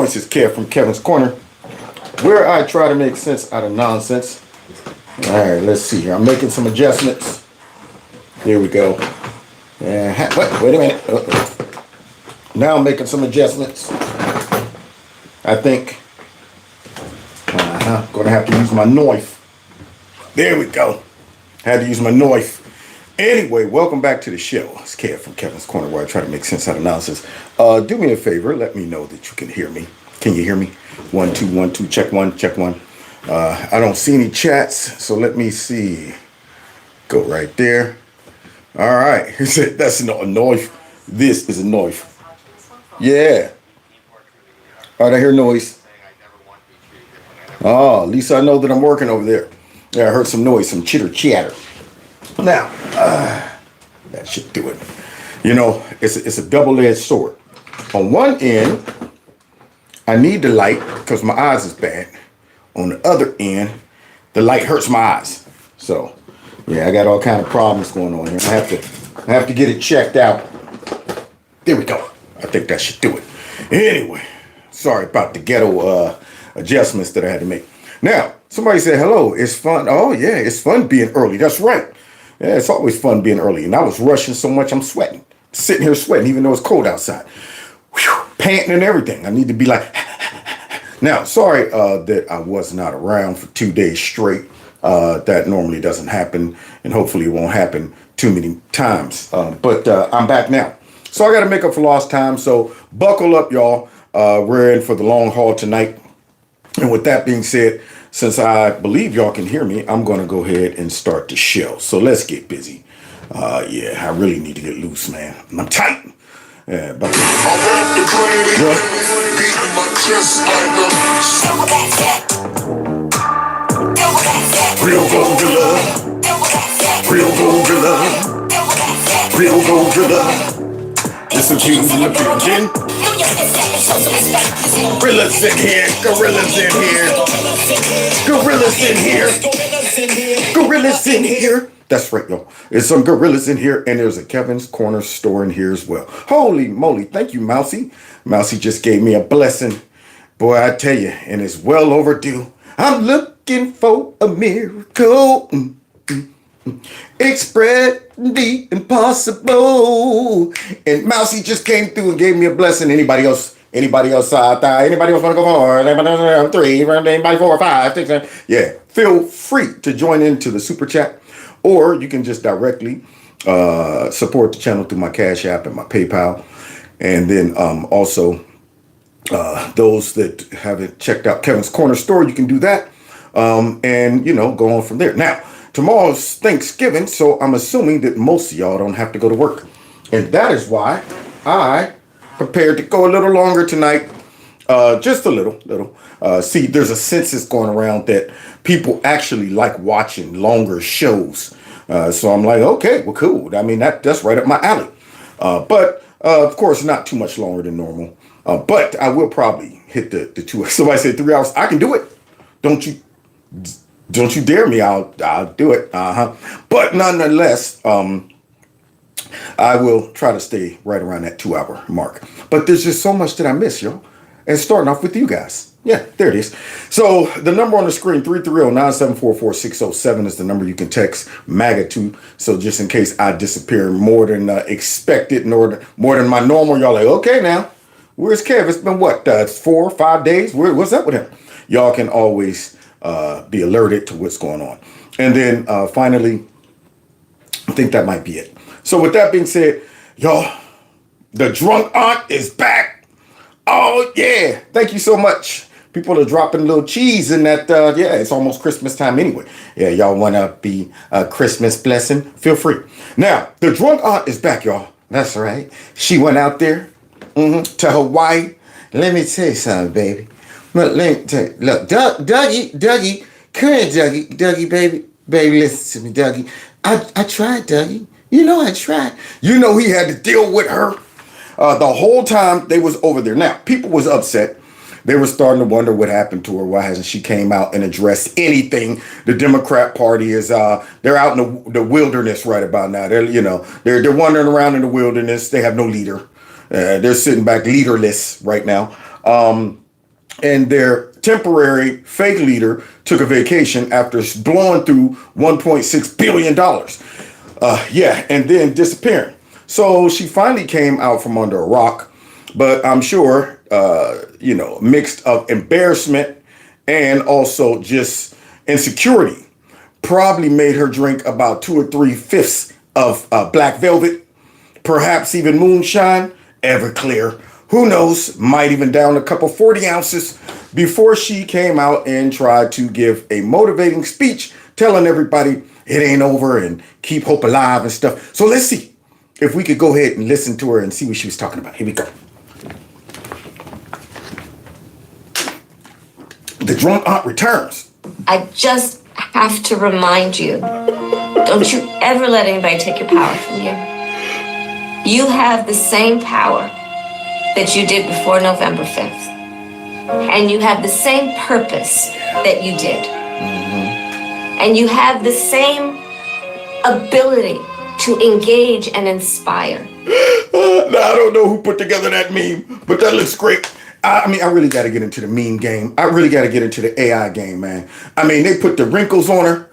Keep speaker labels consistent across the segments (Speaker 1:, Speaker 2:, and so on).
Speaker 1: This is Kev from Kevin's Corner, where I try to make sense out of nonsense. All right, let's see here. I'm making some adjustments. Here we go. Wait a minute. Now I'm making some adjustments. I think gonna have to use my knife. There we go. Had to use my knife. Anyway, welcome back to the show. It's Kev from Kevin's Corner, where I try to make sense out of nonsense. Do me a favor. Let me know that you can hear me. Can you hear me? 1 2 1 2. Check one. Check one. I don't see any chats, so let me see. Go right there. All right. He said that's not a knife. This is a knife. Yeah. All right, I hear noise. Oh, at least I know that I'm working over there. Yeah, I heard some noise, some chitter chatter. Now, that should do it. You know, it's a double-edged sword. On one end, I need the light because my eyes is bad. On the other end, the light hurts my eyes. So, yeah, I got all kind of problems going on here. I have to get it checked out. There we go. I think that should do it. Anyway, sorry about the ghetto adjustments that I had to make. Now, somebody said, hello, it's fun. Oh, yeah, it's fun being early. That's right. Yeah, it's always fun being early. And I was rushing so much, I'm sweating. Sitting here sweating, even though it's cold outside. Whew, panting and everything. I need to be like... Now, sorry that I was not around for 2 days straight. That normally doesn't happen. And hopefully it won't happen too many times. But I'm back now. So I got to make up for lost time. So buckle up, y'all. We're in for the long haul tonight. And with that being said, since I believe y'all can hear me, I'm going to go ahead and start the show. So let's get busy. Yeah, I really need to get loose, man. I'm tight. Yeah, but real gorilla. Real gorilla. Real gorilla. It's a Jews in the building. Gorillas in here. Gorillas in here. Gorillas in here. Gorillas in here. That's right, y'all. There's some gorillas in here, and there's a Kevin's Corner store in here as well. Holy moly. Thank you, Mousy. Mousy just gave me a blessing. Boy, I tell you, and it's well overdue. I'm looking for a miracle. Express the impossible. And Mousy just came through and gave me a blessing. Anybody else out there? Anybody else want to go for 3? Anybody 4 or 5, 6, 7? Yeah, feel free to join into the super chat, or you can just directly support the channel through my Cash App and my PayPal. And then also those that haven't checked out Kevin's Corner store, you can do that. And, you know, go on from there. Now, tomorrow's Thanksgiving, so I'm assuming that most of y'all don't have to go to work. And that is why I prepared to go a little longer tonight. Just a little. See, there's a census going around that people actually like watching longer shows. So I'm like, okay, well, cool. I mean, that's right up my alley. But, of course, not too much longer than normal. But I will probably hit the 2. Somebody said 3 hours. I can do it. Don't you dare me. I'll do it. But nonetheless, I will try to stay right around that 2-hour mark. But there's just so much that I miss, y'all. And starting off with you guys. Yeah, there it is. So the number on the screen, 330-974-4607 is the number you can text MAGA to. So just in case I disappear more than expected, more than my normal, y'all like, okay, now, where's Kev? It's been what, 4 or 5 days? What's up with him? Y'all can always be alerted to what's going on. And then finally, I think that might be it. So with that being said, y'all, the drunk aunt is back. Oh, yeah. Thank you so much. People are dropping a little cheese in that. Yeah, it's almost Christmas time anyway. Yeah, y'all want to be a Christmas blessing? Feel free. Now, the drunk aunt is back, y'all. That's right. She went out there to Hawaii. Let me tell you something, baby. Look, Dougie, come here, Dougie, baby, listen to me, Dougie. I tried, Dougie. You know I tried. You know he had to deal with her the whole time they was over there. Now, people was upset. They were starting to wonder what happened to her. Why hasn't she came out and addressed anything? The Democrat Party is they're out in the wilderness right about now. They're wandering around in the wilderness. They have no leader. They're sitting back leaderless right now. and their temporary fake leader took a vacation after blowing through $1.6 billion. Yeah, and then disappearing. So she finally came out from under a rock, but I'm sure, mixed of embarrassment and also just insecurity probably made her drink about 2 or 3 fifths of black velvet, perhaps even moonshine, Everclear. Who knows, might even down a couple 40 ounces before she came out and tried to give a motivating speech telling everybody it ain't over and keep hope alive and stuff. So let's see if we could go ahead and listen to her and see what she was talking about. Here we go. The drunk aunt returns.
Speaker 2: I just have to remind you, don't you ever let anybody take your power from you. You have the same power that you did before November 5th. And you have the same purpose that you did. And you have the same ability to engage and inspire.
Speaker 1: Now, I don't know who put together that meme, but that looks great. I mean, I really got to get into the meme game. I really got to get into the AI game, man. I mean, they put the wrinkles on her,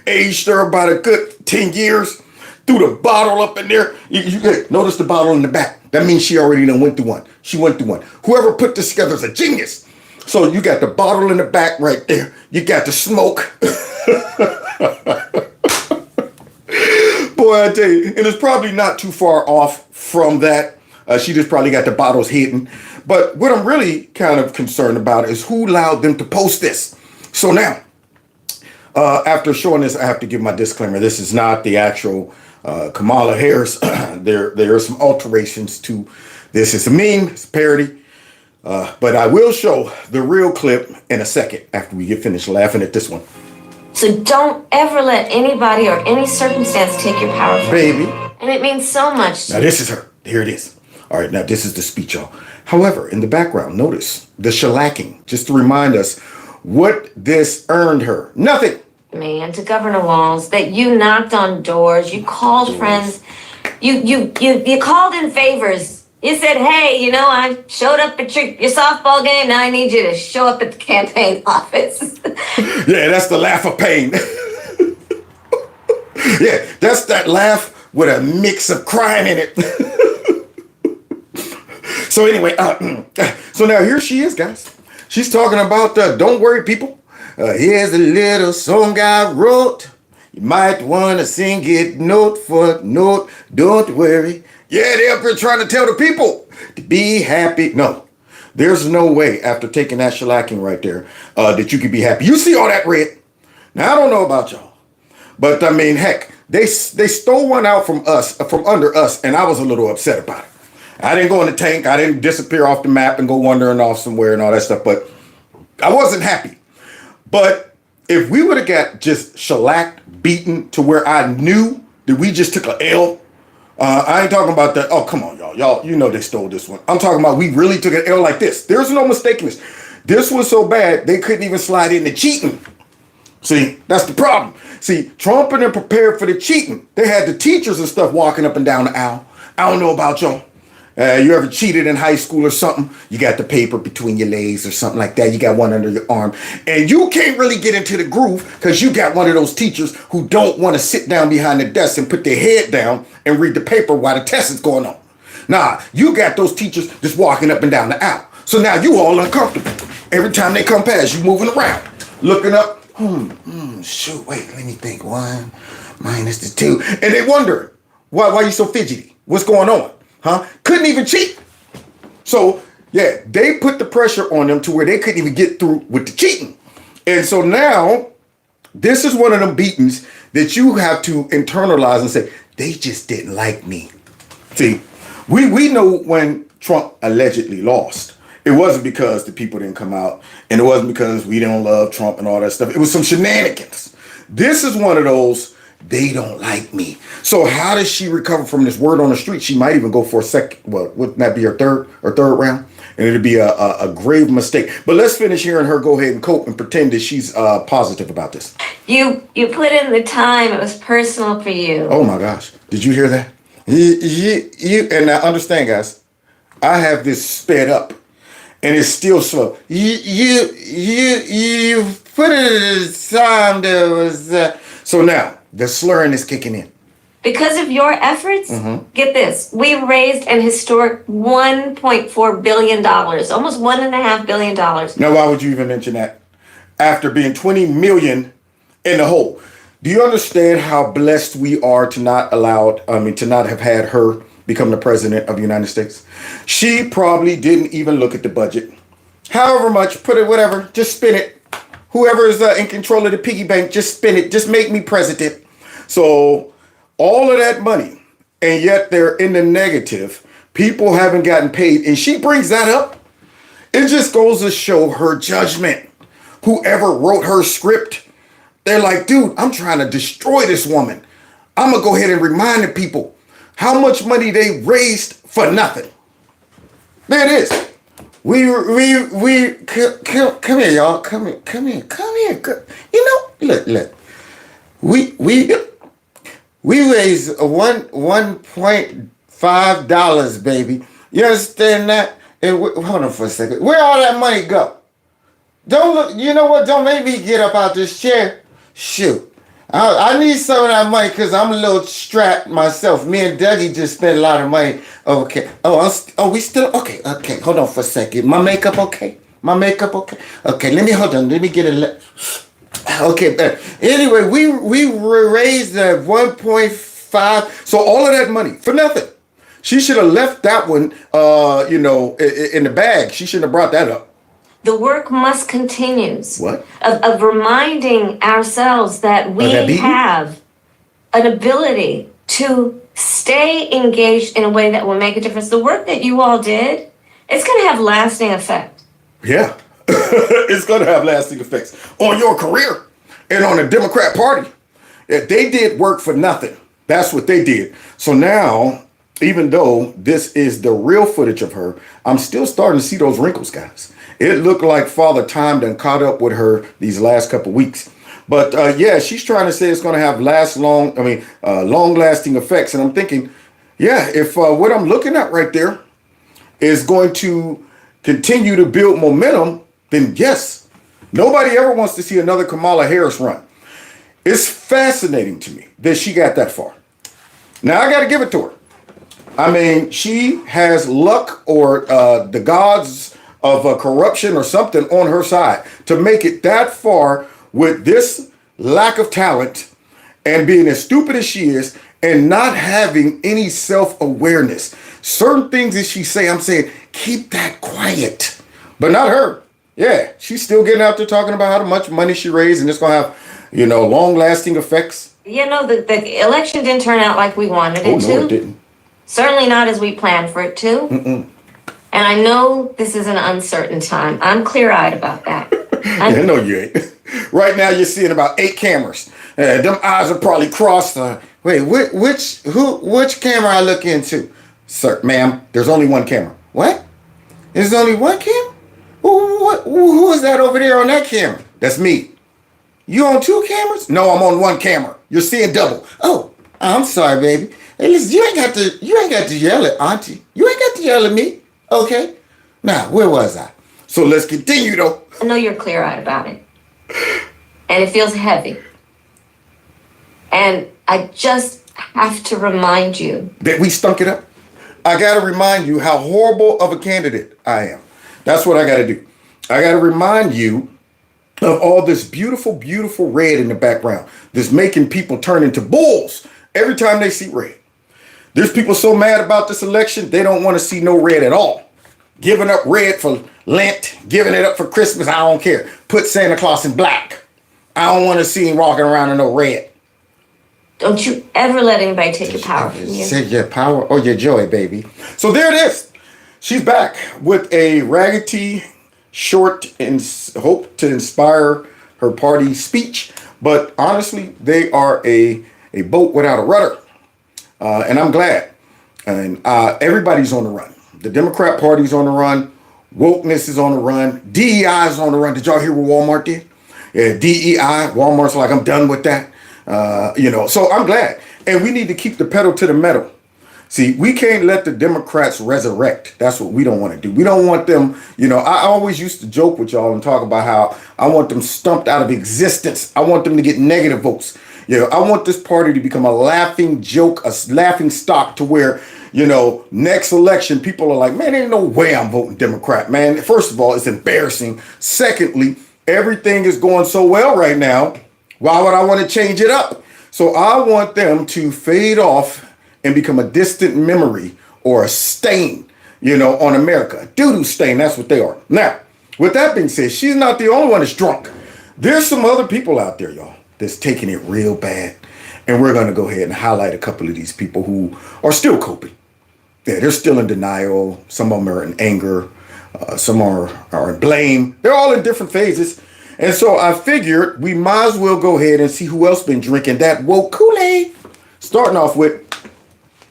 Speaker 1: aged her about a good 10 years, threw the bottle up in there. You notice the bottle in the back. That means she already done went through one. She went through one. Whoever put this together is a genius. So you got the bottle in the back right there. You got the smoke. Boy, I tell you, and it's probably not too far off from that. She just probably got the bottles hidden. But what I'm really kind of concerned about is who allowed them to post this. So now, after showing this, I have to give my disclaimer. This is not the actual Kamala Harris. There are some alterations to this. It's a meme, it's a parody. But I will show the real clip in a second after we get finished laughing at this one.
Speaker 2: So don't ever let anybody or any circumstance take your power from you.
Speaker 1: Baby.
Speaker 2: And it means so much to
Speaker 1: Now this is her. Here it is. All right, now this is the speech, y'all. However, in the background, notice the shellacking, just to remind us what this earned her. Nothing.
Speaker 2: man, to Governor Walz, that you knocked on doors, you called friends, you called in favors. You said, hey, I showed up at your softball game. Now I need you to show up at the campaign office.
Speaker 1: Yeah, that's the laugh of pain. Yeah, that's that laugh with a mix of crying in it. So anyway, so now here she is, guys. She's talking about don't worry, people. Here's a little song I wrote. You might want to sing it note for note. Don't worry. Yeah, they're up here trying to tell the people to be happy. No, there's no way after taking that shellacking right there that you could be happy. You see all that red? Now, I don't know about y'all, but I mean, heck, they stole one out from us, from under us, and I was a little upset about it. I didn't go in the tank. I didn't disappear off the map and go wandering off somewhere and all that stuff, but I wasn't happy. But if we would have got just shellacked, beaten to where I knew that we just took an L, I ain't talking about that. Oh, come on, y'all. Y'all, you know they stole this one. I'm talking about we really took an L like this. There's no mistaking this. This was so bad, they couldn't even slide into cheating. See, that's the problem. See, Trump and them prepared for the cheating. They had the teachers and stuff walking up and down the aisle. I don't know about y'all. You ever cheated in high school or something? You got the paper between your legs or something like that. You got one under your arm. And you can't really get into the groove because you got one of those teachers who don't want to sit down behind the desk and put their head down and read the paper while the test is going on. Nah, you got those teachers just walking up and down the aisle. So now you all uncomfortable. Every time they come past, you moving around, looking up. Shoot, wait, let me think. 1 minus the 2. And they wonder, why you so fidgety? What's going on? Huh? Couldn't even cheat. So, yeah, they put the pressure on them to where they couldn't even get through with the cheating. And so now, this is one of them beatings that you have to internalize and say, they just didn't like me. See, we know when Trump allegedly lost, it wasn't because the people didn't come out, and it wasn't because we don't love Trump and all that stuff. It was some shenanigans. This is one of those, they don't like me. So how does she recover from this word on the street? She might even go for a second. Well, wouldn't that be her third round? And it'd be a grave mistake. But let's finish hearing her go ahead and cope and pretend that she's positive about this.
Speaker 2: You put in the time. It was personal for you.
Speaker 1: Oh my gosh. Did you hear that? And now understand, guys, I have this sped up. and it's still slow. You put it at a time that was so now the slurring is kicking in.
Speaker 2: Because of your efforts, get this, we raised an historic $1.4 billion, almost $1.5 billion.
Speaker 1: Now, why would you even mention that? After being 20 million in the hole. Do you understand how blessed we are to not have had her become the president of the United States? She probably didn't even look at the budget. However much, put it, whatever, just spin it. Whoever is in control of the piggy bank, just spin it. Just make me president. So all of that money, and yet they're in the negative. People haven't gotten paid, and she brings that up. It just goes to show her judgment. Whoever wrote her script, they're like, dude, I'm trying to destroy this woman. I'm going to go ahead and remind the people how much money they raised for nothing. There it is. Come here, y'all. Come here. You know, look. We raised $1.5, baby. You understand that? And hold on for a second. Where all that money go? Don't look. You know what? Don't make me get up out this chair. Shoot. I need some of that money because I'm a little strapped myself. Me and Dougie just spent a lot of money. Okay. We still okay. Okay. Hold on for a second. My makeup okay? Okay. Let me get it. Okay, anyway, we raised that 1.5, so all of that money for nothing. She should have left that one, in the bag. She shouldn't have brought that up.
Speaker 2: The work must continue.
Speaker 1: What?
Speaker 2: Of reminding ourselves that we have an ability to stay engaged in a way that will make a difference. The work that you all did, it's going to have lasting effect.
Speaker 1: Yeah. It's going to have lasting effects on your career and on the Democrat Party. They did work for nothing. That's what they did. So now, even though this is the real footage of her, I'm still starting to see those wrinkles, guys. It looked like Father Time done caught up with her these last couple weeks. But she's trying to say it's going to have long-lasting effects. And I'm thinking, if what I'm looking at right there is going to continue to build momentum, then yes, nobody ever wants to see another Kamala Harris run. It's fascinating to me that she got that far. Now, I got to give it to her. I mean, she has luck or the gods of corruption or something on her side to make it that far with this lack of talent and being as stupid as she is and not having any self-awareness. Certain things that she say, I'm saying, keep that quiet. But not her. Yeah, she's still getting out there talking about how much money she raised and it's going to have, long-lasting effects.
Speaker 2: The election didn't turn out like we wanted it to.
Speaker 1: No, it didn't.
Speaker 2: Certainly not as we planned for it to. And I know this is an uncertain time. I'm clear-eyed about that.
Speaker 1: No, you ain't. Right now, you're seeing about 8 cameras. Them eyes are probably crossed. Wait, which camera I look into? Sir, ma'am, there's only one camera. What? There's only one camera? Who is that over there on that camera? That's me. You on 2 cameras? No, I'm on 1 camera. You're seeing double. Oh, I'm sorry, baby. Hey, listen, you ain't got to yell at Auntie. You ain't got to yell at me. Okay? Now, where was I? So let's continue, though.
Speaker 2: I know you're clear-eyed about it. And it feels heavy. And I just have to remind you
Speaker 1: that we stunk it up. I got to remind you how horrible of a candidate I am. That's what I got to do. I got to remind you of all this beautiful, beautiful red in the background that's making people turn into bulls every time they see red. There's people so mad about this election, they don't want to see no red at all. Giving up red for Lent, giving it up for Christmas, I don't care. Put Santa Claus in black. I don't want to see him walking around in no red.
Speaker 2: Don't you ever let anybody take your power from you.
Speaker 1: Take your power or your joy, baby. So there it is. She's back with a raggedy, short, and hope to inspire her party speech. But honestly, they are a boat without a rudder. And I'm glad. And everybody's on the run. The Democrat Party's on the run. Wokeness is on the run. DEI is on the run. Did y'all hear what Walmart did? Yeah, DEI. Walmart's like, I'm done with that. So I'm glad. And we need to keep the pedal to the metal. See, we can't let the Democrats resurrect. That's what we don't want to do. We don't want them, I always used to joke with y'all and talk about how I want them stumped out of existence. I want them to get negative votes. I want this party to become a laughing joke, a laughing stock to where, next election, people are like, man, ain't no way I'm voting Democrat, man. First of all, it's embarrassing. Secondly, everything is going so well right now. Why would I want to change it up? So I want them to fade off and become a distant memory or a stain, on America. A doo-doo stain, that's what they are. Now, with that being said, she's not the only one that's drunk. There's some other people out there, y'all, that's taking it real bad. And we're going to go ahead and highlight a couple of these people who are still coping. Yeah, they're still in denial. Some of them are in anger. Some are in blame. They're all in different phases. And so I figured we might as well go ahead and see who else been drinking that woke Kool-Aid. Starting off with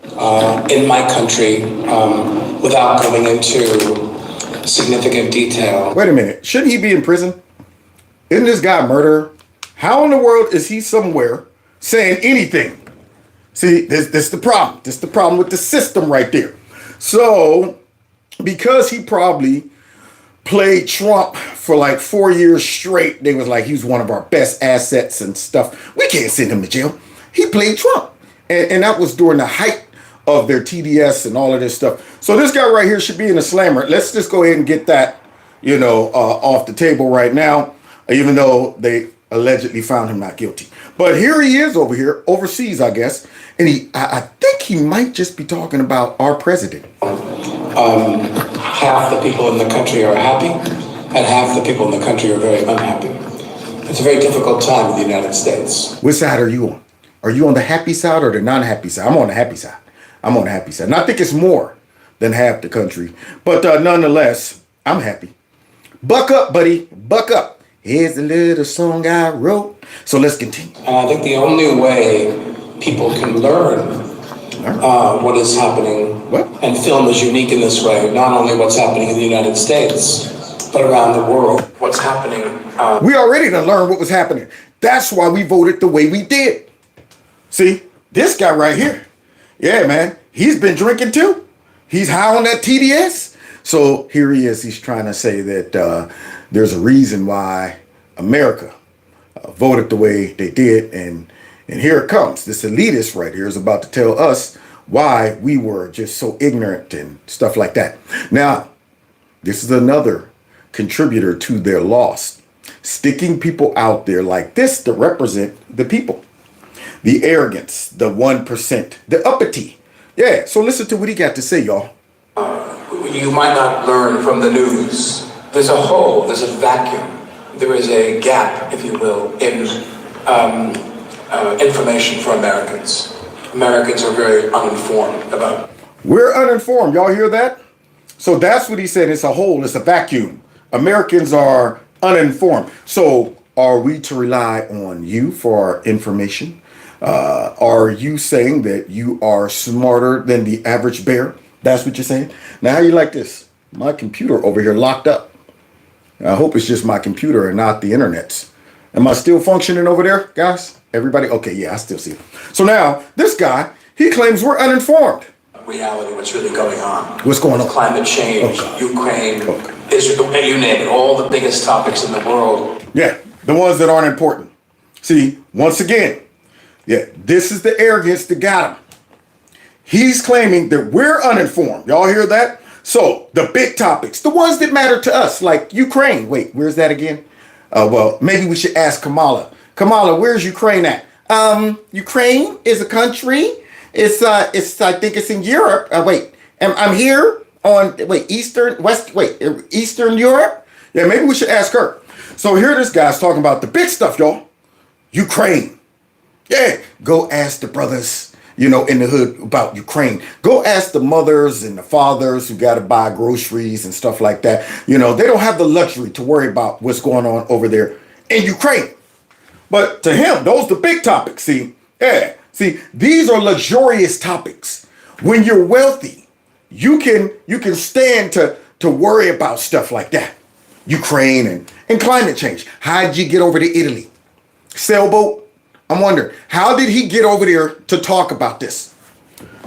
Speaker 3: in my country, without going into significant detail.
Speaker 1: Wait a minute. Shouldn't he be in prison? Isn't this guy a murderer? How in the world is he somewhere saying anything? See, this the problem. This the problem with the system right there. So, because he probably played Trump for like 4 years straight, they was like, he was one of our best assets and stuff. We can't send him to jail. He played Trump. And that was during the height of their TDS and all of this stuff. So this guy right here should be in a slammer. Let's just go ahead and get that, off the table right now, even though they allegedly found him not guilty. But here he is over here, overseas, I guess. And I think he might just be talking about our president.
Speaker 3: Half the people in the country are happy, and half the people in the country are very unhappy. It's a very difficult time in the United States.
Speaker 1: Which side are you on? Are you on the happy side or the non-happy side? I'm on the happy side. I'm on the happy side. And I think it's more than half the country. But nonetheless, I'm happy. Buck up, buddy. Buck up. Here's a little song I wrote. So let's continue.
Speaker 3: And I think the only way people can learn what is happening, and film is unique in this way, not only what's happening in the United States, but around the world. What's happening.
Speaker 1: We already done learned what was happening. That's why we voted the way we did. See, this guy right here. Yeah, man, he's been drinking too. He's high on that TDS. So here he is. He's trying to say that there's a reason why America voted the way they did. And here it comes. This elitist right here is about to tell us why we were just so ignorant and stuff like that. Now, this is another contributor to their loss. Sticking people out there like this to represent the people. The arrogance, the 1%, the uppity. Yeah, so listen to what he got to say, y'all.
Speaker 3: You might not learn from the news. There's a hole, there's a vacuum, there is a gap, if you will, in information for Americans. Americans are very uninformed about.
Speaker 1: We're uninformed. Y'all hear that? So that's what he said. It's a hole, it's a vacuum. Americans are uninformed. So are we to rely on you for our information? Are you saying that you are smarter than the average bear? That's what you're saying? Now, how you like this? My computer over here locked up. I hope it's just my computer and not the internet's. Am I still functioning over there, guys? Everybody? Okay, yeah, I still see it. So now, this guy, he claims we're uninformed.
Speaker 3: Reality, what's really going on.
Speaker 1: What's going on?
Speaker 3: Climate change, Ukraine, Israel, you name it, all the biggest topics in the world.
Speaker 1: Yeah, the ones that aren't important. See, once again, yeah, this is the arrogance that got him. He's claiming that we're uninformed. Y'all hear that? So the big topics, the ones that matter to us, like Ukraine. Wait, where's that again? Well, maybe we should ask Kamala. Kamala, where's Ukraine at? Ukraine is a country. It's I think it's in Europe. I'm here on Eastern Europe. Yeah, maybe we should ask her. So here this guy's talking about the big stuff, y'all. Ukraine. Yeah, go ask the brothers, in the hood about Ukraine. Go ask the mothers and the fathers who got to buy groceries and stuff like that. They don't have the luxury to worry about what's going on over there in Ukraine. But to him, those are the big topics. See, these are luxurious topics. When you're wealthy, you can stand to worry about stuff like that. Ukraine and climate change. How did you get over to Italy? Sailboat? I'm wondering, how did he get over there to talk about this?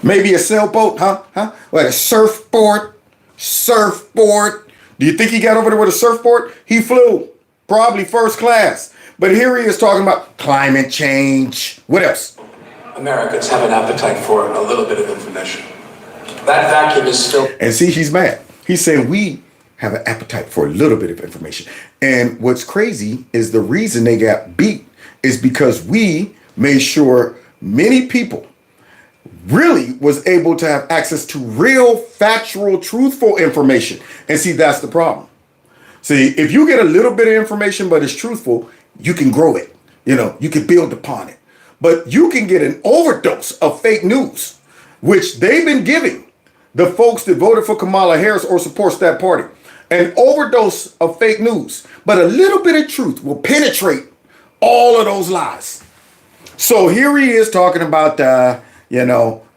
Speaker 1: Maybe a sailboat, huh? What, a surfboard? Surfboard. Do you think he got over there with a surfboard? He flew, probably first class. But here he is talking about climate change. What else?
Speaker 3: Americans have an appetite for a little bit of information. That vacuum is still...
Speaker 1: And see, he's mad. He's saying we have an appetite for a little bit of information. And what's crazy is the reason they got beat is because we made sure many people really was able to have access to real, factual, truthful information. And see, that's the problem. See, if you get a little bit of information, but it's truthful, you can grow it. You know, you can build upon it. But you can get an overdose of fake news, which they've been giving the folks that voted for Kamala Harris or supports that party. An overdose of fake news. But a little bit of truth will penetrate all of those lies. So here he is talking about,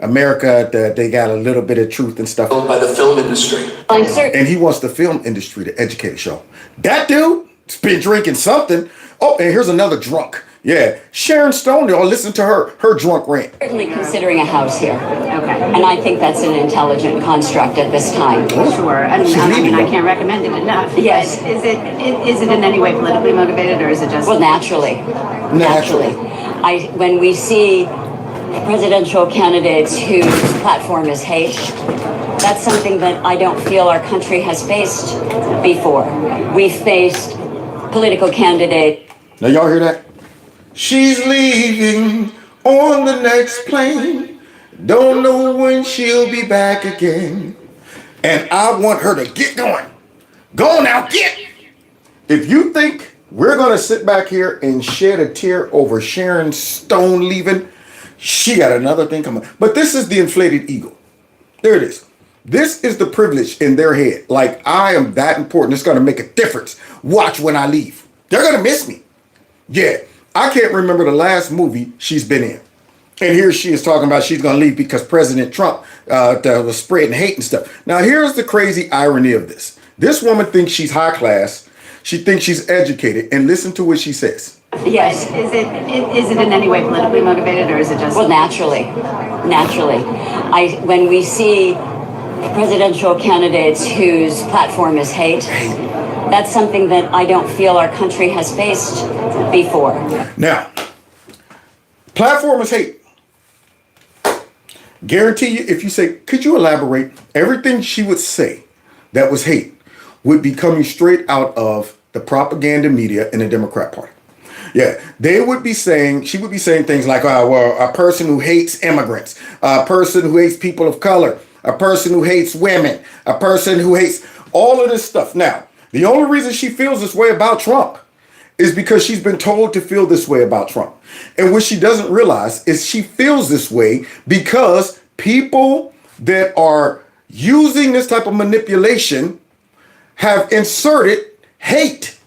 Speaker 1: America, they got a little bit of truth and stuff.
Speaker 3: By the film industry.
Speaker 1: And he wants the film industry to educate y'all. That dude's been drinking something. Oh, and here's another drunk. Yeah, Sharon Stone, y'all listen to her drunk rant.
Speaker 4: Certainly considering a house here. Okay. And I think that's an intelligent construct at this time.
Speaker 5: Sure. I can't recommend it enough.
Speaker 4: Yes.
Speaker 5: Is it in any way politically motivated, or is it just...
Speaker 4: Well, naturally. When we see presidential candidates whose platform is hate, that's something that I don't feel our country has faced before. We've faced political candidates.
Speaker 1: Now y'all hear that? She's leaving on the next plane. Don't know when she'll be back again. And I want her to get going. Go now, get! If you think we're going to sit back here and shed a tear over Sharon Stone leaving, she got another thing coming. But this is the inflated ego. There it is. This is the privilege in their head. Like, I am that important. It's going to make a difference. Watch when I leave. They're going to miss me. Yeah. I can't remember the last movie she's been in. And here she is talking about she's going to leave because President Trump was spreading hate and stuff. Now, here's the crazy irony of this. This woman thinks she's high class. She thinks she's educated. And listen to what she says.
Speaker 5: Yes. Is it in any way politically motivated, or is it just...
Speaker 4: Well, naturally. When we see presidential candidates whose platform is hate, that's something that I don't feel our country has faced before.
Speaker 1: Now, platform is hate. Guarantee you, if you say, could you elaborate? Everything she would say that was hate would be coming straight out of the propaganda media in the Democrat Party. Yeah, she would be saying things like, a person who hates immigrants, a person who hates people of color, a person who hates women, a person who hates all of this stuff. Now, the only reason she feels this way about Trump is because she's been told to feel this way about Trump. And what she doesn't realize is she feels this way because people that are using this type of manipulation have inserted hate.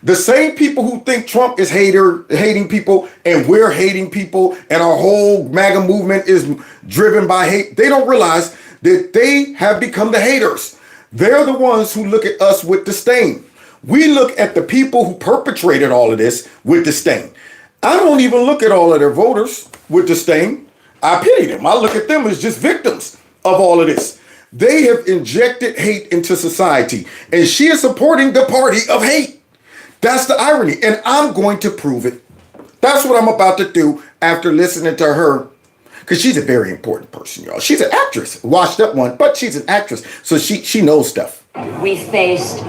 Speaker 1: The same people who think Trump is hating people and we're hating people and our whole MAGA movement is driven by hate, they don't realize that they have become the haters. They're the ones who look at us with disdain. We look at the people who perpetrated all of this with disdain. I don't even look at all of their voters with disdain. I pity them. I look at them as just victims of all of this. They have injected hate into society, and she is supporting the party of hate. That's the irony, and I'm going to prove it. That's what I'm about to do after listening to her, because she's a very important person, y'all. She's an actress, washed up one, but she's an actress, so she knows stuff.
Speaker 4: We faced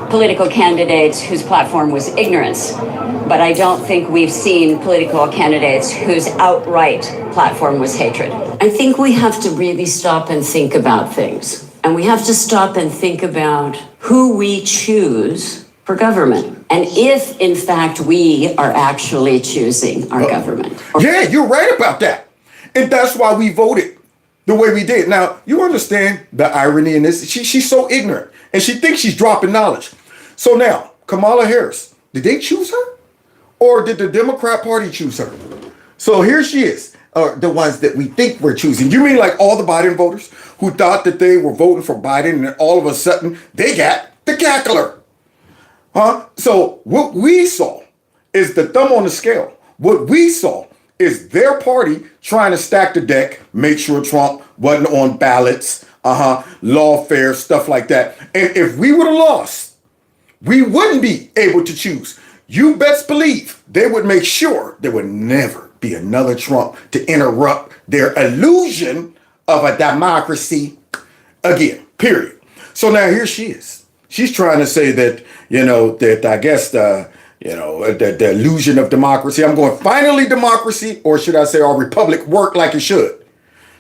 Speaker 4: political candidates whose platform was ignorance, but I don't think we've seen political candidates whose outright platform was hatred.
Speaker 6: I think we have to really stop and think about things. And we have to stop and think about who we choose for government. And if, in fact, we are actually choosing our government.
Speaker 1: Yeah, you're right about that. And that's why we voted the way we did. Now, you understand the irony in this. She's so ignorant, and she thinks she's dropping knowledge. So now, Kamala Harris, did they choose her? Or did the Democrat Party choose her? So here she is, the ones that we think we're choosing. You mean like all the Biden voters who thought that they were voting for Biden and then all of a sudden they got the cackler? Huh? So what we saw is the thumb on the scale. What we saw is their party trying to stack the deck, make sure Trump wasn't on ballots, lawfare, stuff like that. And if we would have lost, we wouldn't be able to choose. You best believe they would make sure there would never be another Trump to interrupt their illusion of a democracy again, period. So now here she is. She's trying to say that, that I guess the illusion of democracy. I'm going, finally democracy, or should I say our republic work like it should.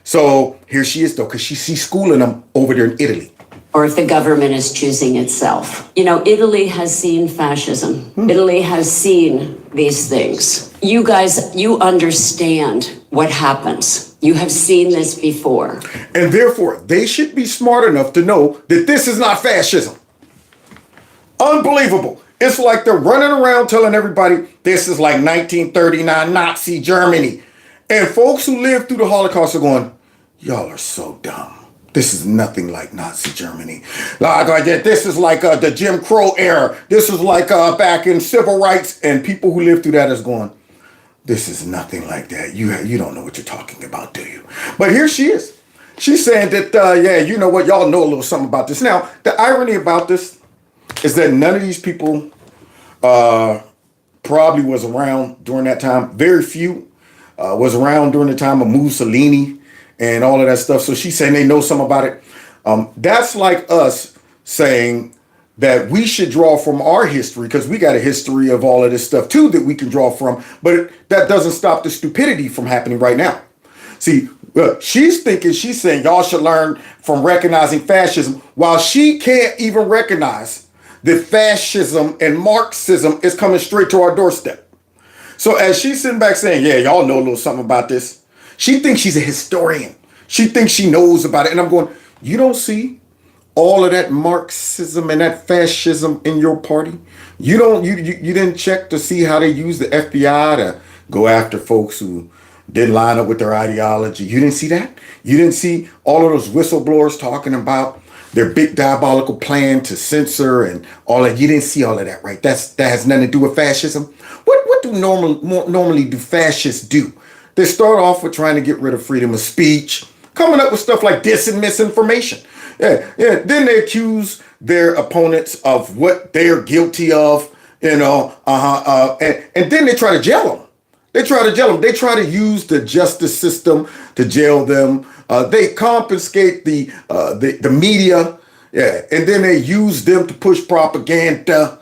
Speaker 1: So here she is, though, because she's schooling them over there in Italy.
Speaker 6: Or if the government is choosing itself. Italy has seen fascism. Italy has seen these things. You guys, you understand what happens. You have seen this before.
Speaker 1: And therefore, they should be smart enough to know that this is not fascism. Unbelievable. It's like they're running around telling everybody this is like 1939 Nazi Germany. And folks who lived through the Holocaust are going, y'all are so dumb. This is nothing like Nazi Germany. This is like the Jim Crow era. This is like back in civil rights. And people who lived through that is going, this is nothing like that. You don't know what you're talking about, do you? But here she is. She's saying that, you know what? Y'all know a little something about this. Now, the irony about this is that none of these people probably was around during that time. Very few was around during the time of Mussolini and all of that stuff. So she's saying they know something about it. That's like us saying that we should draw from our history, because we got a history of all of this stuff too that we can draw from. But that doesn't stop the stupidity from happening right now. See, she's saying y'all should learn from recognizing fascism, while she can't even recognize that fascism and Marxism is coming straight to our doorstep. So as she's sitting back saying, yeah, y'all know a little something about this, she thinks she's a historian. She thinks she knows about it. And I'm going, you don't see all of that Marxism and that fascism in your party? You didn't check to see how they use the FBI to go after folks who didn't line up with their ideology. You didn't see that? You didn't see all of those whistleblowers talking about their big diabolical plan to censor and all that? You didn't see all of that, right? That has nothing to do with fascism. What do normally do fascists do? They start off with trying to get rid of freedom of speech, coming up with stuff like dis and misinformation. Yeah. Then they accuse their opponents of what they're guilty of, and then they try to jail them. They try to use the justice system to jail them. They confiscate the media, and then they use them to push propaganda.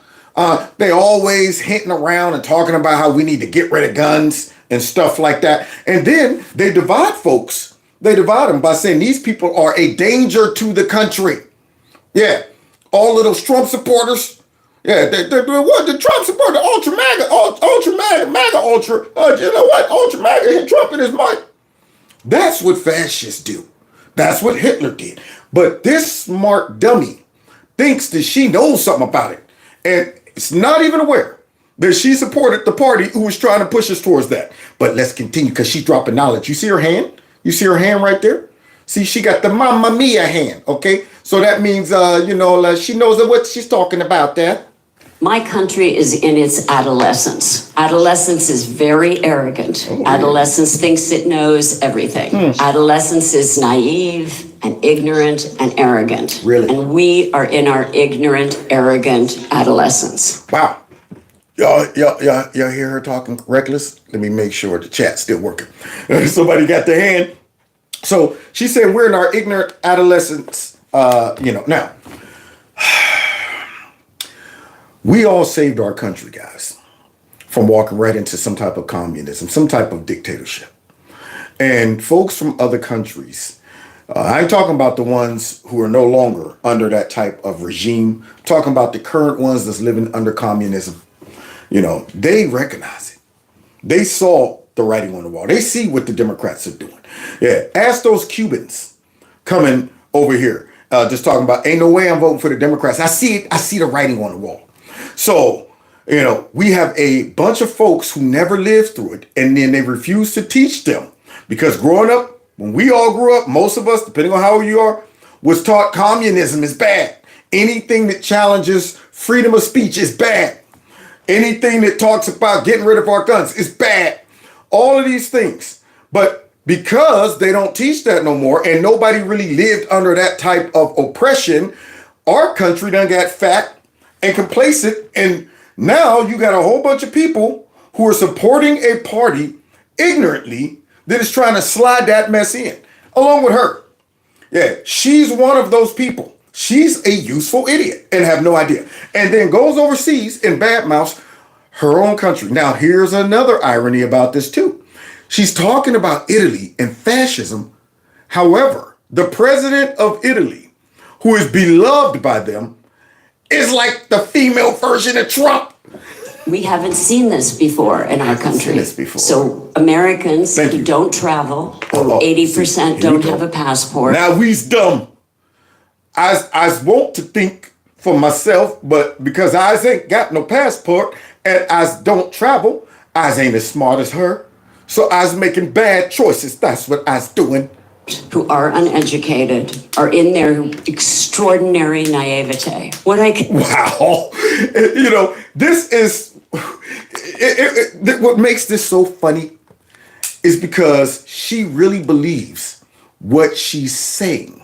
Speaker 1: They always hinting around and talking about how we need to get rid of guns and stuff like that. And then they divide folks. They divide them by saying these people are a danger to the country. Yeah, all of those Trump supporters. Yeah, they're what? The Trump supporter, ultra MAGA, ultra. You know what? Ultra MAGA hit Trump in his mic. That's what fascists do. That's what Hitler did. But this smart dummy thinks that she knows something about it, and it's not even aware that she supported the party who was trying to push us towards that. But let's continue, because she's dropping knowledge. You see her hand? You see her hand right there? See, she got the Mamma Mia hand, okay? So that means, she knows what she's talking about there.
Speaker 6: My country is in its adolescence. Adolescence is very arrogant. Adolescence thinks it knows everything. Adolescence is naive and ignorant and arrogant.
Speaker 1: Really?
Speaker 6: And we are in our ignorant, arrogant adolescence.
Speaker 1: Wow. Y'all hear her talking reckless? Let me make sure the chat's still working. Somebody got their hand. So she said we're in our ignorant adolescence. Now, we all saved our country, guys, from walking right into some type of communism, some type of dictatorship. And folks from other countries, I ain't talking about the ones who are no longer under that type of regime. I'm talking about the current ones that's living under communism. They recognize it. They saw the writing on the wall. They see what the Democrats are doing. Yeah, ask those Cubans coming over here, just talking about, ain't no way I'm voting for the Democrats. I see it. I see the writing on the wall. So, we have a bunch of folks who never lived through it, and then they refuse to teach them. Because growing up, when we all grew up, most of us, depending on how old you are, was taught communism is bad. Anything that challenges freedom of speech is bad. Anything that talks about getting rid of our guns is bad. all of these things. But because they don't teach that no more, and nobody really lived under that type of oppression, our country done got fat and complacent, and now you got a whole bunch of people who are supporting a party ignorantly that is trying to slide that mess in, along with her. Yeah, she's one of those people. She's a useful idiot and have no idea. And then goes overseas and badmouths her own country. Now, here's another irony about this too. She's talking about Italy and fascism. However, the president of Italy, who is beloved by them, is like the female version of Trump.
Speaker 6: We haven't seen this before in our country. So Americans who don't travel, who 80% don't have a passport.
Speaker 1: Now we's dumb. I want to think for myself, but because I ain't got no passport and I don't travel, I ain't as smart as her. So I was making bad choices. That's what I was doing.
Speaker 6: Who are uneducated are in their extraordinary naivete.
Speaker 1: Wow. You know, this is what makes this so funny is because she really believes what she's saying.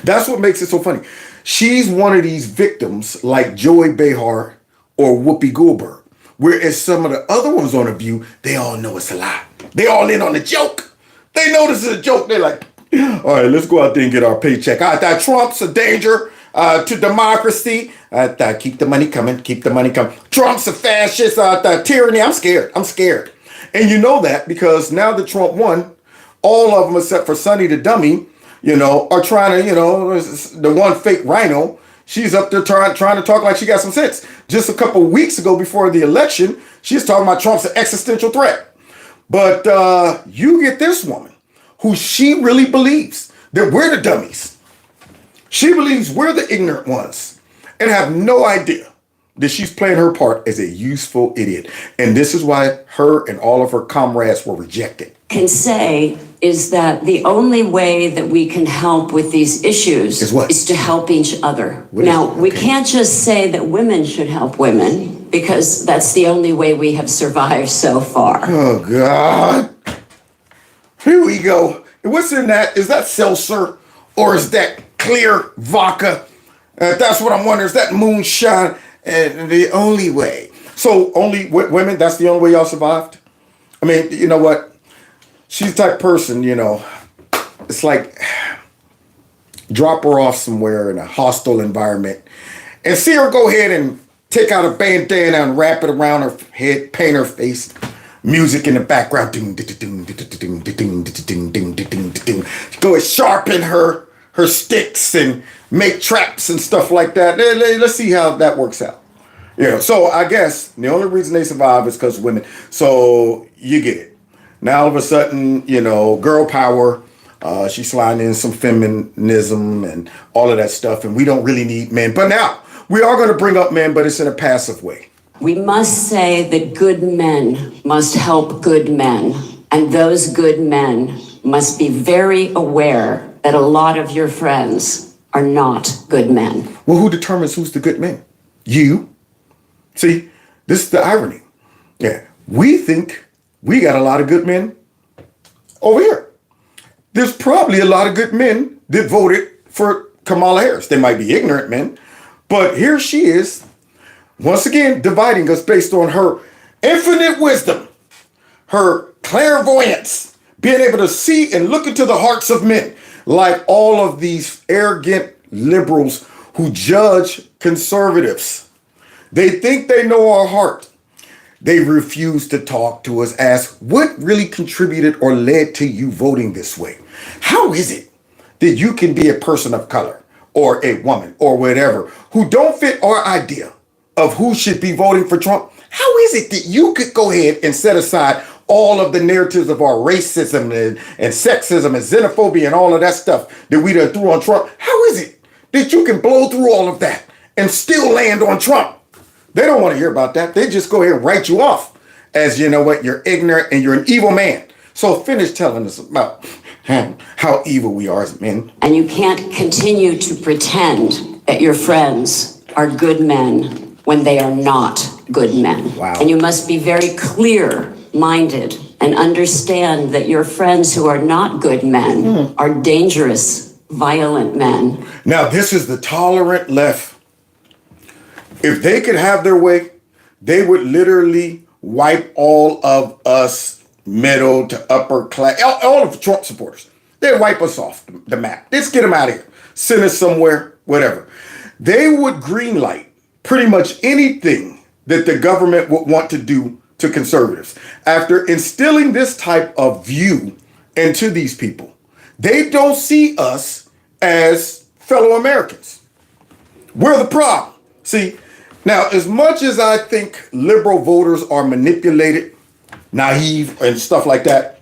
Speaker 1: That's what makes it so funny. She's one of these victims like Joey Behar or Whoopi Goldberg, whereas some of the other ones on The View, they all know it's a lie. They all in on the joke. They know this is a joke. They're like, all right, let's go out there and get our paycheck. I thought Trump's a danger to democracy. I thought keep the money coming, keep the money coming. Trump's a fascist. I thought tyranny. I'm scared. And you know that because now that Trump won, all of them except for Sonny the dummy, you know, are trying to, you know, the one fake rhino, she's up there trying to talk like she got some sense. Just a couple weeks ago before the election, she's talking about Trump's an existential threat. But you get this woman who she really believes that we're the dummies. She believes we're the ignorant ones and have no idea that she's playing her part as a useful idiot. And this is why her and all of her comrades were rejected.
Speaker 6: Can say is that the only way that we can help with these issues is to help each other. Now, we can't just say that women should help women because that's the only way we have survived so far.
Speaker 1: Oh, God. Here we go. What's in that? Is that seltzer or is that clear vodka? That's what I'm wondering. Is that moonshine? And the only way. So only women, that's the only way y'all survived? I mean, you know what? She's the type of person, you know, it's like drop her off somewhere in a hostile environment and see her go ahead and take out a bandana and wrap it around her head, paint her face, music in the background. Go and sharpen her sticks and make traps and stuff like that. Let's see how that works out. Yeah, so I guess the only reason they survive is because women. So you get it. Now all of a sudden, you know, girl power, she's sliding in some feminism and all of that stuff. And we don't really need men. But now we are going to bring up men, but it's in a passive way.
Speaker 6: We must say that good men must help good men. And those good men must be very aware that a lot of your friends are not good men.
Speaker 1: Well, who determines who's the good men? You. See, this is the irony. Yeah, we think we got a lot of good men over here. There's probably a lot of good men that voted for Kamala Harris. They might be ignorant men, but here she is, once again, dividing us based on her infinite wisdom, her clairvoyance, being able to see and look into the hearts of men, like all of these arrogant liberals who judge conservatives. They think they know our heart. They refuse to talk to us, ask what really contributed or led to you voting this way. How is it that you can be a person of color or a woman or whatever who don't fit our idea of who should be voting for Trump? How is it that you could go ahead and set aside all of the narratives of our racism and sexism and xenophobia and all of that stuff that we done threw on Trump? How is it that you can blow through all of that and still land on Trump? They don't want to hear about that. They just go ahead and write you off as, you know what, you're ignorant and you're an evil man. So finish telling us about how evil we are as men.
Speaker 6: And you can't continue to pretend that your friends are good men when they are not good men.
Speaker 1: Wow.
Speaker 6: And you must be very clear minded and understand that your friends who are not good men are dangerous, violent men.
Speaker 1: Now, this is the tolerant left. If they could have their way, they would literally wipe all of us middle to upper class, all of the Trump supporters. They'd wipe us off the map. Let's get them out of here. Send us somewhere, whatever. They would greenlight pretty much anything that the government would want to do to conservatives. After instilling this type of view into these people, they don't see us as fellow Americans. We're the problem. See, now, as much as I think liberal voters are manipulated, naive, and stuff like that,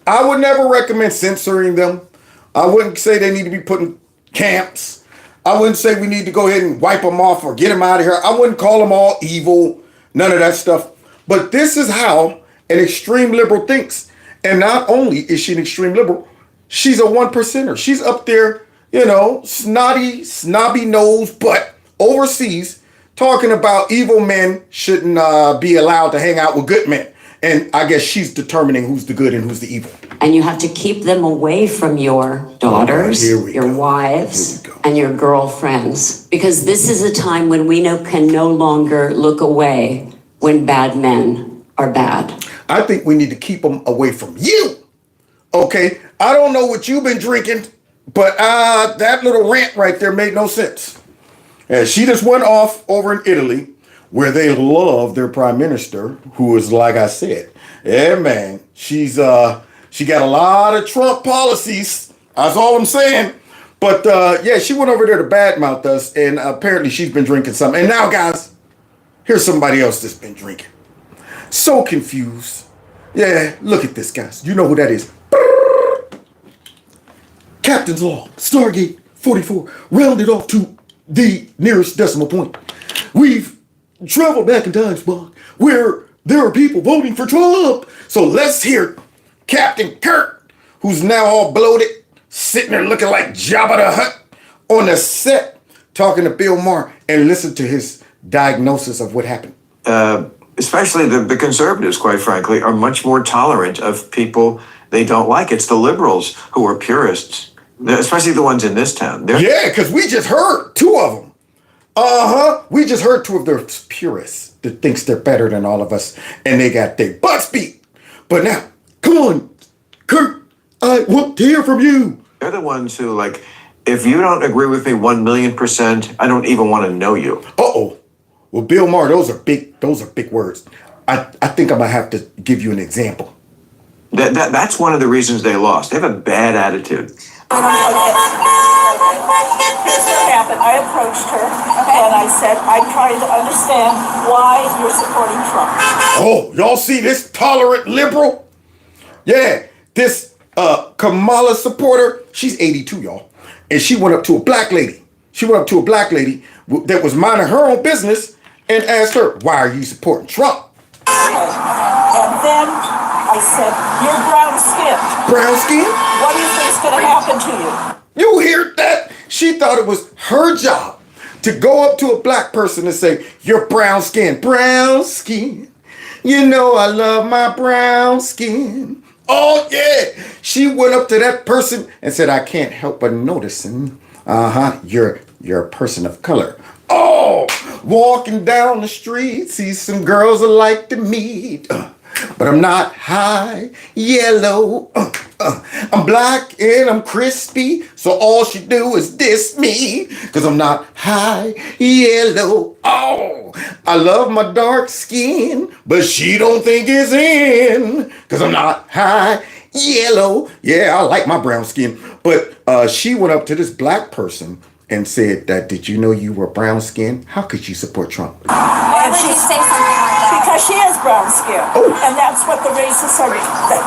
Speaker 1: I would never recommend censoring them. I wouldn't say they need to be put in camps. I wouldn't say we need to go ahead and wipe them off or get them out of here. I wouldn't call them all evil, none of that stuff. But this is how an extreme liberal thinks. And not only is she an extreme liberal, she's a one percenter. She's up there, snobby nose butt overseas talking about evil men shouldn't be allowed to hang out with good men. And I guess she's determining who's the good and who's the evil.
Speaker 6: And you have to keep them away from your daughters, your wives, and your girlfriends. Because this is a time when we can no longer look away when bad men are bad.
Speaker 1: I think we need to keep them away from you. Okay? I don't know what you've been drinking, but that little rant right there made no sense. And she just went off over in Italy, where they love their prime minister, who is, like I said, yeah, man, she got a lot of Trump policies. That's all I'm saying. But yeah, she went over there to badmouth us, and apparently she's been drinking something. And now, guys, here's somebody else that's been drinking. So confused. Yeah, look at this, guys. You know who that is. Captain's Log, Stargate 44, rounded off to the nearest decimal point. We've traveled back in time, Spock, where there are people voting for Trump. So let's hear Captain Kirk, who's now all bloated, sitting there looking like Jabba the Hutt on the set, talking to Bill Maher, and listen to his diagnosis of what happened.
Speaker 7: Especially the conservatives, quite frankly, are much more tolerant of people they don't like. It's the liberals who are purists, especially the ones in this town.
Speaker 1: Yeah, because we just heard two of them. We just heard two of their purists that thinks they're better than all of us, and they got their butts beat. But now, come on, Kurt, I want to hear from you.
Speaker 7: They're the ones who, like, if you don't agree with me 1,000,000%, I don't even want to know you.
Speaker 1: Uh-oh. Well, Bill Maher, those are big words. I think I'm gonna have to give you an example.
Speaker 7: That's one of the reasons they lost. They have a bad attitude.
Speaker 8: Here's what happened. I approached her and I said, I'm trying to understand why you're supporting Trump.
Speaker 1: Oh, y'all see this tolerant liberal? Yeah, this Kamala supporter, she's 82, y'all. And she went up to a black lady. That was minding her own business and asked her, why are you supporting Trump?
Speaker 8: And then I said, you're brown skinned.
Speaker 1: Brown skin?
Speaker 8: What do you think's going to happen to you?
Speaker 1: You hear that? She thought it was her job to go up to a black person and say, you're brown skin. Brown skin. You know I love my brown skin. Oh, yeah. She went up to that person and said, I can't help but noticing, you're a person of color. Oh, walking down the street, see some girls I like to meet. But I'm not high yellow. I'm black and I'm crispy. So all she do is diss me. Cause I'm not high yellow. Oh, I love my dark skin. But she don't think it's in. Cause I'm not high yellow. Yeah, I like my brown skin. But she went up to this black person and said that, did you know you were brown skin? How could you support Trump?
Speaker 8: And she say something like that? Because she has brown skin. Oh. And that's what the racists are.
Speaker 5: Okay,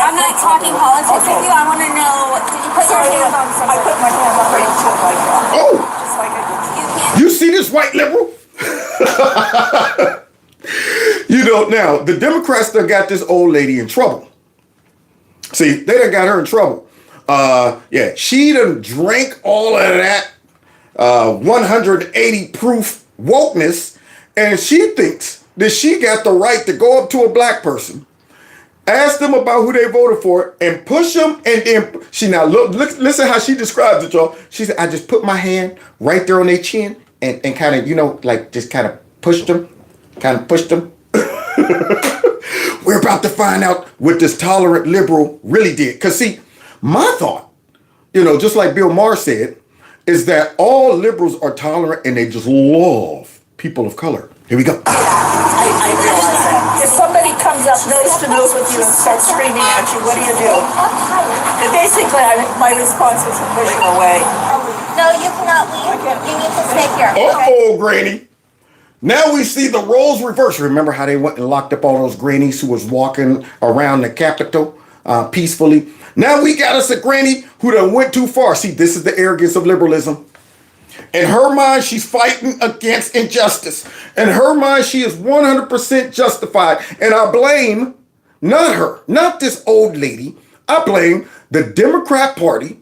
Speaker 5: I'm not talking politics with you. I want to know, did you put your hands on something?
Speaker 8: I put my hand on her chin like that.
Speaker 1: Oh.
Speaker 8: Just like I did.
Speaker 1: You see this white liberal? Now, the Democrats done got this old lady in trouble. See, they done got her in trouble. Yeah, she done drank all of that 180 proof wokeness, and she thinks that she got the right to go up to a black person, ask them about who they voted for, and push them, and then she now look listen how she describes it, y'all. She said, I just put my hand right there on their chin and kind of, like just kind of pushed them. We're about to find out what this tolerant liberal really did. Because see, my thought, just like Bill Maher said, is that all liberals are tolerant and they just love people of color. Here we go.
Speaker 8: I realize that. If somebody comes up nose to nose with you and starts screaming at you, what do you do? And basically, my response is to push them away.
Speaker 5: No, you cannot leave. You need to stay here.
Speaker 1: Uh-oh, Granny. Now we see the roles reversed. Remember how they went and locked up all those grannies who was walking around the Capitol peacefully? Now we got us a granny who done went too far. See, this is the arrogance of liberalism. In her mind, she's fighting against injustice. In her mind, she is 100% justified. And I blame not her, not this old lady. I blame the Democrat Party,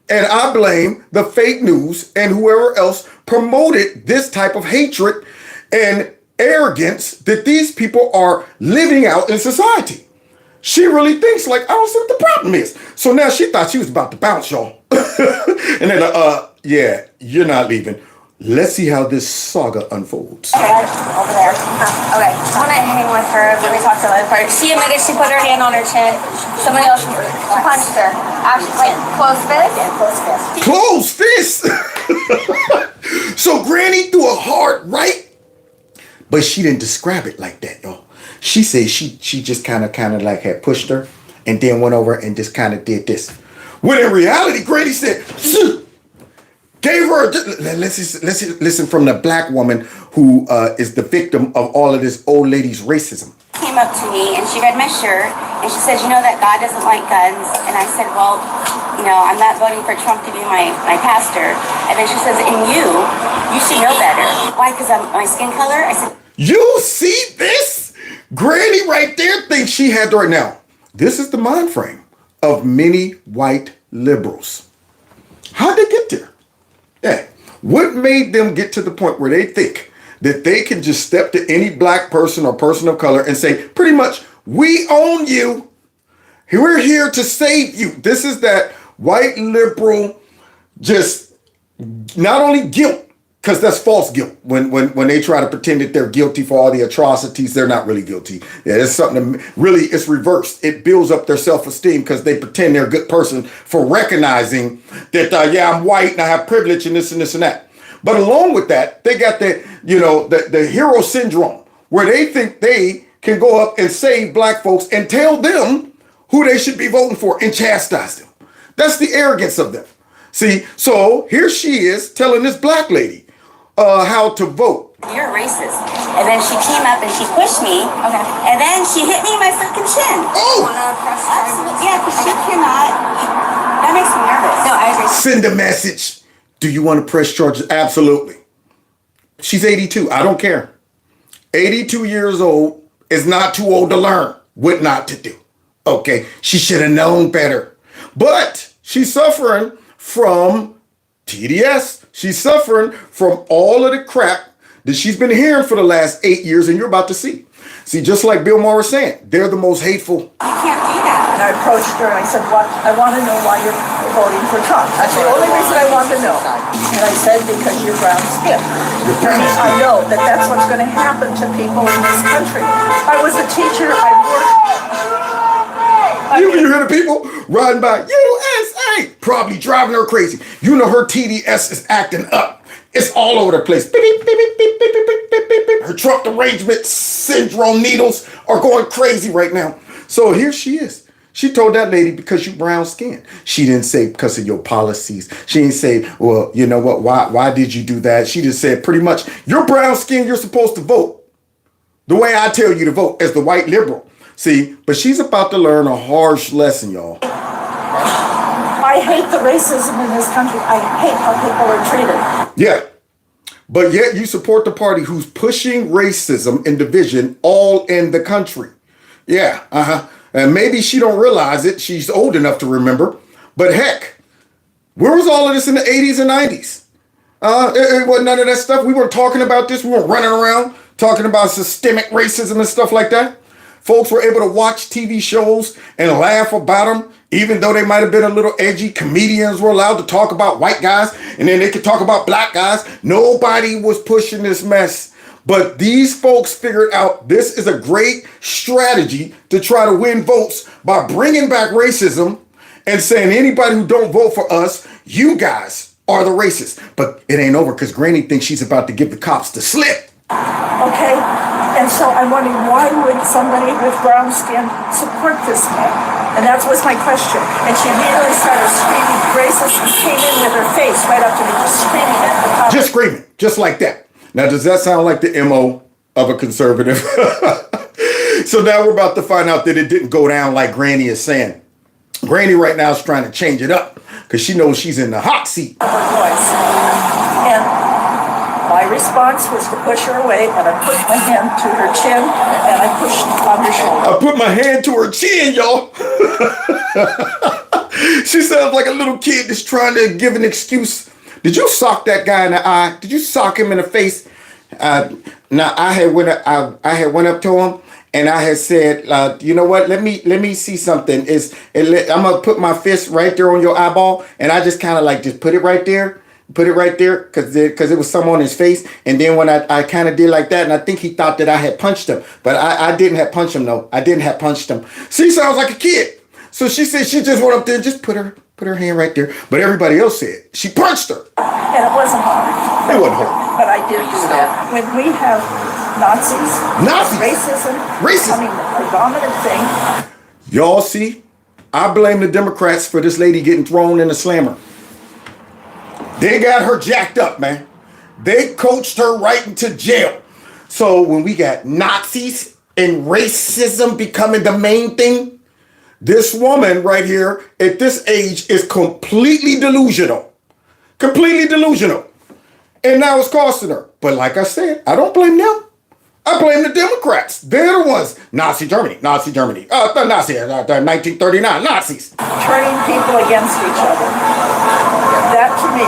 Speaker 1: and I blame the fake news and whoever else promoted this type of hatred and arrogance that these people are living out in society. She really thinks like, I don't see what the problem is. So now she thought she was about to bounce, y'all. And then, yeah, you're not leaving. Let's see how this saga unfolds.
Speaker 5: Okay, over there. Okay, I want to hang with her. Let me talk to the other part. She admitted she put her hand on her chin. Somebody else punched her. Actually, like, closed fist? Yeah, closed fist.
Speaker 1: Closed fist? So Granny threw a hard right, but she didn't describe it like that, y'all. She said she just kind of like had pushed her and then went over and just kind of did this. When in reality, Granny said, gave her, let's listen from the black woman who is the victim of all of this old lady's racism.
Speaker 9: Came up to me and she read my shirt and she says, that God doesn't like guns. And I said, well, I'm not voting for Trump to be my pastor. And then she says, and you should know better. Why? Because I'm my skin color? I said,
Speaker 1: you see this? Granny right there thinks she had right now. This is the mind frame of many white liberals. How'd they get there? Yeah. What made them get to the point where they think that they can just step to any black person or person of color and say, pretty much, we own you. We're here to save you. This is that white liberal just not only guilt, because that's false guilt. When they try to pretend that they're guilty for all the atrocities, they're not really guilty. Yeah, it's something that really, it's reversed. It builds up their self-esteem because they pretend they're a good person for recognizing that, I'm white and I have privilege and this and this and that. But along with that, they got the hero syndrome where they think they can go up and save black folks and tell them who they should be voting for and chastise them. That's the arrogance of them. See, so here she is telling this black lady how to vote.
Speaker 9: you're racist. And then she came up and she pushed me. Okay. And then she hit me in my freaking chin.
Speaker 1: Oh!
Speaker 9: Absolutely. Yeah, because she cannot. That makes me nervous. No, I agree.
Speaker 1: Send a message. Do you want to press charges? Absolutely. She's 82. I don't care. 82 years old is not too old to learn what not to do. Okay. She should have known better. But she's suffering from TDS. She's suffering from all of the crap that she's been hearing for the last 8 years, and you're about to see. See, just like Bill Maher was saying, they're the most hateful.
Speaker 9: You can't do that.
Speaker 8: And I approached her and I said, "What? I want to know why you're voting for Trump." That's the only reason I want to know. And I said, because you're brown skin. And I know that that's what's going to happen to people in this country. I was a teacher. I worked.
Speaker 1: You hear the people riding by USA, probably driving her crazy. You know her TDS is acting up. It's all over the place. Beep, beep, beep, beep, beep, beep, beep, beep, beep, beep. Her Trump derangement syndrome needles are going crazy right now. So here she is. She told that lady, because you brown skin. She didn't say because of your policies. She didn't say, well, you know what? Why did you do that? She just said pretty much, you're brown skin. You're supposed to vote the way I tell you to vote as the white liberal. See, but she's about to learn a harsh lesson, y'all.
Speaker 8: I hate the racism in this country. I hate how people are treated.
Speaker 1: Yeah. But yet you support the party who's pushing racism and division all in the country. Yeah. And maybe she don't realize it. She's old enough to remember. But heck, where was all of this in the 80s and 90s? It wasn't none of that stuff. We weren't talking about this. We weren't running around talking about systemic racism and stuff like that. Folks were able to watch TV shows and laugh about them, even though they might have been a little edgy. Comedians were allowed to talk about white guys, and then they could talk about black guys. Nobody was pushing this mess. But these folks figured out this is a great strategy to try to win votes by bringing back racism and saying anybody who don't vote for us, you guys are the racists. But it ain't over because Granny thinks she's about to give the cops the slip.
Speaker 8: Okay? And so I'm wondering, why would somebody with brown skin support this man? And that was my question. And she immediately started screaming racist and came in with her face right up to me, just screaming at the top.
Speaker 1: Just screaming, just like that. Now, does that sound like the MO of a conservative? So now we're about to find out that it didn't go down like Granny is saying. Granny right now is trying to change it up because she knows she's in the hot seat.
Speaker 8: And my response was to push her away, and I put my hand to her chin, and I pushed on her shoulder.
Speaker 1: I put my hand to her chin, y'all. She sounds like a little kid that's trying to give an excuse. Did you sock that guy in the eye? Did you sock him in the face? Now I had went up to him and I had said, you know what? Let me see something. I'm gonna put my fist right there on your eyeball, and I just kind of like just put it right there because it was some on his face. And then when I kind of did like that, and I think he thought that I had punched him, but I didn't have punched him though. I didn't have punched him. She sounds like a kid. So she said she just went up there and just put her hand right there. But everybody else said she punched her.
Speaker 8: And it wasn't hard.
Speaker 1: It wasn't hard.
Speaker 8: But I did do that. When we have Nazis, racism, becoming the predominant thing.
Speaker 1: Y'all see, I blame the Democrats for this lady getting thrown in the slammer. They got her jacked up, man. They coached her right into jail. So when we got Nazis and racism becoming the main thing, this woman right here at this age is completely delusional. Completely delusional. And now it's costing her. But like I said, I don't blame them. I blame the Democrats. They're the ones. Nazi Germany. The 1939 Nazis.
Speaker 8: Turning people against each other. That to me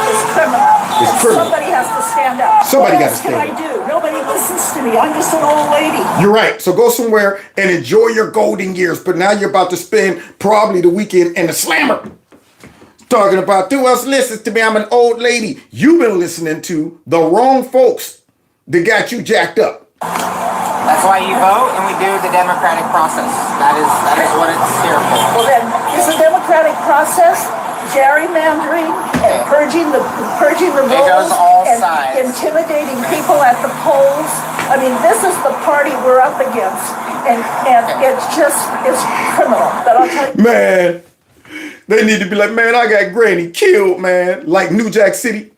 Speaker 8: is criminal.
Speaker 1: It's criminal.
Speaker 8: Somebody has to stand up.
Speaker 1: Somebody got to
Speaker 8: stand up. What else can I do? Nobody listens to me. I'm just an old lady.
Speaker 1: You're right. So go somewhere and enjoy your golden years. But now you're about to spend probably the weekend in the slammer. Talking about who else listens to me? I'm an old lady. You've been listening to the wrong folks that got you jacked up.
Speaker 10: That's why you vote, and we do the democratic process. That is what it's here for.
Speaker 8: Well then, is the democratic process gerrymandering and purging the rolls and
Speaker 10: sides.
Speaker 8: intimidating people at the polls? I mean, this is the party we're up against, and it's criminal. But I'll tell you,
Speaker 1: man, they need to be like, man, I got Granny killed, man. Like New Jack City,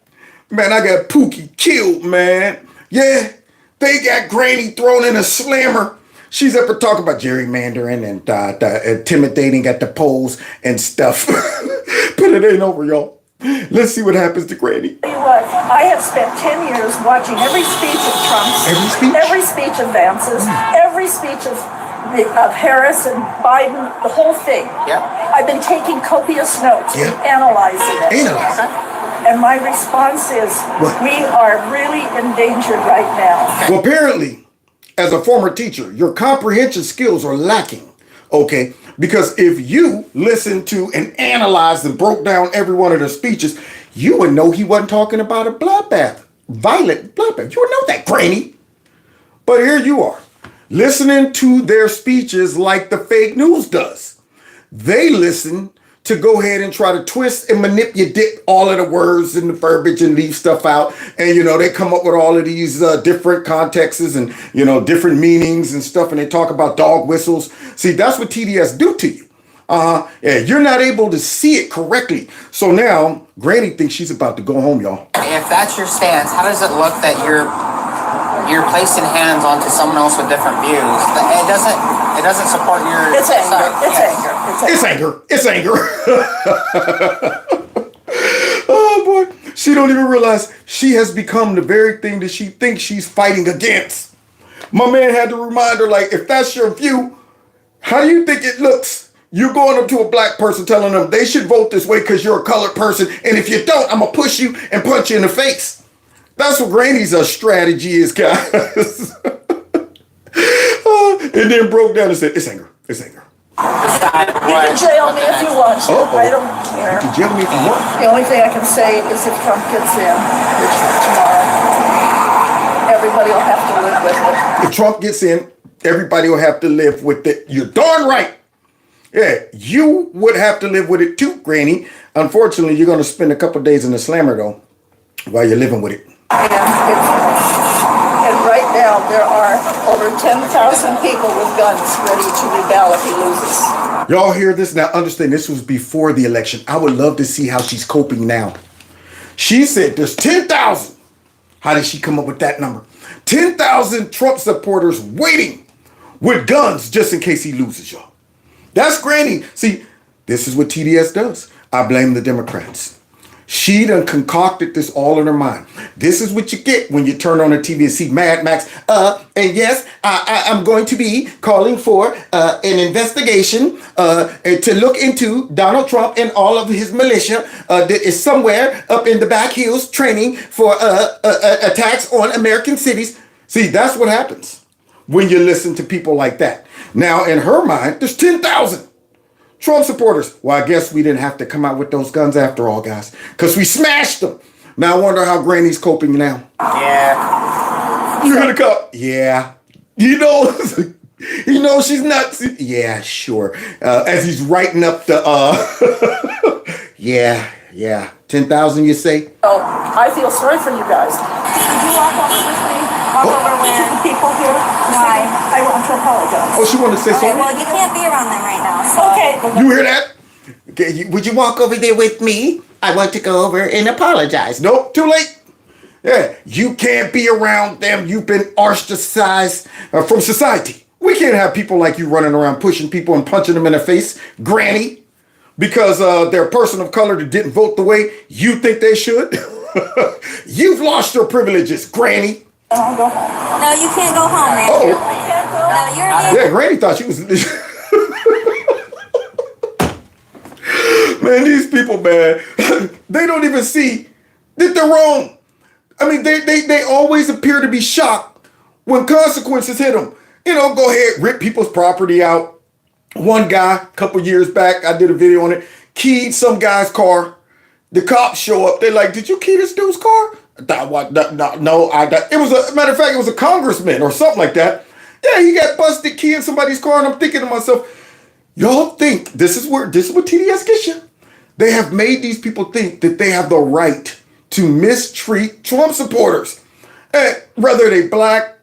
Speaker 1: man, I got Pookie killed, man. Yeah, they got Granny thrown in a slammer. She's up there talking about gerrymandering and intimidating at the polls and stuff. But it ain't over, y'all. Let's see what happens to Granny.
Speaker 8: Tell you what, I have spent 10 years watching every speech of Trump's, every speech of Vance's, every speech of Harris and Biden, the whole thing.
Speaker 10: Yep.
Speaker 8: I've been taking copious notes, analyzing it. And my response is, we are really endangered right now.
Speaker 1: Well, apparently, as a former teacher, your comprehension skills are lacking, okay? Because if you listened to and analyzed and broke down every one of their speeches, you would know he wasn't talking about a bloodbath, violent bloodbath. You would know that, Granny. But here you are, listening to their speeches like the fake news does. They listen to go ahead and try to twist and manipulate all of the words and the verbiage and leave stuff out. And, they come up with all of these different contexts and, different meanings and stuff. And they talk about dog whistles. See, that's what TDS do to you. Yeah, you're not able to see it correctly. So now Granny thinks she's about to go home, y'all.
Speaker 10: If that's your stance, how does it look that you're placing hands onto someone else with different views? It doesn't support your
Speaker 8: It's anger.
Speaker 10: side.
Speaker 1: It's anger. It's anger. Oh boy. She don't even realize she has become the very thing that she thinks she's fighting against. My man had to remind her, like, if that's your view, how do you think it looks? You're going up to a black person telling them they should vote this way because you're a colored person. And if you don't, I'm going to push you and punch you in the face. That's what Granny's strategy is, guys. And then broke down and said, it's anger. It's anger.
Speaker 8: You can jail me if you want to. I don't care.
Speaker 1: You can jail me if you want.
Speaker 8: The only thing I can say is if Trump gets in, which tomorrow, everybody will have to live with it.
Speaker 1: If Trump gets in, everybody will have to live with it. You're darn right. Yeah, you would have to live with it too, Granny. Unfortunately, you're going to spend a couple days in the slammer, though, while you're living with it.
Speaker 8: And right now, there are over 10,000 people with guns ready to rebel if he loses.
Speaker 1: Y'all hear this? Now, understand, this was before the election. I would love to see how she's coping now. She said there's 10,000. How did she come up with that number? 10,000 Trump supporters waiting with guns just in case he loses, y'all. That's Granny. See, this is what TDS does. I blame the Democrats. She done concocted this all in her mind. This is what you get when you turn on the TV and see Mad Max. And yes, I'm going to be calling for an investigation to look into Donald Trump and all of his militia that is somewhere up in the back hills training for attacks on American cities. See, that's what happens when you listen to people like that. Now, in her mind, there's 10,000 Trump supporters. Well, I guess we didn't have to come out with those guns after all, guys, because we smashed them. Now, I wonder how Granny's coping now.
Speaker 10: Yeah.
Speaker 1: You're gonna go, yeah. You know she's nuts. Yeah, sure. As he's writing up the, yeah. 10,000, you say?
Speaker 8: Oh, I feel sorry for you guys. Could you walk over with me? Walk over with people here? Why? I want to apologize.
Speaker 1: Oh, she wanted to say something?
Speaker 9: Well, you can't be around them right now. So.
Speaker 8: Okay.
Speaker 1: You hear that? Okay, would you walk over there with me? I want to go over and apologize. Nope, too late. Yeah, you can't be around them. You've been ostracized from society. We can't have people like you running around pushing people and punching them in the face, Granny, because they're a person of color that didn't vote the way you think they should. You've lost your privileges, Granny.
Speaker 8: I'll go home.
Speaker 9: No, you can't go home, man.
Speaker 1: Oh.
Speaker 9: No, you're
Speaker 1: Yeah, Granny thought she was... Man, these people, man, they don't even see that they're wrong. I mean, they always appear to be shocked when consequences hit them. You know, go ahead, rip people's property out. One guy, a couple years back, I did a video on it, keyed some guy's car. The cops show up. They're like, did you key this dude's car? No, it was a matter of fact, it was a congressman or something like that. Yeah, he got busted keying somebody's car, and I'm thinking to myself, y'all think this is what TDS gets you? They have made these people think that they have the right to mistreat Trump supporters. Whether they black,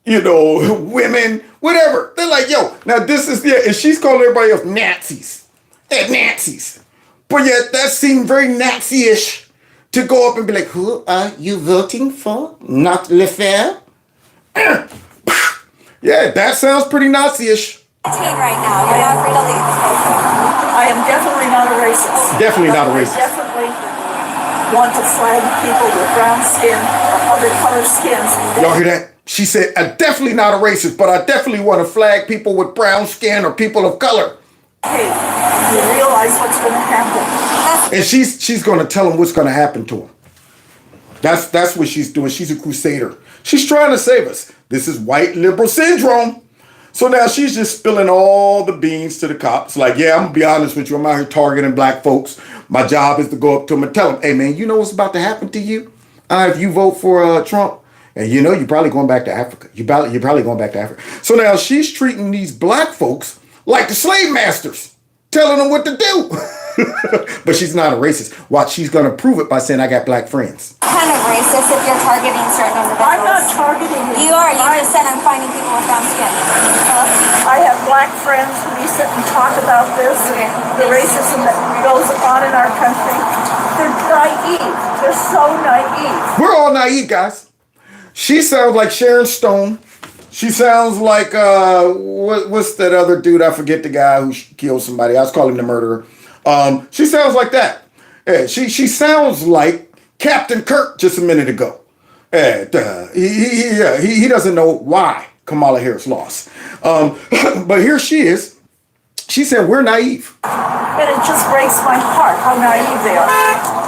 Speaker 1: women, whatever. They're like, yo, now this is, and she's calling everybody else Nazis. They're Nazis. But yet that seemed very Nazi-ish to go up and be like, who are you voting for? Not LeFair? Yeah, that sounds pretty Nazi-ish.
Speaker 9: right now. You're not free to leave.
Speaker 8: I am definitely not a racist.
Speaker 1: Definitely not a racist.
Speaker 8: I definitely want to flag people with brown skin or other color skins.
Speaker 1: Y'all hear that? She said, I'm definitely not a racist, but I definitely want to flag people with brown skin or people of color.
Speaker 8: Hey, you realize what's going to happen.
Speaker 1: And she's going to tell them what's going to happen to them. That's what she's doing. She's a crusader. She's trying to save us. This is white liberal syndrome. So now she's just spilling all the beans to the cops. Like, yeah, I'm going to be honest with you. I'm out here targeting black folks. My job is to go up to them and tell them, hey, man, you know what's about to happen to you if you vote for Trump? And you're probably going back to Africa. You're probably going back to Africa. So now she's treating these black folks like the slave masters, telling them what to do. But she's not a racist. Watch, she's going to prove it by saying I got black friends.
Speaker 9: Kind of racist if you're targeting certain individuals.
Speaker 8: I'm not targeting you.
Speaker 9: You are. You just said I'm finding people with brown skin.
Speaker 8: I have black friends who we sit and talk about this, the racism that goes on in our country. They're naive. They're so naive.
Speaker 1: We're all naive, guys. She sounds like Sharon Stone. She sounds like, what's that other dude? I forget the guy who killed somebody. I was calling him the murderer. She sounds like that. Yeah, she sounds like Captain Kirk just a minute ago. He doesn't know why Kamala Harris lost. But here she is. She said, we're naive.
Speaker 8: And it just breaks my heart how naive they are.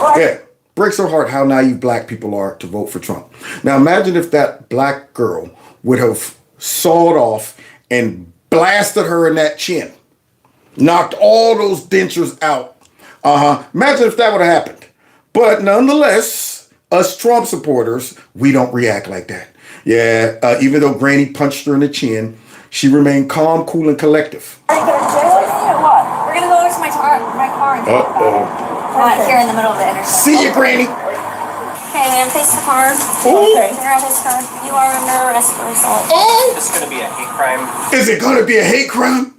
Speaker 8: Well,
Speaker 1: Yeah. breaks her heart how naive black people are to vote for Trump. Now imagine if that black girl would have sawed off and blasted her in that chin, knocked all those dentures out. Imagine if that would have happened. But nonetheless, us Trump supporters, we don't react like that. Yeah, even though Granny punched her in the chin, she remained calm, cool, and collective.
Speaker 5: Are you going to jail or what? We're going to go over to my car and talk about it. Here in the middle of the intersection.
Speaker 1: See you, Granny.
Speaker 5: Okay, man, face the car. Okay. Turn around, face the car. You are under arrest for assault.
Speaker 10: This is going to be a hate crime.
Speaker 1: Is it going to be a hate crime?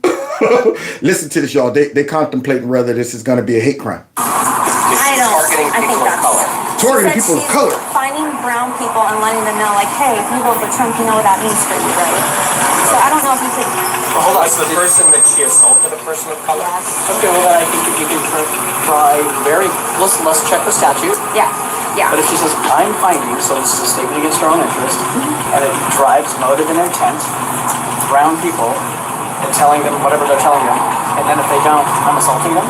Speaker 1: Listen to this, y'all. They contemplating whether this is going to be a hate crime.
Speaker 5: I don't. I think that's color.
Speaker 1: Targeting people of color.
Speaker 5: Finding brown people and letting them know, like, hey, if you vote for Trump, you know what that means for you, right? So I don't know if you could.
Speaker 10: Well, hold on. So the person that she assaulted a person of color.
Speaker 5: Yes.
Speaker 10: Okay. Well, then I think if you can try very. Let's check the statute.
Speaker 5: Yeah. Yeah.
Speaker 10: But if she says, I'm finding, so this is a statement against her own interest, and it drives motive and intent, brown people, and telling them whatever they're telling them, and then if they don't, I'm assaulting them.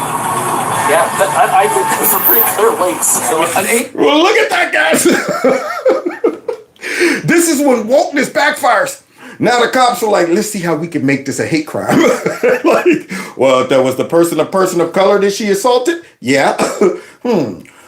Speaker 10: Yeah, I think those are pretty clear links. So
Speaker 1: well, look at that, guys. This is when wokeness backfires. Now the cops are like, let's see how we can make this a hate crime. Like, well, if that was the person of color that she assaulted, yeah.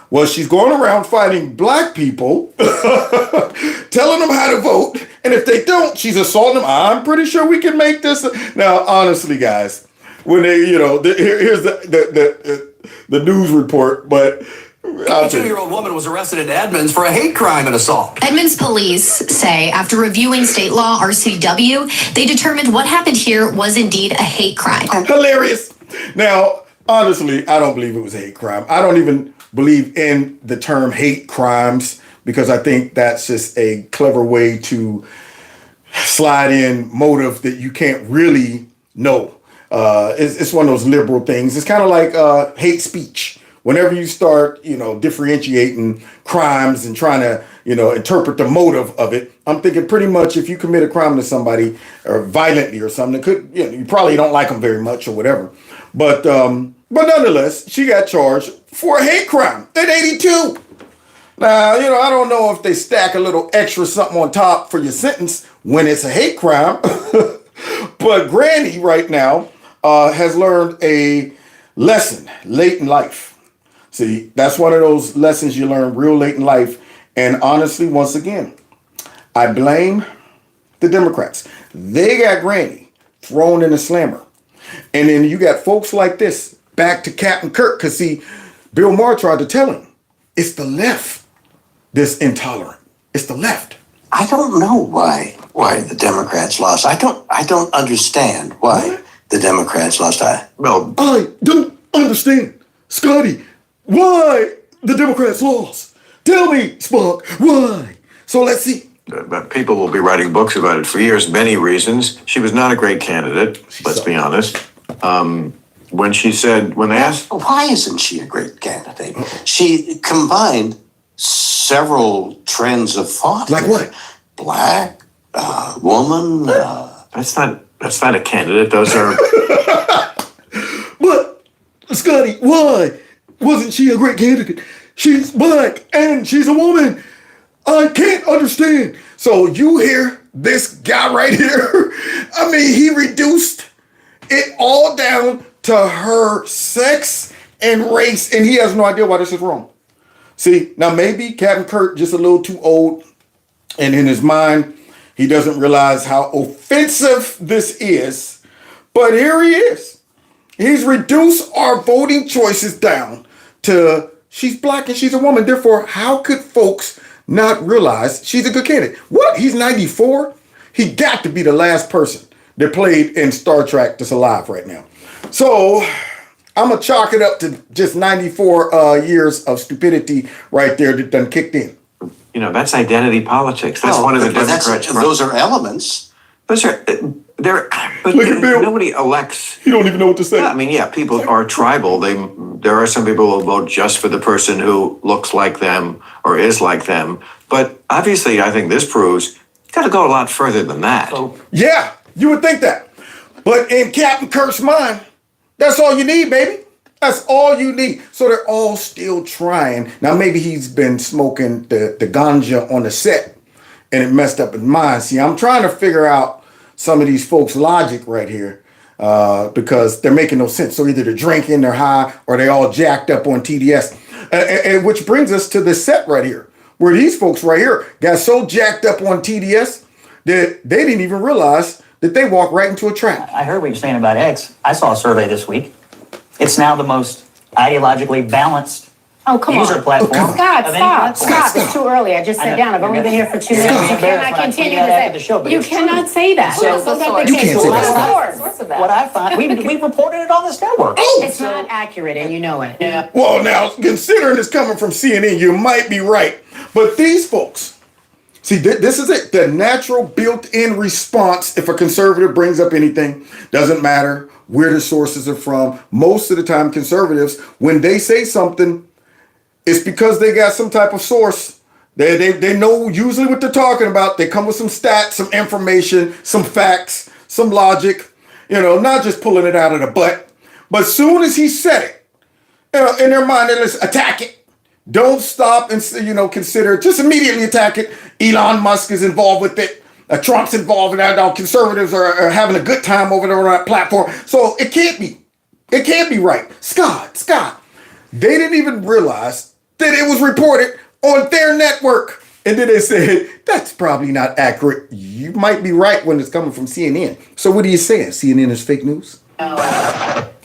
Speaker 1: Well, she's going around fighting black people, telling them how to vote, and if they don't, she's assaulting them. I'm pretty sure we can make this. Now, honestly, guys, when they, here's the news report, but.
Speaker 11: A 22-year-old woman was arrested in Edmonds for a hate crime and assault.
Speaker 12: Edmonds police say after reviewing state law RCW, they determined what happened here was indeed a hate crime.
Speaker 1: Hilarious. Now, honestly, I don't believe it was a hate crime. I don't even believe in the term hate crimes because I think that's just a clever way to slide in motive that you can't really know. It's one of those liberal things. It's kind of like hate speech. Whenever you start, differentiating crimes and trying to, interpret the motive of it, I'm thinking pretty much if you commit a crime to somebody or violently or something, you probably don't like them very much or whatever. But nonetheless, she got charged for a hate crime at 82. Now, I don't know if they stack a little extra something on top for your sentence when it's a hate crime. But Granny right now has learned a lesson late in life. See, that's one of those lessons you learn real late in life. And honestly, once again, I blame the Democrats. They got Granny thrown in a slammer. And then you got folks like this, back to Captain Kirk, because see, Bill Maher tried to tell him, it's the left that's intolerant. It's the left.
Speaker 13: I don't know why the Democrats lost. I don't understand why the Democrats lost. I don't
Speaker 1: understand, Scotty. Why the Democrats lost? Tell me, Spock, why? So let's see.
Speaker 7: But people will be writing books about it for years. Many reasons. She was not a great candidate. Let's be honest. When they asked,
Speaker 13: why isn't she a great candidate? She combined several trends of thought.
Speaker 1: Like what?
Speaker 13: Black, woman.
Speaker 7: That's not a candidate. Those are.
Speaker 1: But Scotty, why wasn't she a great candidate? She's black and she's a woman. I can't understand. So you hear this guy right here? I mean, he reduced it all down to her sex and race, and he has no idea why this is wrong. See, now maybe Captain Kirk just a little too old, and in his mind, he doesn't realize how offensive this is. But here he is. He's reduced our voting choices down to she's black and she's a woman. Therefore, how could folks not realize she's a good candidate? What? He's 94? He got to be the last person that played in Star Trek that's alive right now. So I'm going to chalk it up to just 94 years of stupidity right there that done kicked in.
Speaker 7: That's identity politics. That's one of the Democrats.
Speaker 13: Those are elements.
Speaker 7: Those are, but
Speaker 1: Look at Bill.
Speaker 7: Nobody elects.
Speaker 1: You don't even know what to say.
Speaker 7: Yeah, people are tribal. There are some people who vote just for the person who looks like them or is like them. But obviously, I think this proves you got to go a lot further than that.
Speaker 1: Yeah, you would think that. But in Captain Kirk's mind, that's all you need, baby. That's all you need. So they're all still trying. Now, maybe he's been smoking the ganja on the set and it messed up his mind. See, I'm trying to figure out some of these folks' logic right here because they're making no sense. So either they're drinking, they're high, or they all jacked up on TDS. And which brings us to the set right here, where these folks right here got so jacked up on TDS that they didn't even realize that they walked right into a trap.
Speaker 14: I heard what you're saying about X. I saw a survey this week. It's now the most ideologically balanced user platform.
Speaker 15: Scott, it's too early. I just sat down. I've only been here for 2 minutes. You cannot continue to say. You cannot say that.
Speaker 1: You can't say that.
Speaker 14: What I find, we reported it on this network.
Speaker 15: It's not accurate, and you know it. Yeah.
Speaker 1: Well, now, considering it's coming from CNN, you might be right. But these folks, see, this is it. The natural built-in response, if a conservative brings up anything, doesn't matter where the sources are from. Most of the time, conservatives, when they say something, it's because they got some type of source. They know usually what they're talking about. They come with some stats, some information, some facts, some logic, not just pulling it out of the butt. But as soon as he said it, in their mind, let's attack it. Don't stop and, consider, just immediately attack it. Elon Musk is involved with it. Trump's involved in that. Now conservatives are having a good time over there on that platform. So it can't be. It can't be right. Scott. They didn't even realize that it was reported on their network. And then they said, that's probably not accurate. You might be right when it's coming from CNN. So what are you saying? CNN is fake news?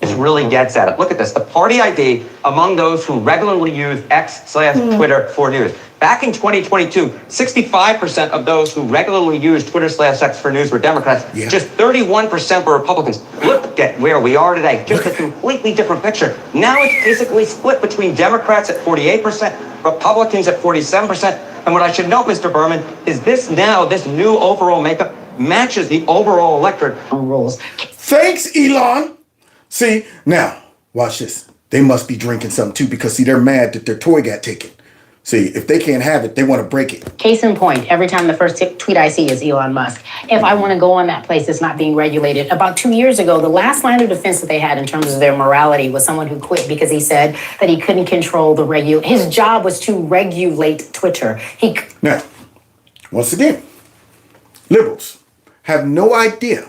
Speaker 16: This really gets at it. Look at this. The party ID among those who regularly use X/Twitter for news. Back in 2022, 65% of those who regularly use Twitter/X for news were Democrats. Yeah. Just 31% were Republicans. Look at where we are today. Just a completely different picture. Now it's basically split between Democrats at 48%, Republicans at 47%. And what I should note, Mr. Berman, is this new overall makeup matches the overall electorate rules.
Speaker 1: Thanks, Elon. See, now, watch this. They must be drinking something too because, see, they're mad that their toy got taken. See, if they can't have it, they want to break it.
Speaker 15: Case in point, every time the first tweet I see is Elon Musk. If I want to go on that place that's not being regulated, about 2 years ago, the last line of defense that they had in terms of their morality was someone who quit because he said that he couldn't control his job was to regulate Twitter.
Speaker 1: Now, once again, liberals have no idea.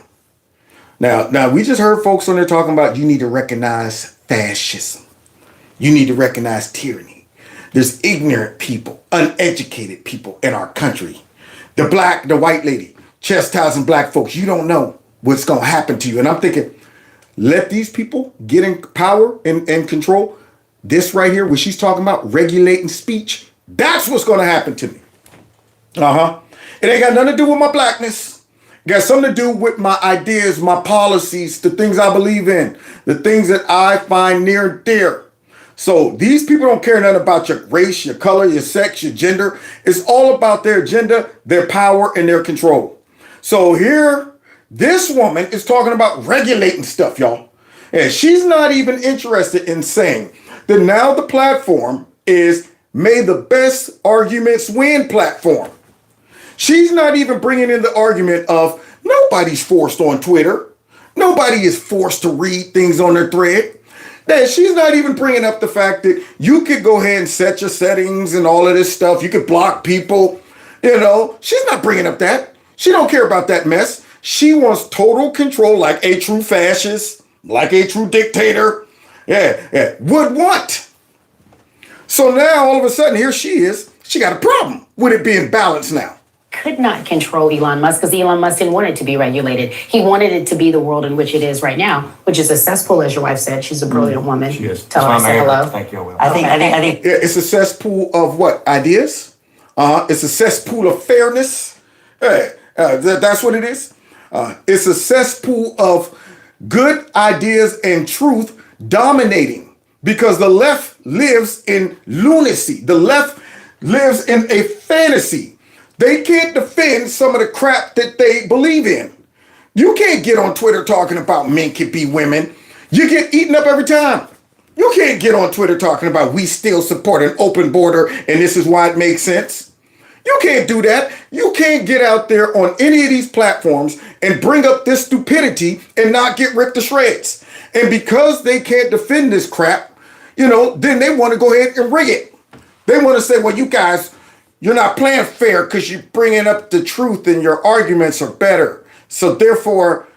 Speaker 1: Now, we just heard folks on there talking about you need to recognize fascism. You need to recognize tyranny. There's ignorant people, uneducated people in our country. The white lady chastising black folks. You don't know what's going to happen to you. And I'm thinking, let these people get in power and control. This right here, what she's talking about, regulating speech, that's what's going to happen to me. It ain't got nothing to do with my blackness. It got something to do with my ideas, my policies, the things I believe in, the things that I find near and dear. So these people don't care nothing about your race, your color, your sex, your gender. It's all about their agenda, their power, and their control. So here, this woman is talking about regulating stuff, y'all. And she's not even interested in saying that now the platform is may the best arguments win platform. She's not even bringing in the argument of nobody's forced on Twitter. Nobody is forced to read things on their thread. That she's not even bringing up the fact that you could go ahead and set your settings and all of this stuff. You could block people. She's not bringing up that. She don't care about that mess. She wants total control like a true fascist, like a true dictator. Yeah, would want. So now all of a sudden here she is. She got a problem with it being balanced now.
Speaker 15: Could not control Elon Musk because Elon Musk didn't want it to be regulated. He wanted it to be the world in which it is right now, which is a cesspool, as your wife said. She's a brilliant woman.
Speaker 11: She is.
Speaker 15: Tell her I said hello.
Speaker 11: Thank you.
Speaker 14: I think
Speaker 1: it's a cesspool of what? Ideas? It's a cesspool of fairness. That's what it is. It's a cesspool of good ideas and truth dominating because the left lives in lunacy. The left lives in a fantasy. They can't defend some of the crap that they believe in. You can't get on Twitter talking about men can be women. You get eaten up every time. You can't get on Twitter talking about we still support an open border and this is why it makes sense. You can't do that. You can't get out there on any of these platforms and bring up this stupidity and not get ripped to shreds. And because they can't defend this crap, then they want to go ahead and rig it. They want to say, well, you guys, you're not playing fair because you're bringing up the truth and your arguments are better. So therefore,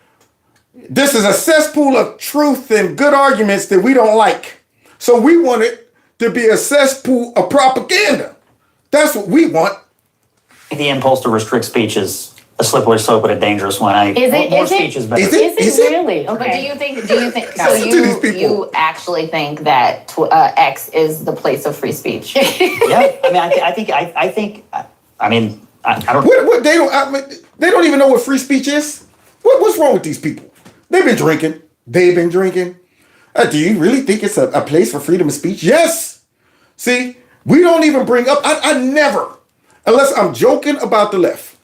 Speaker 1: this is a cesspool of truth and good arguments that we don't like. So we want it to be a cesspool of propaganda. That's what we want.
Speaker 14: The impulse to restrict speech is a slippery slope, but a dangerous one. More speech is better.
Speaker 15: Is it really?
Speaker 17: But
Speaker 15: Okay.
Speaker 17: do you think so you actually think that X is the place of free speech?
Speaker 14: Yeah, I mean, I don't.
Speaker 1: What they don't even know what free speech is. What's wrong with these people? They've been drinking. Do you really think it's a place for freedom of speech? Yes. See, we don't even bring up. I never, unless I'm joking about the left,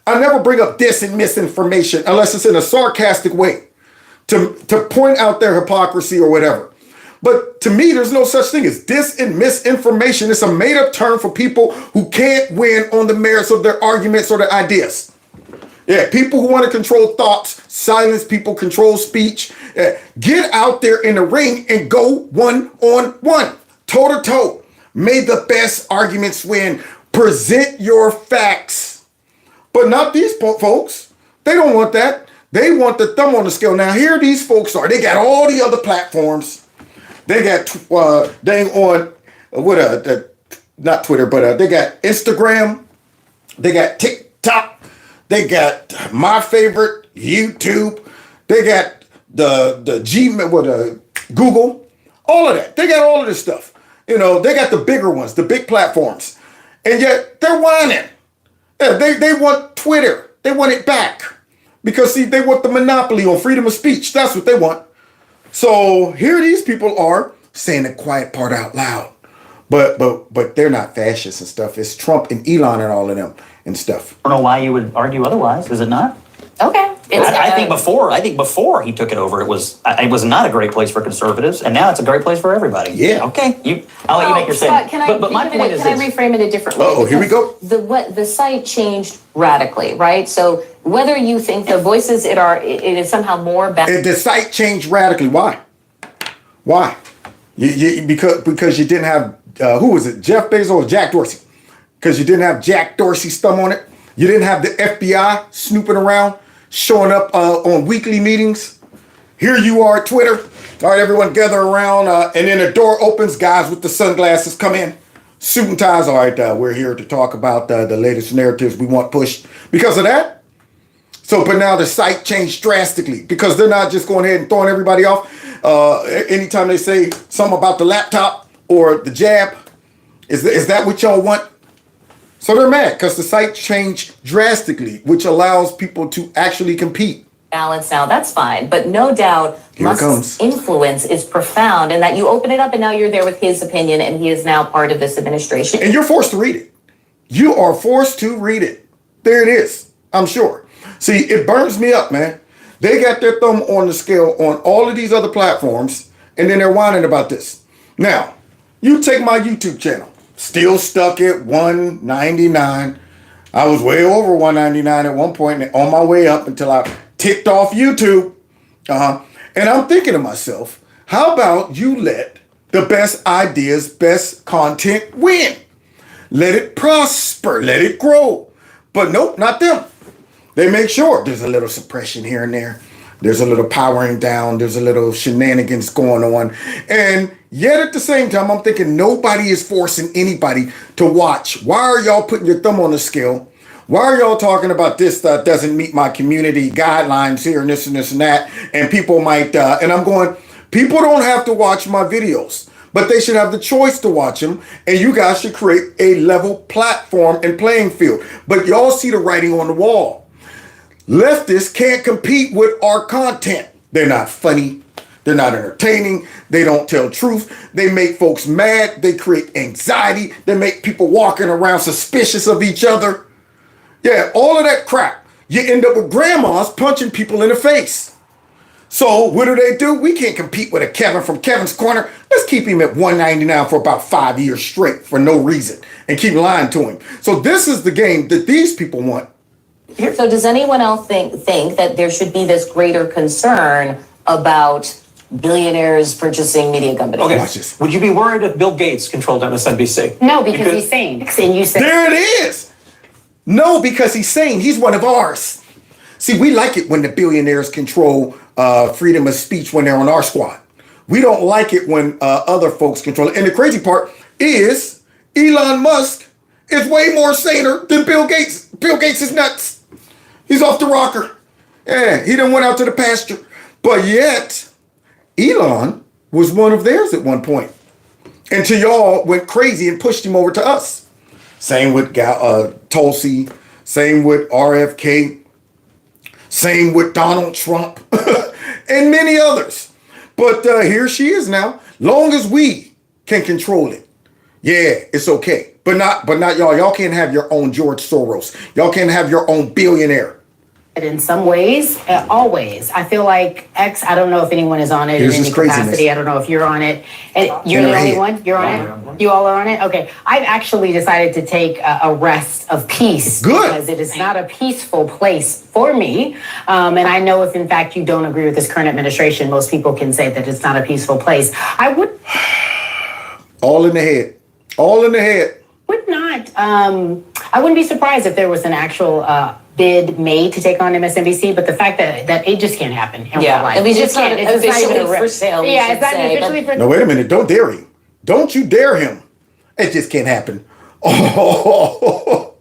Speaker 1: I never bring up dis and misinformation unless it's in a sarcastic way to point out their hypocrisy or whatever. But to me, there's no such thing as dis and misinformation. It's a made-up term for people who can't win on the merits of their arguments or their ideas. Yeah, people who want to control thoughts, silence people, control speech. Get out there in the ring and go one-on-one, toe-to-toe. May the best arguments win. Present your facts. But not these folks. They don't want that. They want the thumb on the scale. Now, here these folks are. They got all the other platforms. They got, not Twitter, but they got Instagram. They got TikTok. They got my favorite, YouTube. They got the Gmail, Google. All of that. They got all of this stuff. They got the bigger ones, the big platforms. And yet, they're whining. Yeah, they want Twitter. They want it back. Because, see, they want the monopoly on freedom of speech. That's what they want. So here these people are saying the quiet part out loud. But they're not fascists and stuff. It's Trump and Elon and all of them and stuff.
Speaker 14: I don't know why you would argue otherwise. Is it not?
Speaker 17: Okay.
Speaker 14: I think before he took it over, it was not a great place for conservatives, and now it's a great place for everybody.
Speaker 1: Yeah.
Speaker 14: Okay. I'll let you make your statement.
Speaker 17: But my point is this. Can I reframe it a different way?
Speaker 1: Oh, here we go.
Speaker 17: The site changed radically, right? So whether you think the voices it is somehow more balanced.
Speaker 1: The site changed radically. Why? Because you didn't have who was it? Jeff Bezos or Jack Dorsey? Because you didn't have Jack Dorsey's thumb on it. You didn't have the FBI snooping around, showing up on weekly meetings. Here you are at Twitter. All right, everyone gather around, and then the door opens. Guys with the sunglasses come in, suit and ties. All right, we're here to talk about the latest narratives we want pushed. Because of that. So, but now the site changed drastically because they're not just going ahead and throwing everybody off. Anytime they say something about the laptop or the jab, is that what y'all want? So they're mad because the site changed drastically, which allows people to actually compete.
Speaker 17: Balance now, that's fine. But no doubt Musk's influence is profound and that you open it up and now you're there with his opinion and he is now part of this administration.
Speaker 1: And you're forced to read it. You are forced to read it. There it is, I'm sure. See, it burns me up, man. They got their thumb on the scale on all of these other platforms and then they're whining about this. Now, you take my YouTube channel. Still stuck at $1.99. I was way over $1.99 at one point and on my way up until I ticked off YouTube. And I'm thinking to myself, how about you let the best ideas, best content win? Let it prosper, let it grow. But nope, not them. They make sure there's a little suppression here and there. There's a little powering down. There's a little shenanigans going on. And yet at the same time, I'm thinking nobody is forcing anybody to watch. Why are y'all putting your thumb on the scale? Why are y'all talking about this that doesn't meet my community guidelines here and this and this and that? And people might, and I'm going, people don't have to watch my videos, but they should have the choice to watch them. And you guys should create a level platform and playing field. But y'all see the writing on the wall. Leftists can't compete with our content. They're not funny. They're not entertaining. They don't tell truth. They make folks mad. They create anxiety. They make people walking around suspicious of each other. Yeah, all of that crap. You end up with grandmas punching people in the face. So what do? We can't compete with a Kevin from Kevin's Corner. Let's keep him at $1.99 for about 5 years straight for no reason and keep lying to him. So this is the game that these people want.
Speaker 17: So does anyone else think that there should be this greater concern about billionaires purchasing media companies.
Speaker 10: Okay, would you be worried if Bill Gates controlled MSNBC?
Speaker 15: No, because he's sane. And you said
Speaker 1: there it is. No, because he's sane. He's one of ours. See, we like it when the billionaires control freedom of speech when they're on our squad. We don't like it when other folks control it. And the crazy part is Elon Musk is way more saner than Bill Gates. Bill Gates is nuts. He's off the rocker. Yeah, he done went out to the pasture. But yet, Elon was one of theirs at one point. Until y'all went crazy and pushed him over to us. Same with Tulsi. Same with RFK. Same with Donald Trump. And many others. But here she is now. Long as we can control it. Yeah, it's okay. But not y'all. Y'all can't have your own George Soros. Y'all can't have your own billionaire.
Speaker 15: in some ways, always. I feel like X, I don't know if anyone is on it in any capacity. I don't know if you're on it. And you're the only one? You're on it? You all are on it? Okay. I've actually decided to take a rest of peace.
Speaker 1: Good.
Speaker 15: Because it is not a peaceful place for me. And I know if, in fact, you don't agree with this current administration, most people can say that it's not a peaceful place. I would...
Speaker 1: All in the head. All in the head.
Speaker 15: Would not. I wouldn't be surprised if there was an actual... bid made to take on MSNBC, but the fact that it just can't happen in real life.
Speaker 17: At least it's not officially
Speaker 15: even
Speaker 17: for sale.
Speaker 15: Yeah, it's not officially for sale.
Speaker 1: No, wait a minute. Don't dare him. Don't you dare him. It just can't happen. Oh,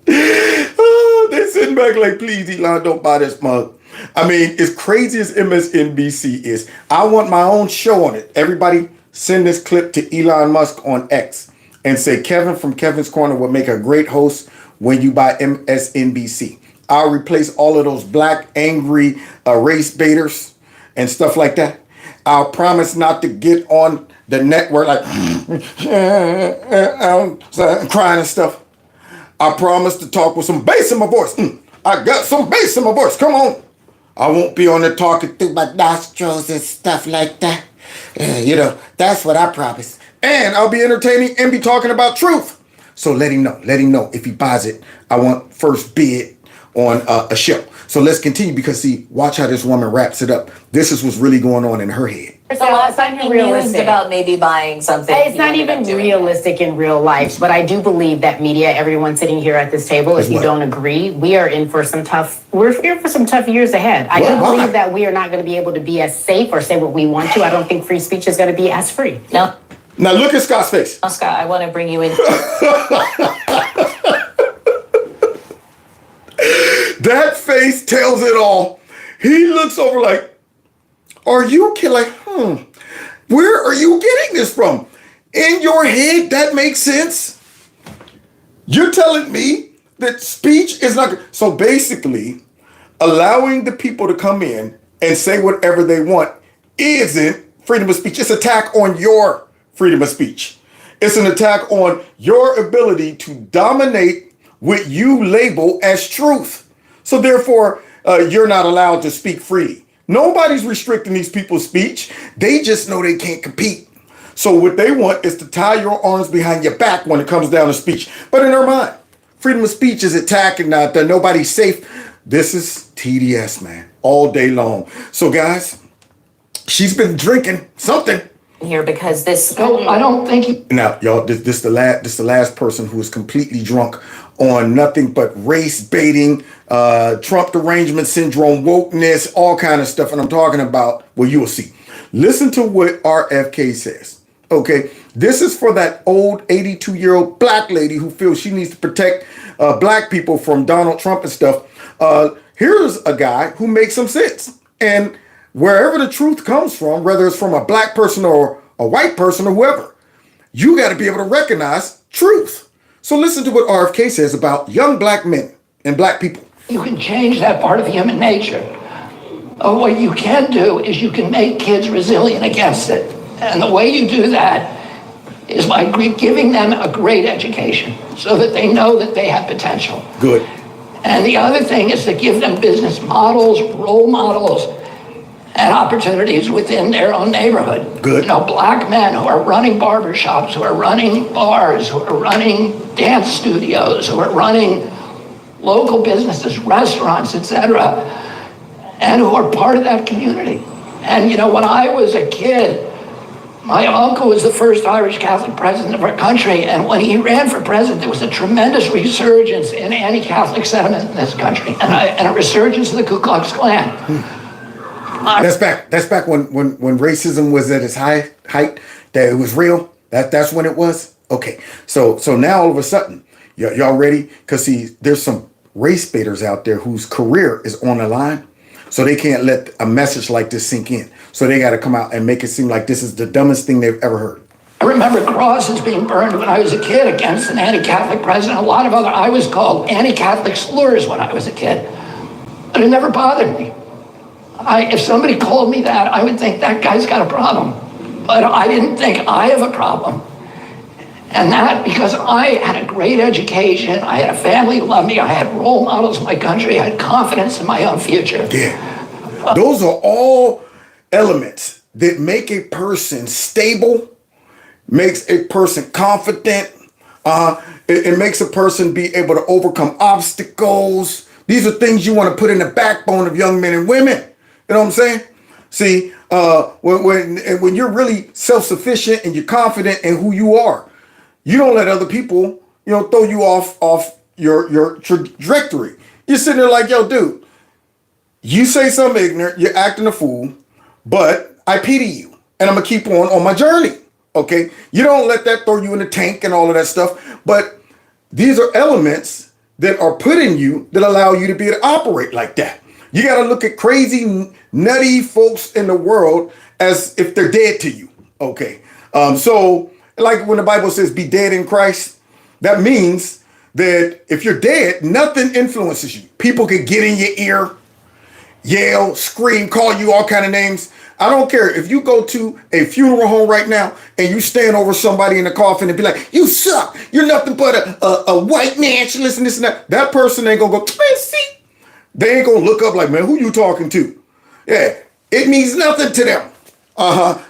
Speaker 1: they're sitting back like, please, Elon, don't buy this mug. I mean, as crazy as MSNBC is, I want my own show on it. Everybody send this clip to Elon Musk on X and say Kevin from Kevin's Corner will make a great host when you buy MSNBC. I'll replace all of those black, angry race baiters and stuff like that. I'll promise not to get on the network like crying and stuff. I promise to talk with some bass in my voice. I got some bass in my voice. Come on. I won't be on there talking through my nostrils and stuff like that. That's what I promise. And I'll be entertaining and be talking about truth. So let him know if he buys it. I want first bid on a show. So let's continue because see, watch how this woman wraps it up. This is what's really going on in her head.
Speaker 17: It's the last time he mused about maybe buying something.
Speaker 15: It's not even realistic in real life, but I do believe that media, everyone sitting here at this table, if you don't agree, we're in for some tough years ahead. I do believe that we are not going to be able to be as safe or say what we want to. I don't think free speech is going to be as free.
Speaker 17: No.
Speaker 1: Now look at Scott's face.
Speaker 17: Oh, Scott, I want to bring you in.
Speaker 1: That face tells it all. He looks over like, are you kidding? Like, where are you getting this from? In your head, that makes sense? You're telling me that speech is not... So basically, allowing the people to come in and say whatever they want isn't freedom of speech. It's an attack on your freedom of speech. It's an attack on your ability to dominate what you label as truth. So therefore, you're not allowed to speak freely. Nobody's restricting these people's speech. They just know they can't compete. So what they want is to tie your arms behind your back when it comes down to speech. But in their mind, freedom of speech is attacking that nobody's safe. This is TDS, man, all day long. So guys, she's been drinking something.
Speaker 17: Here because this...
Speaker 8: No, I don't think...
Speaker 1: Now, y'all, this the last person who is completely drunk on nothing but race baiting, Trump derangement syndrome, wokeness, all kind of stuff. And I'm talking about, well, you will see. Listen to what RFK says. Okay, this is for that old 82-year-old black lady who feels she needs to protect black people from Donald Trump and stuff. Here's a guy who makes some sense. And wherever the truth comes from, whether it's from a black person or a white person or whoever, you got to be able to recognize truth. So listen to what RFK says about young black men and black people.
Speaker 8: You can change that part of human nature. What you can do is you can make kids resilient against it. And the way you do that is by giving them a great education so that they know that they have potential.
Speaker 1: Good.
Speaker 8: And the other thing is to give them business models, role models, and opportunities within their own neighborhood.
Speaker 1: Good.
Speaker 8: Black men who are running barbershops, who are running bars, who are running dance studios, who are running local businesses, restaurants, etc., and who are part of that community.
Speaker 18: And you know, when I was a kid, my uncle was the first Irish Catholic president of our country, and when he ran for president, there was a tremendous resurgence in anti-Catholic sentiment in this country, and a resurgence of the Ku Klux Klan.
Speaker 1: That's back when racism was at its height, that it was real. That's when it was. Okay, so now all of a sudden, y'all ready? Because see, there's some race baiters out there whose career is on the line, so they can't let a message like this sink in. So they got to come out and make it seem like this is the dumbest thing they've ever heard.
Speaker 18: I remember crosses being burned when I was a kid against an anti-Catholic president. I was called anti-Catholic slurs when I was a kid, but it never bothered me. If somebody called me that, I would think that guy's got a problem. But I didn't think I have a problem. And that because I had a great education, I had a family who loved me, I had role models in my country, I had confidence in my own future.
Speaker 1: Yeah. Those are all elements that make a person stable, makes a person confident, it makes a person be able to overcome obstacles. These are things you want to put in the backbone of young men and women. You know what I'm saying? See, when you're really self-sufficient and you're confident in who you are, you don't let other people, throw you off your trajectory. You're sitting there like, yo, dude, you say something ignorant, you're acting a fool, but I pity you, and I'm gonna keep on my journey. Okay, you don't let that throw you in the tank and all of that stuff. But these are elements that are put in you that allow you to be able to operate like that. You got to look at crazy, nutty folks in the world as if they're dead to you. Okay. So like when the Bible says be dead in Christ, that means that if you're dead, nothing influences you. People can get in your ear, yell, scream, call you all kind of names. I don't care if you go to a funeral home right now and you stand over somebody in the coffin and be like, you suck. You're nothing but a white man. Listen, this and that. That person ain't gonna go, man, see. They ain't gonna look up like, man, who you talking to? Yeah, it means nothing to them.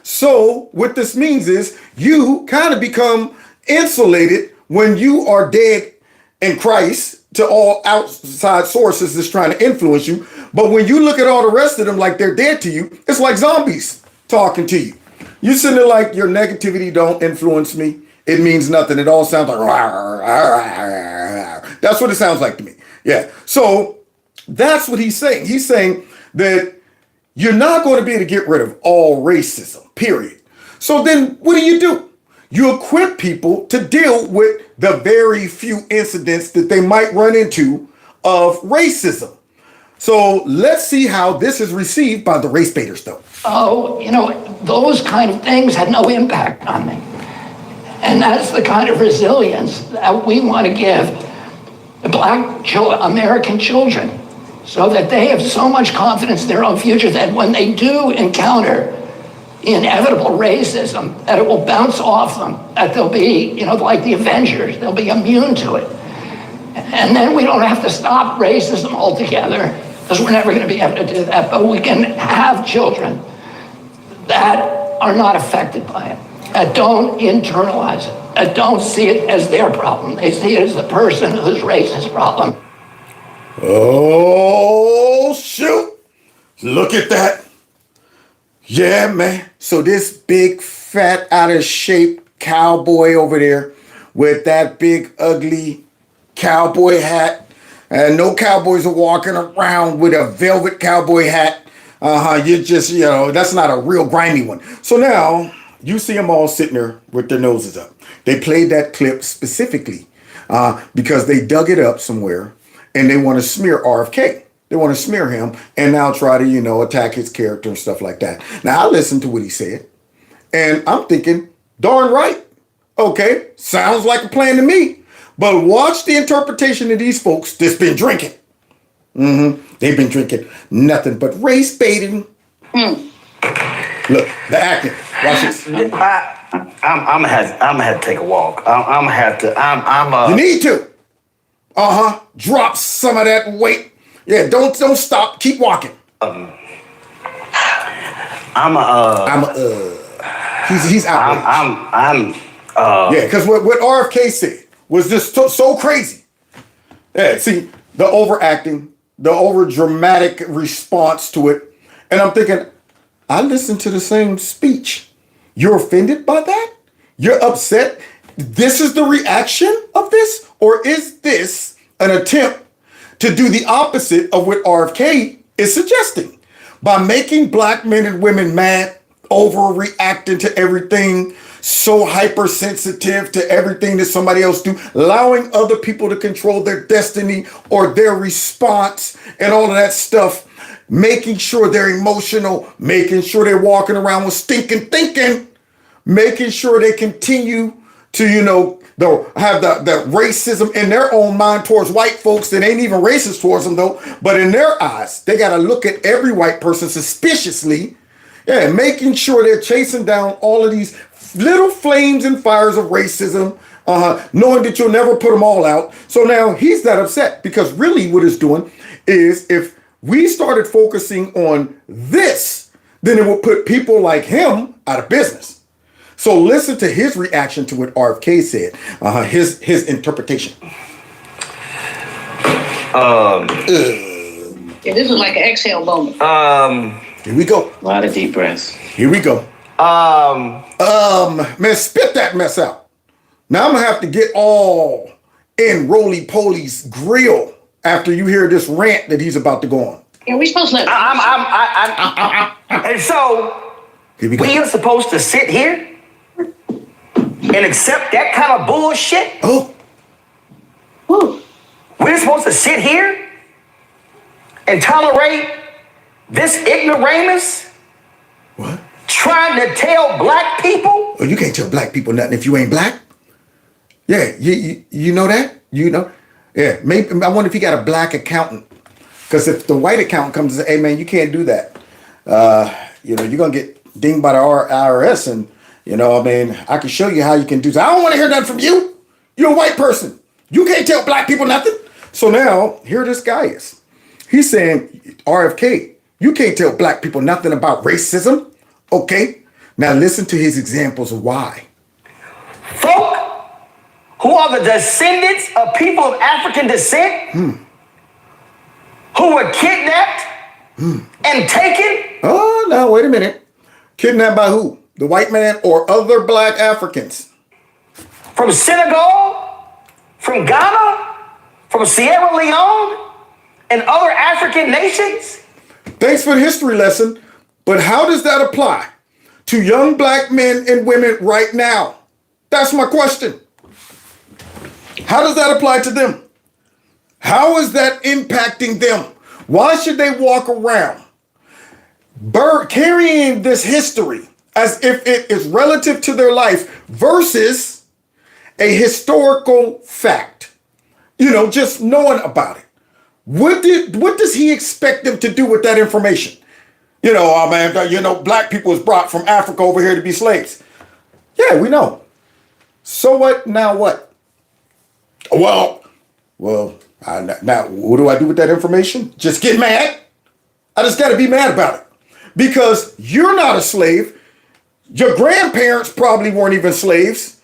Speaker 1: So what this means is you kind of become insulated when you are dead in Christ to all outside sources that's trying to influence you. But when you look at all the rest of them like they're dead to you, it's like zombies talking to you. You sitting there like your negativity don't influence me. It means nothing. It all sounds like rawr, rawr, rawr. That's what it sounds like to me. Yeah. So that's what he's saying. He's saying that you're not going to be able to get rid of all racism, period. So then what do? You equip people to deal with the very few incidents that they might run into of racism. So let's see how this is received by the race baiters, though.
Speaker 18: Oh, those kind of things had no impact on me. And that's the kind of resilience that we want to give the Black American children, so that they have so much confidence in their own future that when they do encounter inevitable racism, that it will bounce off them, that they'll be, like the Avengers, they'll be immune to it. And then we don't have to stop racism altogether, because we're never going to be able to do that, but we can have children that are not affected by it, that don't internalize it, that don't see it as their problem. They see it as the person whose racist problem.
Speaker 1: Oh, shoot. Look at that. Yeah, man. So this big, fat, out of shape cowboy over there with that big, ugly cowboy hat. And no cowboys are walking around with a velvet cowboy hat. You just, that's not a real grimy one. So now you see them all sitting there with their noses up. They played that clip specifically because they dug it up somewhere. And they want to smear RFK. They want to smear him and now try to, attack his character and stuff like that. Now, I listened to what he said, and I'm thinking, darn right. Okay, sounds like a plan to me. But watch the interpretation of these folks that's been drinking. They've been drinking nothing but race baiting. Look, the acting. Watch this.
Speaker 19: I'm gonna have to take a walk. I'm gonna have to.
Speaker 1: You need to. Drop some of that weight. Yeah, don't stop. Keep walking. He's outraged. Yeah, because what RFK said was just so crazy. Yeah, see, the overacting, the over dramatic response to it. And I'm thinking, I listened to the same speech. You're offended by that? You're upset? This is the reaction of this? Or is this an attempt to do the opposite of what RFK is suggesting? By making black men and women mad, overreacting to everything, so hypersensitive to everything that somebody else do, allowing other people to control their destiny or their response and all of that stuff, making sure they're emotional, making sure they're walking around with stinking thinking, making sure they continue to, have the racism in their own mind towards white folks that ain't even racist towards them though, but in their eyes, they got to look at every white person suspiciously. Yeah, making sure they're chasing down all of these little flames and fires of racism, knowing that you'll never put them all out. So now he's that upset because really what it's doing is if we started focusing on this, then it would put people like him out of business. So listen to his reaction to what RFK said, his interpretation.
Speaker 8: Yeah, this is like an exhale moment.
Speaker 1: Here we go.
Speaker 19: A lot of deep breaths.
Speaker 1: Here we go. Man, spit that mess out. Now I'm gonna have to get all in Roly Poly's grill after you hear this rant that he's about to go on.
Speaker 8: Yeah, we supposed to let.
Speaker 19: And so we are supposed to sit here and accept that kind of bullshit?
Speaker 1: Oh.
Speaker 19: We're supposed to sit here and tolerate this ignoramus?
Speaker 1: What?
Speaker 19: Trying to tell black people?
Speaker 1: Oh, you can't tell black people nothing if you ain't black. Yeah, you know that? You know? Yeah, maybe I wonder if he got a black accountant. Because if the white accountant comes and say, hey man, you can't do that. You're gonna get dinged by the IRS, and I can show you how you can do that. I don't want to hear nothing from you. You're a white person. You can't tell black people nothing. So now, here this guy is. He's saying, RFK, you can't tell black people nothing about racism. Okay? Now listen to his examples of why.
Speaker 19: Folk who are the descendants of people of African descent who were kidnapped and taken.
Speaker 1: Oh, no, wait a minute. Kidnapped by who? The white man or other black Africans?
Speaker 19: From Senegal, from Ghana, from Sierra Leone, and other African nations?
Speaker 1: Thanks for the history lesson, but how does that apply to young black men and women right now? That's my question. How does that apply to them? How is that impacting them? Why should they walk around carrying this history as if it is relative to their life versus a historical fact? Just knowing about it. What does he expect them to do with that information? Black people was brought from Africa over here to be slaves. Yeah, we know. So what? Now what? Well, now what do I do with that information? Just get mad? I just got to be mad about it. Because you're not a slave. Your grandparents probably weren't even slaves.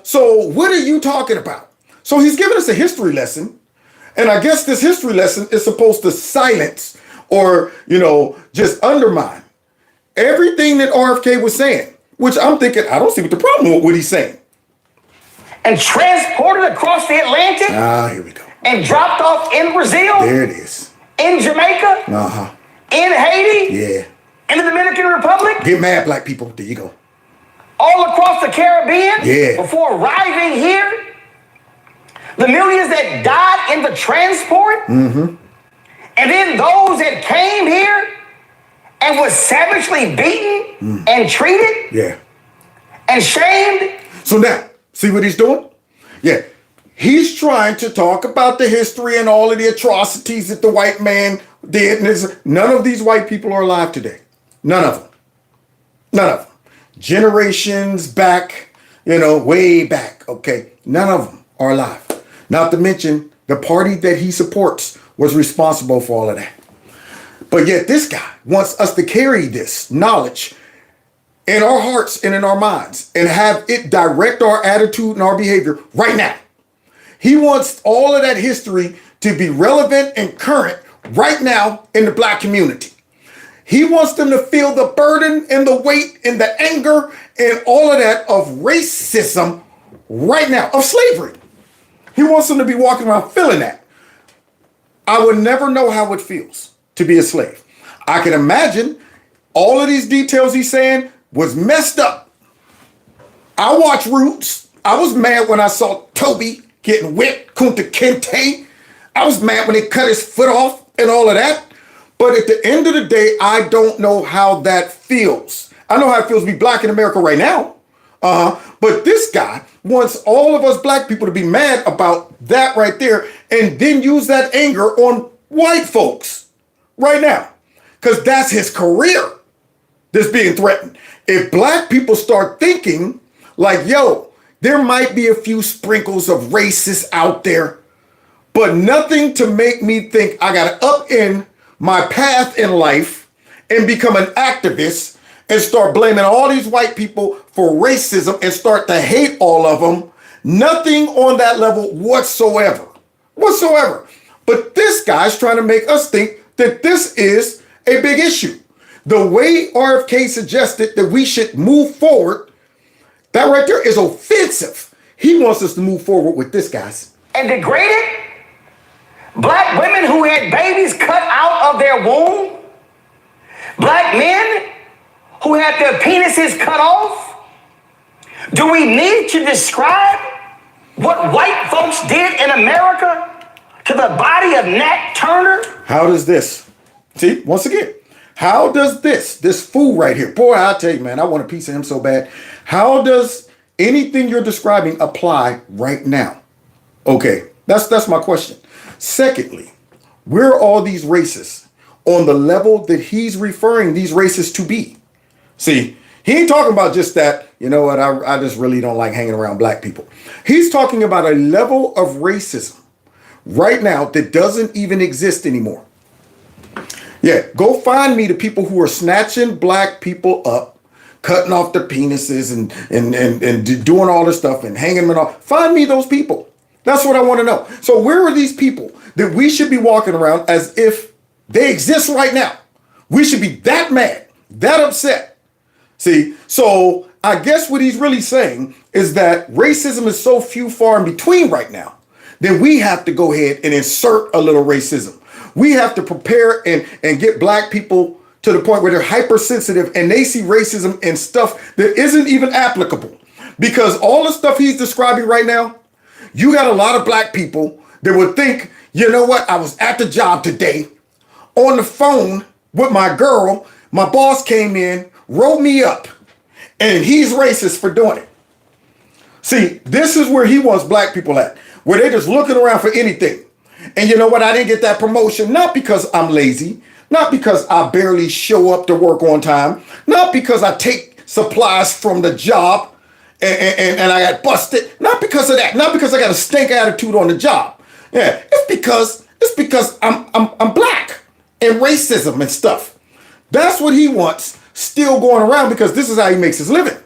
Speaker 1: So what are you talking about? So he's giving us a history lesson. And I guess this history lesson is supposed to silence or, just undermine everything that RFK was saying, which I'm thinking, I don't see what the problem with what he's saying.
Speaker 19: And transported across the Atlantic.
Speaker 1: Here we go.
Speaker 19: And dropped off in Brazil.
Speaker 1: There it is.
Speaker 19: In Jamaica. In Haiti.
Speaker 1: Yeah.
Speaker 19: In the Dominican Republic.
Speaker 1: Get mad, black people. There you go.
Speaker 19: All across the Caribbean.
Speaker 1: Yeah.
Speaker 19: Before arriving here. The millions that died in the transport. And then those that came here and was savagely beaten and treated.
Speaker 1: Yeah.
Speaker 19: And shamed.
Speaker 1: So now, see what he's doing? Yeah. He's trying to talk about the history and all of the atrocities that the white man did. And none of these white people are alive today. None of them. None of them. Generations back, way back. Okay. None of them are alive. Not to mention the party that he supports was responsible for all of that. But yet this guy wants us to carry this knowledge in our hearts and in our minds and have it direct our attitude and our behavior right now. He wants all of that history to be relevant and current right now in the black community. He wants them to feel the burden and the weight and the anger and all of that of racism right now, of slavery. He wants them to be walking around feeling that. I would never know how it feels to be a slave. I can imagine all of these details he's saying was messed up. I watch Roots. I was mad when I saw Toby getting whipped, Kunta Kinte. I was mad when they cut his foot off and all of that. But at the end of the day, I don't know how that feels. I know how it feels to be black in America right now. But this guy wants all of us black people to be mad about that right there and then use that anger on white folks right now. Because that's his career that's being threatened. If black people start thinking like, yo, there might be a few sprinkles of racists out there, but nothing to make me think I got to upend my path in life and become an activist and start blaming all these white people for racism and start to hate all of them. Nothing on that level whatsoever. But this guy's trying to make us think that this is a big issue. The way RFK suggested that we should move forward, that right there is offensive. He wants us to move forward with this, guys.
Speaker 19: And degraded black women who had babies cut out of their womb, black men who had their penises cut off. Do we need to describe what white folks did in America to the body of Nat Turner?
Speaker 1: How does this, see, once again, how does this fool right here, boy, I'll tell you, man, I want a piece of him so bad. How does anything you're describing apply right now? Okay, that's my question. Secondly, where are all these racists on the level that he's referring these racists to be? See, he ain't talking about just that, you know what, I just really don't like hanging around black people. He's talking about a level of racism right now that doesn't even exist anymore. Yeah, go find me the people who are snatching black people up, cutting off their penises and doing all this stuff and hanging them off. Find me those people. That's what I want to know. So where are these people that we should be walking around as if they exist right now? We should be that mad, that upset. See, so I guess what he's really saying is that racism is so few far in between right now that we have to go ahead and insert a little racism. We have to prepare and get black people to the point where they're hypersensitive and they see racism and stuff that isn't even applicable. Because all the stuff he's describing right now, you got a lot of black people that would think, you know what, I was at the job today on the phone with my girl, my boss came in, wrote me up, and he's racist for doing it. See, this is where he wants black people at, where they're just looking around for anything. And you know what? I didn't get that promotion, not because I'm lazy, not because I barely show up to work on time, not because I take supplies from the job and I got busted, not because of that, not because I got a stink attitude on the job. Yeah, it's because I'm black and racism and stuff. That's what he wants still going around because this is how he makes his living.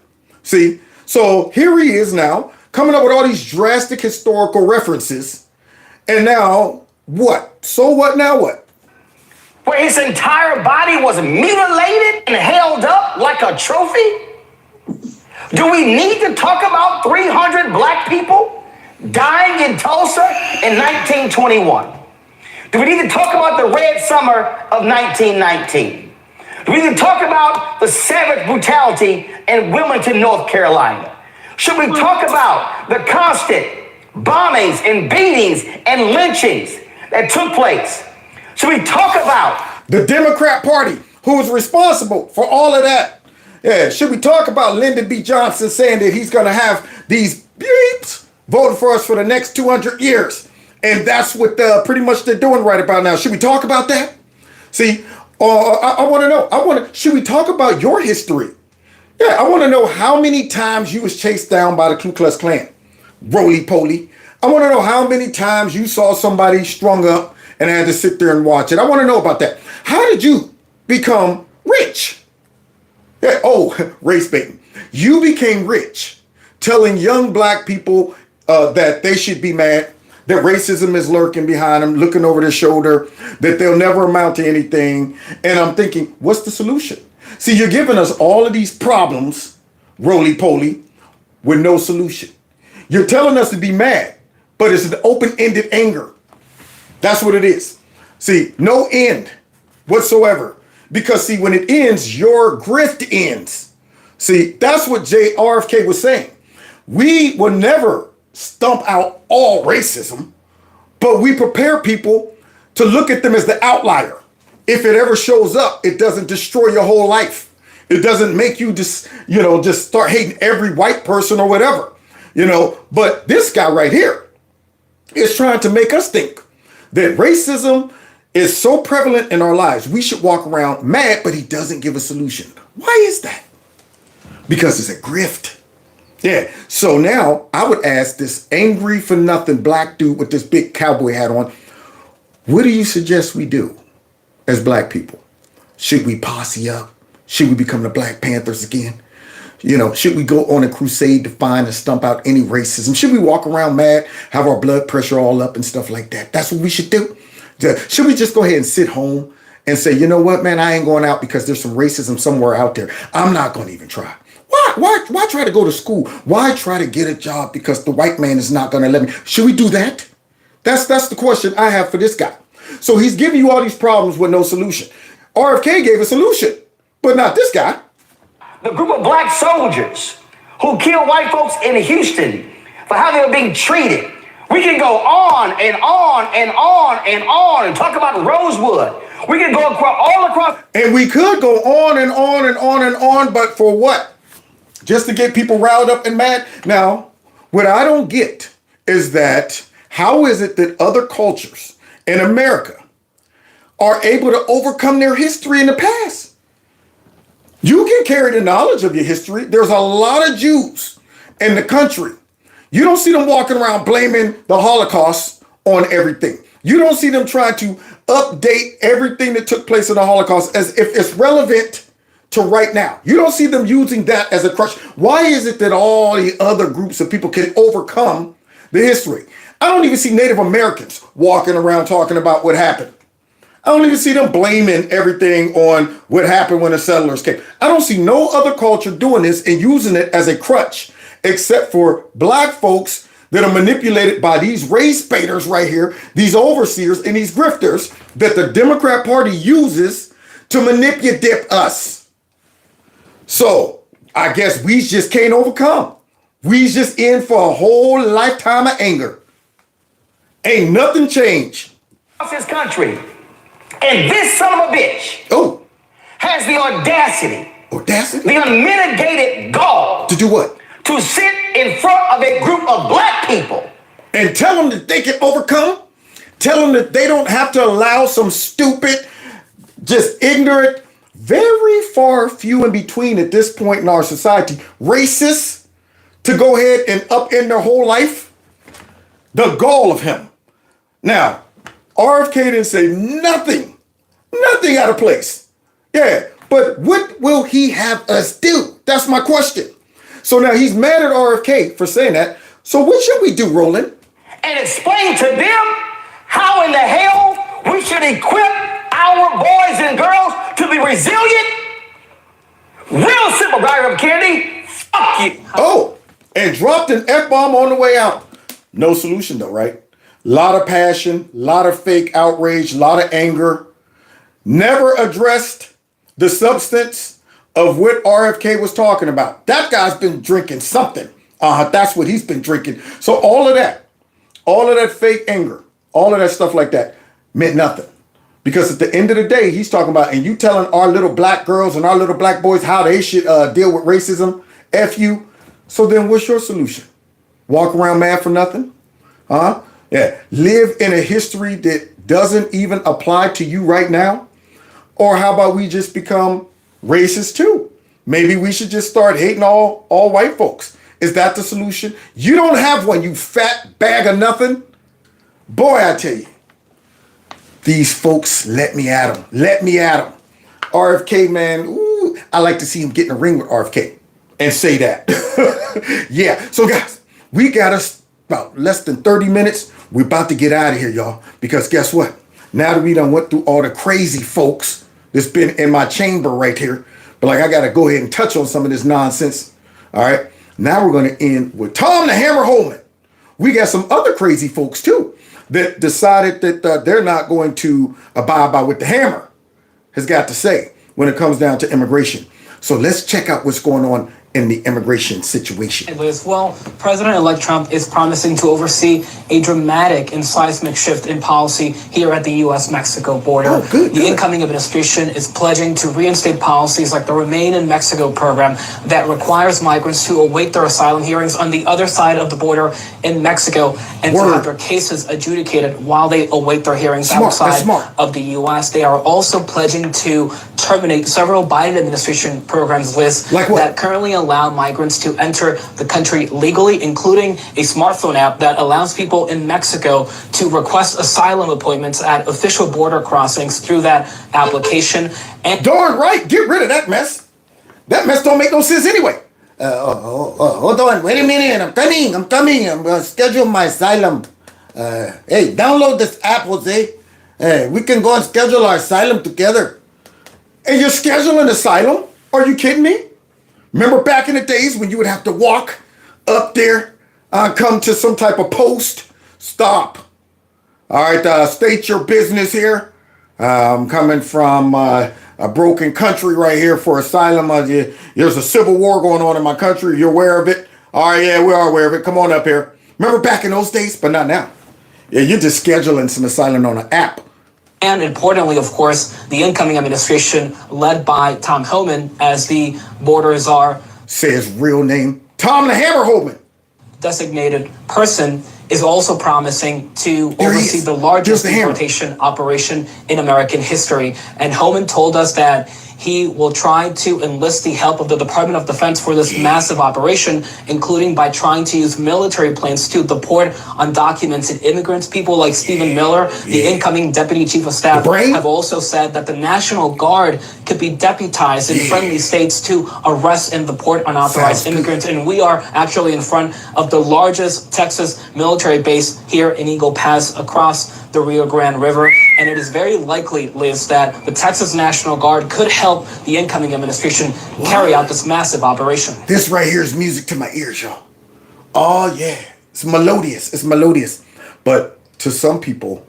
Speaker 1: See, so here he is now coming up with all these drastic historical references. And now what? So what now what?
Speaker 19: Where his entire body was mutilated and held up like a trophy? Do we need to talk about 300 black people dying in Tulsa in 1921? Do we need to talk about the Red Summer of 1919? Do we need to talk about the savage brutality in Wilmington, North Carolina? Should we talk about the constant bombings and beatings and lynchings that took place? Should we talk about
Speaker 1: the Democrat Party who was responsible for all of that? Yeah, should we talk about Lyndon B. Johnson saying that he's going to have these beeps voting for us for the next 200 years? And that's what pretty much they're doing right about now. Should we talk about that? See, I want to know. Should we talk about your history? Yeah, I want to know how many times you was chased down by the Ku Klux Klan. Roly-poly. I want to know how many times you saw somebody strung up and had to sit there and watch it. I want to know about that. How did you become rich? Yeah, race baiting. You became rich telling young black people that they should be mad that racism is lurking behind them, looking over their shoulder, that they'll never amount to anything. And I'm thinking, what's the solution? See, you're giving us all of these problems, roly-poly, with no solution. You're telling us to be mad, but it's an open-ended anger. That's what it is. See, no end whatsoever. Because, see, when it ends, your grift ends. See, that's what RFK was saying. We will never stomp out all racism, but we prepare people to look at them as the outlier. If it ever shows up, it doesn't destroy your whole life. It doesn't make you just start hating every white person or whatever, But this guy right here is trying to make us think that racism is so prevalent in our lives. We should walk around mad, but he doesn't give a solution. Why is that? Because it's a grift. Yeah. So now I would ask this angry for nothing black dude with this big cowboy hat on, what do you suggest we do as black people? Should we posse up? Should we become the Black Panthers again? Should we go on a crusade to find and stump out any racism? Should we walk around mad, have our blood pressure all up and stuff like that? That's what we should do. Should we just go ahead and sit home and say, you know what, man, I ain't going out because there's some racism somewhere out there. I'm not going to even try. Why try to go to school? Why try to get a job because the white man is not going to let me? Should we do that? That's the question I have for this guy. So he's giving you all these problems with no solution. RFK gave a solution, but not this guy.
Speaker 19: The group of black soldiers who killed white folks in Houston for how they were being treated. We can go on and on and on and on and talk about Rosewood. We can go all across.
Speaker 1: And we could go on and on and on and on, but for what? Just to get people riled up and mad? Now, what I don't get is that how is it that other cultures in America are able to overcome their history in the past? You can carry the knowledge of your history. There's a lot of Jews in the country. You don't see them walking around blaming the Holocaust on everything. You don't see them trying to update everything that took place in the Holocaust as if it's relevant to right now. You don't see them using that as a crutch. Why is it that all the other groups of people can overcome the history? I don't even see Native Americans walking around talking about what happened. I don't even see them blaming everything on what happened when the settlers came. I don't see no other culture doing this and using it as a crutch, except for black folks that are manipulated by these race baiters right here, these overseers and these grifters that the Democrat Party uses to manipulate us. So I guess we just can't overcome. We just in for a whole lifetime of anger. Ain't nothing changed.
Speaker 19: This country. And this son of a bitch has the audacity, the unmitigated gall
Speaker 1: to do what?
Speaker 19: To sit in front of a group of black people
Speaker 1: and tell them that they can overcome. Tell them that they don't have to allow some stupid, just ignorant, very far few in between at this point in our society, racists, to go ahead and upend their whole life. The gall of him. Now, RFK didn't say nothing out of place. Yeah, but what will he have us do? That's my question. So now he's mad at RFK for saying that. So what should we do, Roland?
Speaker 19: And explain to them how in the hell we should equip our boys and girls to be resilient? Real simple, Dr. Kennedy. Fuck you.
Speaker 1: Oh, and dropped an F-bomb on the way out. No solution though, right? Lot of passion, lot of fake outrage, lot of anger. Never addressed the substance of what RFK was talking about. That guy's been drinking something. That's what he's been drinking. So all of that fake anger, all of that stuff like that meant nothing. Because at the end of the day, he's talking about, and you telling our little black girls and our little black boys how they should deal with racism, F you. So then what's your solution? Walk around mad for nothing? Yeah. Live in a history that doesn't even apply to you right now? Or how about we just become racist too? Maybe we should just start hating all white folks. Is that the solution? You don't have one, you fat bag of nothing. Boy, I tell you, these folks, let me at them. Let me at them. RFK, man, ooh, I like to see him get in a ring with RFK and say that. Yeah, so guys, we got to about less than 30 minutes. We're about to get out of here, y'all. Because guess what? Now that we done went through all the crazy folks that's been in my chamber right here, but like I got to go ahead and touch on some of this nonsense. All right. Now we're going to end with Tom the Hammer Holman. We got some other crazy folks too that decided that they're not going to abide by what the hammer has got to say when it comes down to immigration. So let's check out what's going on in the immigration situation.
Speaker 20: As well, President-elect Trump is promising to oversee a dramatic and seismic shift in policy here at the U.S.-Mexico border. The incoming administration is pledging to reinstate policies like the Remain in Mexico program that requires migrants to await their asylum hearings on the other side of the border in Mexico and to have their cases adjudicated while they await their hearings outside of the U.S. They are also pledging to terminate several Biden administration programs lists that currently allow migrants to enter the country legally, including a smartphone app that allows people in Mexico to request asylum appointments at official border crossings through that application. And
Speaker 1: darn right, get rid of that mess. That mess don't make no sense anyway. Hold on, wait a minute. I'm coming. I'm going to schedule my asylum. Hey, download this app, Jose. Hey, we can go and schedule our asylum together. And you're scheduling asylum? Are you kidding me? Remember back in the days when you would have to walk up there, come to some type of post? Stop. All right, state your business here. I'm coming from a broken country right here for asylum. There's a civil war going on in my country. You're aware of it? All right, yeah, we are aware of it. Come on up here. Remember back in those days? But not now. Yeah, you're just scheduling some asylum on an app.
Speaker 20: And importantly, of course, the incoming administration led by Tom Homan as the border czar.
Speaker 1: Say his real name, Tom the Hammer Homan.
Speaker 20: Designated person is also promising to oversee the largest deportation operation in American history. And Homan told us that he will try to enlist the help of the Department of Defense for this massive operation, including by trying to use military planes to deport undocumented immigrants. People like Stephen Miller, the incoming Deputy Chief of Staff, have also said that the National Guard could be deputized in friendly states to arrest and deport unauthorized immigrants. And we are actually in front of the largest Texas military base here in Eagle Pass across the Rio Grande River. And it is very likely, Liz, that the Texas National Guard could help the incoming administration carry out this massive operation.
Speaker 1: This right here is music to my ears, y'all. Oh, yeah. It's melodious. It's melodious. But to some people,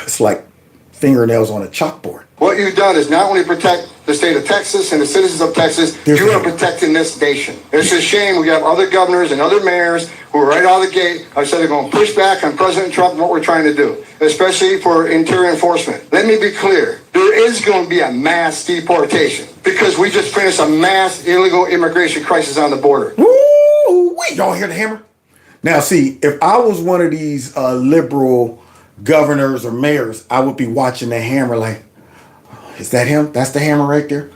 Speaker 1: it's like fingernails on a chalkboard.
Speaker 21: What you've done is not only protect the state of Texas and the citizens of Texas, you are protecting this nation. It's a shame we have other governors and other mayors who are right out of the gate. I said they're going to push back on President Trump and what we're trying to do, especially for interior enforcement. Let me be clear. There is going to be a mass deportation because we just finished a mass illegal immigration crisis on the border.
Speaker 1: Woo! Y'all hear the hammer? Now, see, if I was one of these liberal governors or mayors, I would be watching the hammer like, is that him? That's the hammer right there?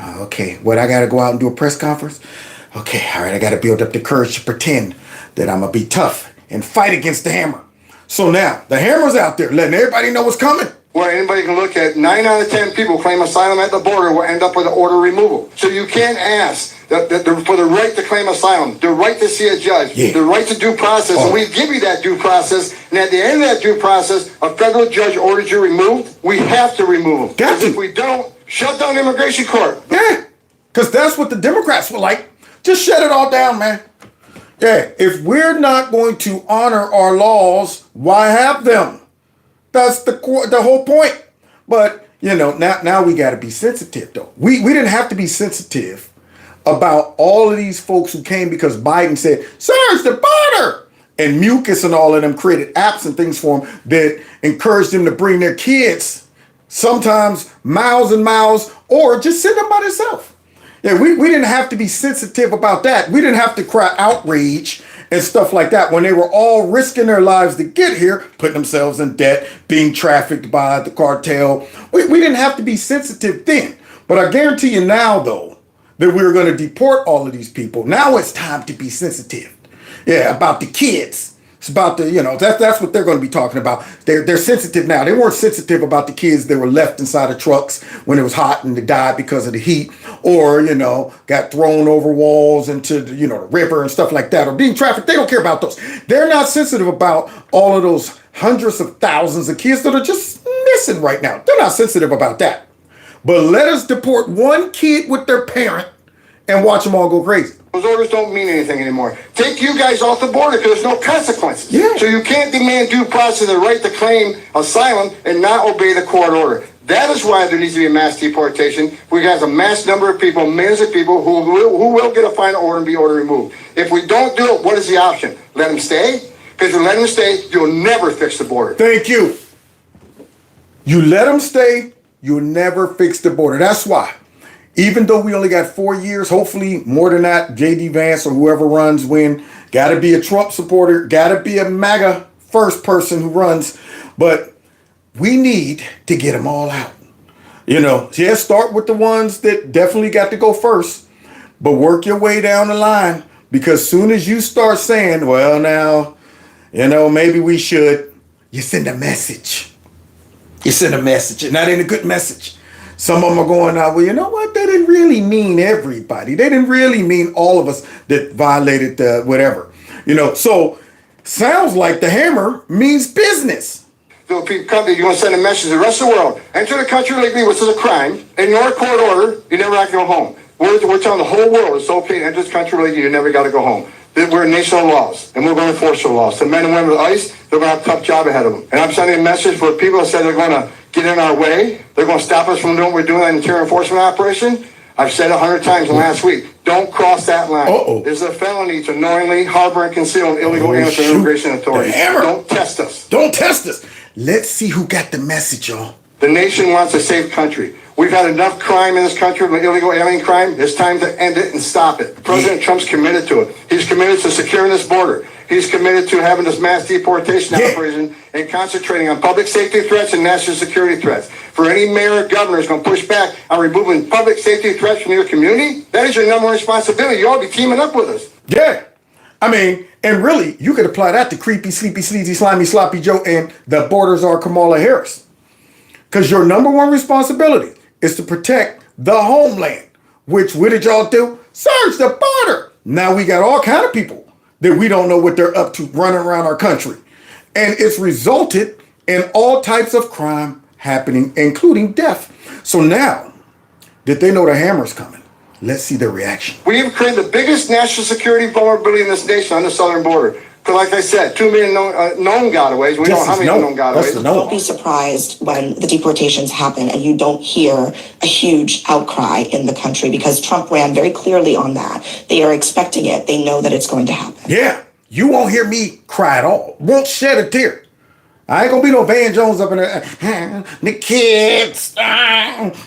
Speaker 1: Okay, what, I got to go out and do a press conference? Okay, all right, I got to build up the courage to pretend that I'm going to be tough and fight against the hammer. So now, the hammer's out there letting everybody know what's coming.
Speaker 21: Well, anybody can look at 9 out of 10 people claim asylum at the border will end up with an order removal. So you can't ask for the right to claim asylum, the right to see a judge, the right to due process. And we give you that due process. And at the end of that due process, a federal judge orders you removed. We have to remove them. Because if we don't, shut down immigration court.
Speaker 1: Yeah, because that's what the Democrats were like. Just shut it all down, man. Yeah, if we're not going to honor our laws, why have them? That's the whole point. But, you know, now we got to be sensitive, though. We didn't have to be sensitive about all of these folks who came because Biden said, search the border. And Mucus and all of them created apps and things for them that encouraged them to bring their kids, sometimes miles and miles, or just send them by themselves. Yeah, we didn't have to be sensitive about that. We didn't have to cry outrage and stuff like that when they were all risking their lives to get here, putting themselves in debt, being trafficked by the cartel. We didn't have to be sensitive then. But I guarantee you now, though, that we're going to deport all of these people. Now it's time to be sensitive. Yeah, about the kids. It's about the, that's what they're going to be talking about. They're sensitive now. They weren't sensitive about the kids that were left inside of trucks when it was hot and they died because of the heat, or, got thrown over walls into the river and stuff like that, or being trafficked. They don't care about those. They're not sensitive about all of those hundreds of thousands of kids that are just missing right now. They're not sensitive about that. But let us deport one kid with their parent and watch them all go crazy.
Speaker 21: Those orders don't mean anything anymore. Take you guys off the border because there's no consequences.
Speaker 1: Yeah.
Speaker 21: So you can't demand due process, the right to claim asylum, and not obey the court order. That is why there needs to be a mass deportation. We have a mass number of people, millions of people who will get a final order and be order removed. If we don't do it, what is the option? Let them stay? Because if you let them stay, you'll never fix the border.
Speaker 1: Thank you. You let them stay, you'll never fix the border. That's why. Even though we only got 4 years, hopefully more than that, J.D. Vance or whoever runs win. Got to be a Trump supporter. Got to be a MAGA first person who runs. But we need to get them all out. Start with the ones that definitely got to go first. But work your way down the line. Because soon as you start saying, well, now, maybe we should, you send a message. You send a message. And that ain't a good message. Some of them are going out, well, you know what? They didn't really mean everybody. They didn't really mean all of us that violated the whatever. So sounds like the hammer means business.
Speaker 21: So if you come, you want to send a message to the rest of the world. Enter the country illegally, which is a crime. Ignore court order, you never have to go home. We're telling the whole world it's okay to enter this country illegally, you never got to go home. We're a nation of laws, and we're going to enforce the laws. The men and women of ICE, they're going to have a tough job ahead of them. And I'm sending a message for people that say they're going to get in our way. They're going to stop us from doing what we're doing in the terror enforcement operation. I've said it 100 times in the last week. Don't cross that line. It's a felony to knowingly harbor and conceal an illegal alien from immigration authorities. Don't test us.
Speaker 1: Don't test us. Let's see who got the message, y'all.
Speaker 21: The nation wants a safe country. We've had enough crime in this country, illegal alien crime. It's time to end it and stop it. President Trump's committed to it. He's committed to securing this border. He's committed to having this mass deportation operation and concentrating on public safety threats and national security threats. For any mayor or governor who's going to push back on removing public safety threats from your community, that is your number one responsibility. You ought to be teaming up with us.
Speaker 1: Yeah. And really, you could apply that to creepy, sleepy, sleazy, slimy, sloppy Joe and the borders are Kamala Harris. Because your number one responsibility is to protect the homeland. What did y'all do? Search the border. Now we got all kind of people that we don't know what they're up to running around our country. And it's resulted in all types of crime happening, including death. So now that they know the hammer's coming, let's see their reaction.
Speaker 21: We have created the biggest national security vulnerability in this nation on the southern border. Because like I said, 2 million known gotaways. We don't know how many known gotaways.
Speaker 2: Don't be surprised when the deportations happen and you don't hear a huge outcry in the country because Trump ran very clearly on that. They are expecting it. They know that it's going to happen.
Speaker 1: Yeah. You won't hear me cry at all. Won't shed a tear. I ain't gonna be no Van Jones up in there. The kids.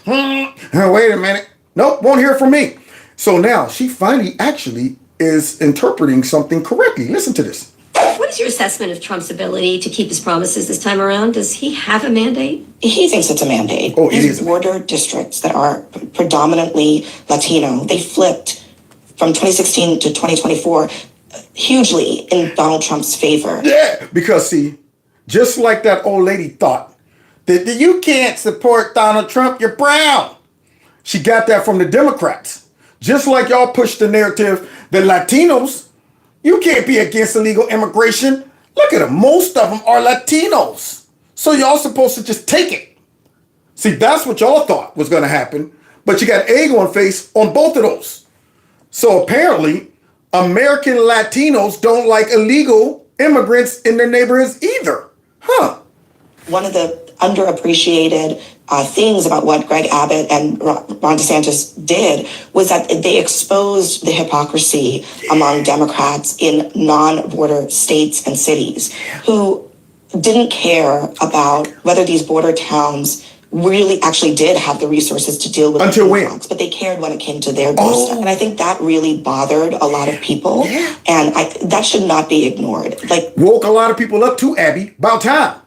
Speaker 1: Wait a minute. Nope, won't hear from me. So now she finally actually is interpreting something correctly. Listen to this.
Speaker 22: What is your assessment of Trump's ability to keep his promises this time around? Does he have a mandate?
Speaker 2: He thinks it's a mandate.
Speaker 1: Oh, it is.
Speaker 2: Border districts that are predominantly Latino, they flipped from 2016 to 2024 hugely in Donald Trump's favor.
Speaker 1: Yeah, because see, just like that old lady thought that you can't support Donald Trump, you're brown. She got that from the Democrats. Just like y'all push the narrative that Latinos, you can't be against illegal immigration. Look at them. Most of them are Latinos. So y'all supposed to just take it. See, that's what y'all thought was going to happen. But you got egg on face on both of those. So apparently, American Latinos don't like illegal immigrants in their neighborhoods either. Huh.
Speaker 2: One of the underappreciated things about what Greg Abbott and Ron DeSantis did was that they exposed the hypocrisy among Democrats in non-border states and cities who didn't care about whether these border towns really actually did have the resources to deal with
Speaker 1: until when?
Speaker 2: But they cared when it came to their doorstep. And I think that really bothered a lot of people.
Speaker 1: Yeah.
Speaker 2: And that should not be ignored.
Speaker 1: Woke a lot of people up too, Abby. About time.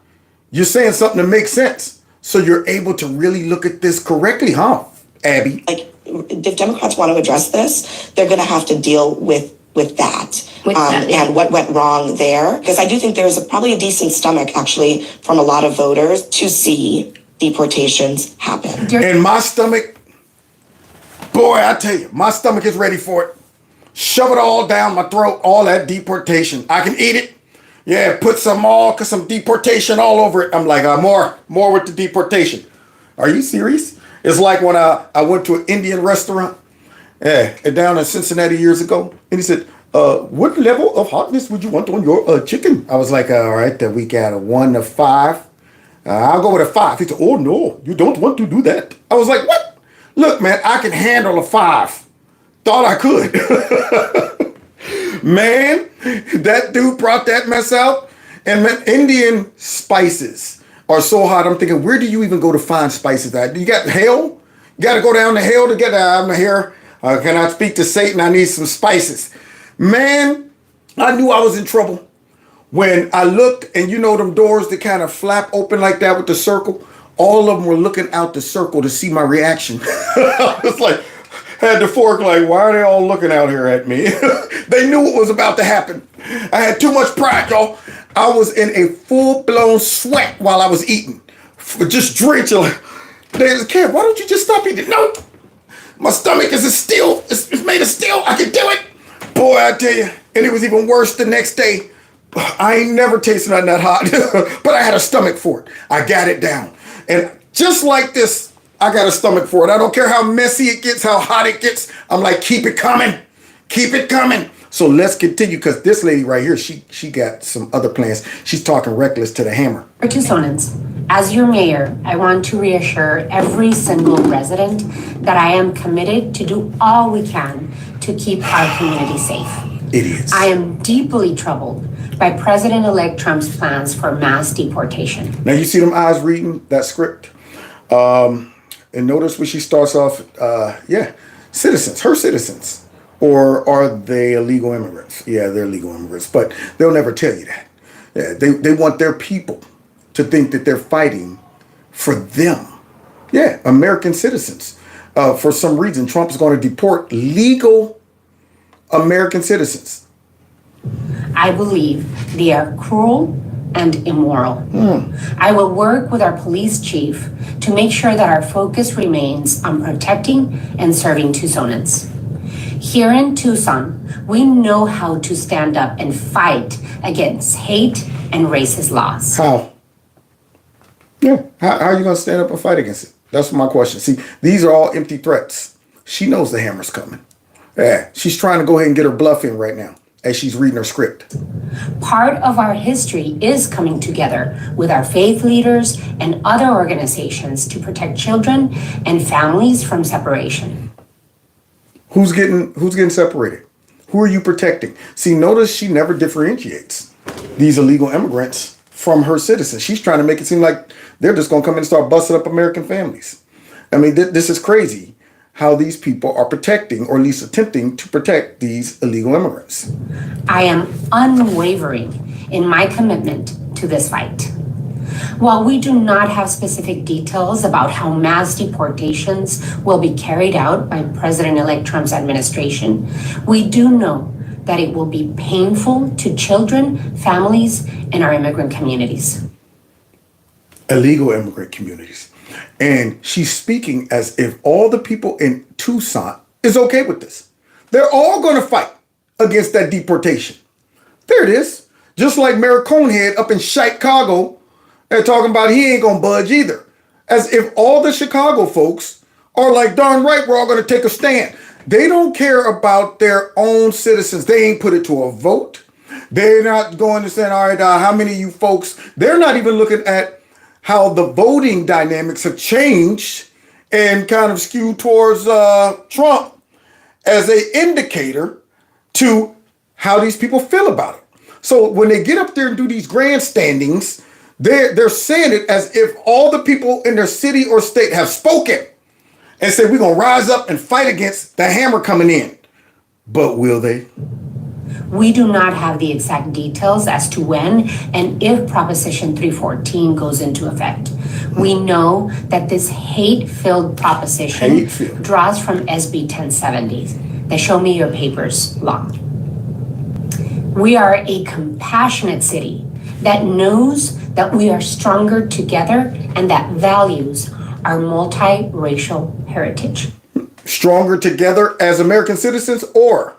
Speaker 1: You're saying something that makes sense. So you're able to really look at this correctly, huh, Abby?
Speaker 2: If Democrats want to address this, they're going to have to deal with with that. And what went wrong there. Because I do think there's probably a decent stomach, actually, from a lot of voters to see deportations happen.
Speaker 1: And my stomach, boy, I tell you, my stomach is ready for it. Shove it all down my throat, all that deportation. I can eat it. Yeah, put some deportation all over it. I'm like, more with the deportation. Are you serious? It's like when I went to an Indian restaurant down in Cincinnati years ago, and he said, what level of hotness would you want on your chicken? I was like, all right, then we got a 1 to 5. I'll go with a 5. He said, oh no, you don't want to do that. I was like, what? Look, man, I can handle a 5. Thought I could. Man, that dude brought that mess out. And man, Indian spices are so hot. I'm thinking, where do you even go to find spices at? You got hell? You got to go down to hell to get I'm here. Can I speak to Satan? I need some spices. Man, I knew I was in trouble when I looked, and you know them doors that kind of flap open like that with the circle? All of them were looking out the circle to see my reaction. It's like, had the fork like, why are they all looking out here at me? They knew what was about to happen. I had too much pride, y'all. I was in a full-blown sweat while I was eating. Just drenching. Like, there's a kid, why don't you just stop eating? No, my stomach is steel. It's made of steel. I can do it. Boy, I tell you. And it was even worse the next day. I ain't never tasted nothing that hot. But I had a stomach for it. I got it down. And just like this, I got a stomach for it. I don't care how messy it gets, how hot it gets. I'm like, keep it coming. Keep it coming. So let's continue, because this lady right here, she got some other plans. She's talking reckless to the hammer.
Speaker 15: For Tucsonans, as your mayor, I want to reassure every single resident that I am committed to do all we can to keep our community safe.
Speaker 1: Idiots.
Speaker 15: I am deeply troubled by President-elect Trump's plans for mass deportation.
Speaker 1: Now you see them eyes reading that script. And notice when she starts off, citizens, her citizens. Or are they illegal immigrants? Yeah, they're legal immigrants, but they'll never tell you that. Yeah, they want their people to think that they're fighting for them. Yeah, American citizens. For some reason, Trump is going to deport legal American citizens.
Speaker 15: I believe they are cruel and immoral. I will work with our police chief to make sure that our focus remains on protecting and serving Tucsonans. Here in Tucson, we know how to stand up and fight against hate and racist laws.
Speaker 1: How? Yeah, how are you going to stand up and fight against it? That's my question. See, these are all empty threats. She knows the hammer's coming. Yeah, she's trying to go ahead and get her bluff in right now as she's reading her script.
Speaker 15: Part of our history is coming together with our faith leaders and other organizations to protect children and families from separation.
Speaker 1: Who's getting separated? Who are you protecting? See, notice she never differentiates these illegal immigrants from her citizens. She's trying to make it seem like they're just going to come in and start busting up American families. I mean, this is crazy how these people are protecting, or at least attempting to protect, these illegal immigrants.
Speaker 15: I am unwavering in my commitment to this fight. While we do not have specific details about how mass deportations will be carried out by President-elect Trump's administration, we do know that it will be painful to children, families, and our immigrant communities.
Speaker 1: Illegal immigrant communities. And she's speaking as if all the people in Tucson is okay with this. They're all going to fight against that deportation. There it is. Just like Mayor Conehead up in Chicago, they're talking about he ain't going to budge either. As if all the Chicago folks are like, darn right, we're all going to take a stand. They don't care about their own citizens. They ain't put it to a vote. They're not going to say, all right, how many of you folks? They're not even looking at how the voting dynamics have changed and kind of skewed towards Trump as an indicator to how these people feel about it. So when they get up there and do these grandstandings, they're saying it as if all the people in their city or state have spoken and said, we're going to rise up and fight against the hammer coming in. But will they?
Speaker 15: We do not have the exact details as to when and if Proposition 314 goes into effect. We know that this hate-filled proposition draws from SB 1070, the Show Me Your Papers law.
Speaker 3: We are a compassionate city that knows that we are stronger together and that values our multiracial heritage.
Speaker 1: Stronger together as American citizens, or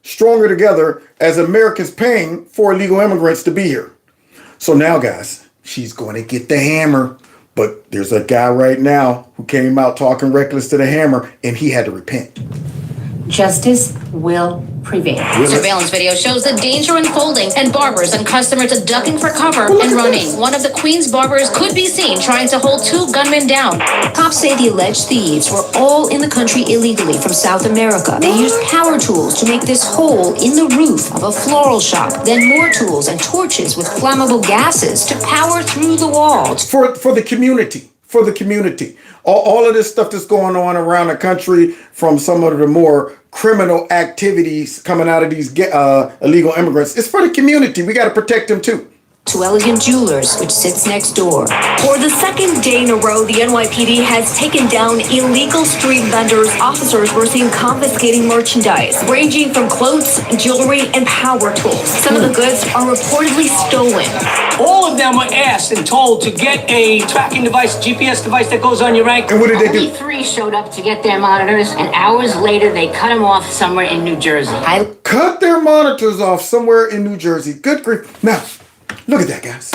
Speaker 1: stronger together as Americans paying for illegal immigrants to be here? So now, guys, she's going to get the hammer. But there's a guy right now who came out talking reckless to the hammer, and he had to repent.
Speaker 3: Justice will prevail.
Speaker 12: Surveillance video shows the danger unfolding and barbers and customers are ducking for cover and running. One of the Queens barbers could be seen trying to hold two gunmen down. Cops say the alleged thieves were all in the country illegally from South America. They used power tools to make this hole in the roof of a floral shop. Then more tools and torches with flammable gases to power through the walls.
Speaker 1: For the community. For the community. All of this stuff that's going on around the country, from some of the more criminal activities coming out of these illegal immigrants, it's for the community. We got to protect them too.
Speaker 12: To Elegant Jewelers, which sits next door.
Speaker 4: For the second day in a row, the NYPD has taken down illegal street vendors. Officers were seen confiscating merchandise, ranging from clothes, jewelry, and power tools. Some of the goods are reportedly stolen.
Speaker 23: All of them were asked and told to get a tracking device, GPS device that goes on your ankle.
Speaker 1: And what did they do?
Speaker 24: Only 3 showed up to get their monitors, and hours later, they cut them off somewhere in New Jersey.
Speaker 1: Cut their monitors off somewhere in New Jersey. Good grief. Now, look at that, guys.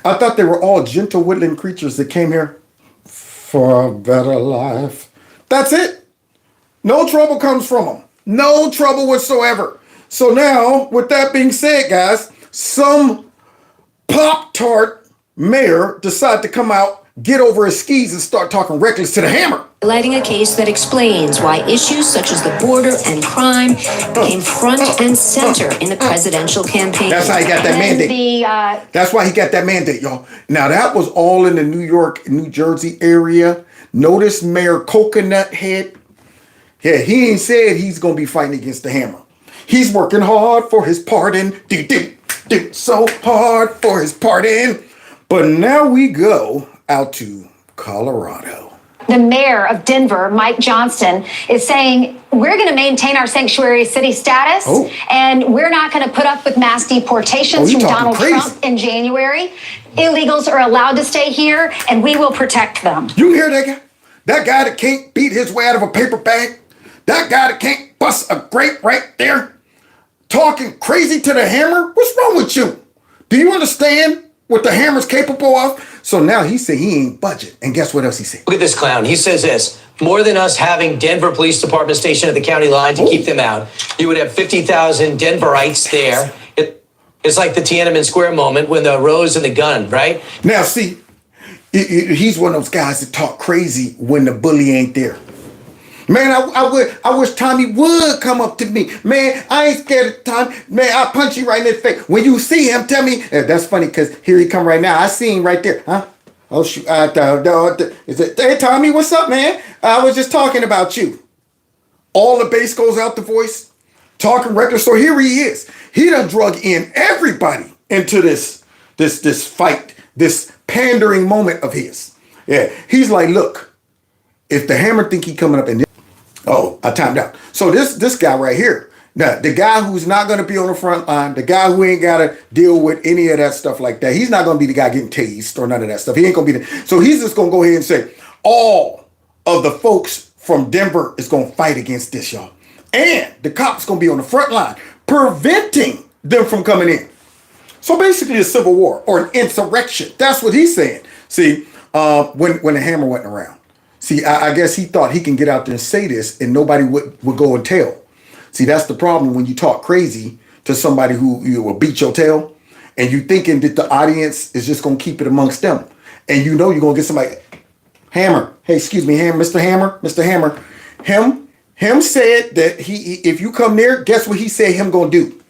Speaker 1: I thought they were all gentle woodland creatures that came here for a better life. That's it. No trouble comes from them. No trouble whatsoever. So now, with that being said, guys, some Pop-Tart mayor decided to come out, get over his skis, and start talking reckless to the hammer.
Speaker 12: Lighting a case that explains why issues such as the border and crime came front and center in the presidential campaign.
Speaker 1: That's how he got that mandate. That's why he got that mandate, y'all. Now, that was all in the New York, New Jersey area. Notice Mayor Coconut Head. Yeah, he ain't said he's going to be fighting against the hammer. He's working hard for his pardon. So hard for his pardon. But now we go out to Colorado.
Speaker 25: The mayor of Denver, Mike Johnston, is saying we're going to maintain our sanctuary city status, and we're not going to put up with mass deportations from Donald Trump in January. Illegals are allowed to stay here, and we will protect them.
Speaker 1: You hear that guy? That guy that can't beat his way out of a paper bag? That guy that can't bust a grape right there? Talking crazy to the hammer? What's wrong with you? Do you understand what the hammer's capable of? So now he said he ain't budget. And guess what else he said?
Speaker 26: Look at this clown. He says this: more than us having Denver Police Department stationed at the county line to keep them out, you would have 50,000 Denverites there. It's like the Tiananmen Square moment when the rose and the gun, right?
Speaker 1: Now, see, he's one of those guys that talk crazy when the bully ain't there. Man, I wish Tommy would come up to me. Man, I ain't scared of Tommy. Man, I'll punch you right in the face. When you see him, tell me. That's funny, because here he come right now. I see him right there. Huh? Oh, shoot. Hey, Tommy, what's up, man? I was just talking about you. All the bass goes out the voice. Talking reckless. So here he is. He done drug in everybody into this fight, this pandering moment of his. Yeah, he's like, look, if the hammer think he coming up in this, I timed out. So this guy right here, now the guy who's not going to be on the front line, the guy who ain't got to deal with any of that stuff like that, he's not going to be the guy getting tased or none of that stuff. He ain't going to be the, so he's just going to go ahead and say, all of the folks from Denver is going to fight against this, y'all. And the cops going to be on the front line, preventing them from coming in. So basically a civil war or an insurrection. That's what he's saying. See, when the hammer wasn't around. See, I guess he thought he can get out there and say this and nobody would go and tell. See, that's the problem when you talk crazy to somebody who will beat your tail and you thinking that the audience is just going to keep it amongst them. And you know you're going to get somebody, Hammer. Hey, excuse me, Hammer, Mr. Hammer. Him said that if you come near, guess what he said him going to do?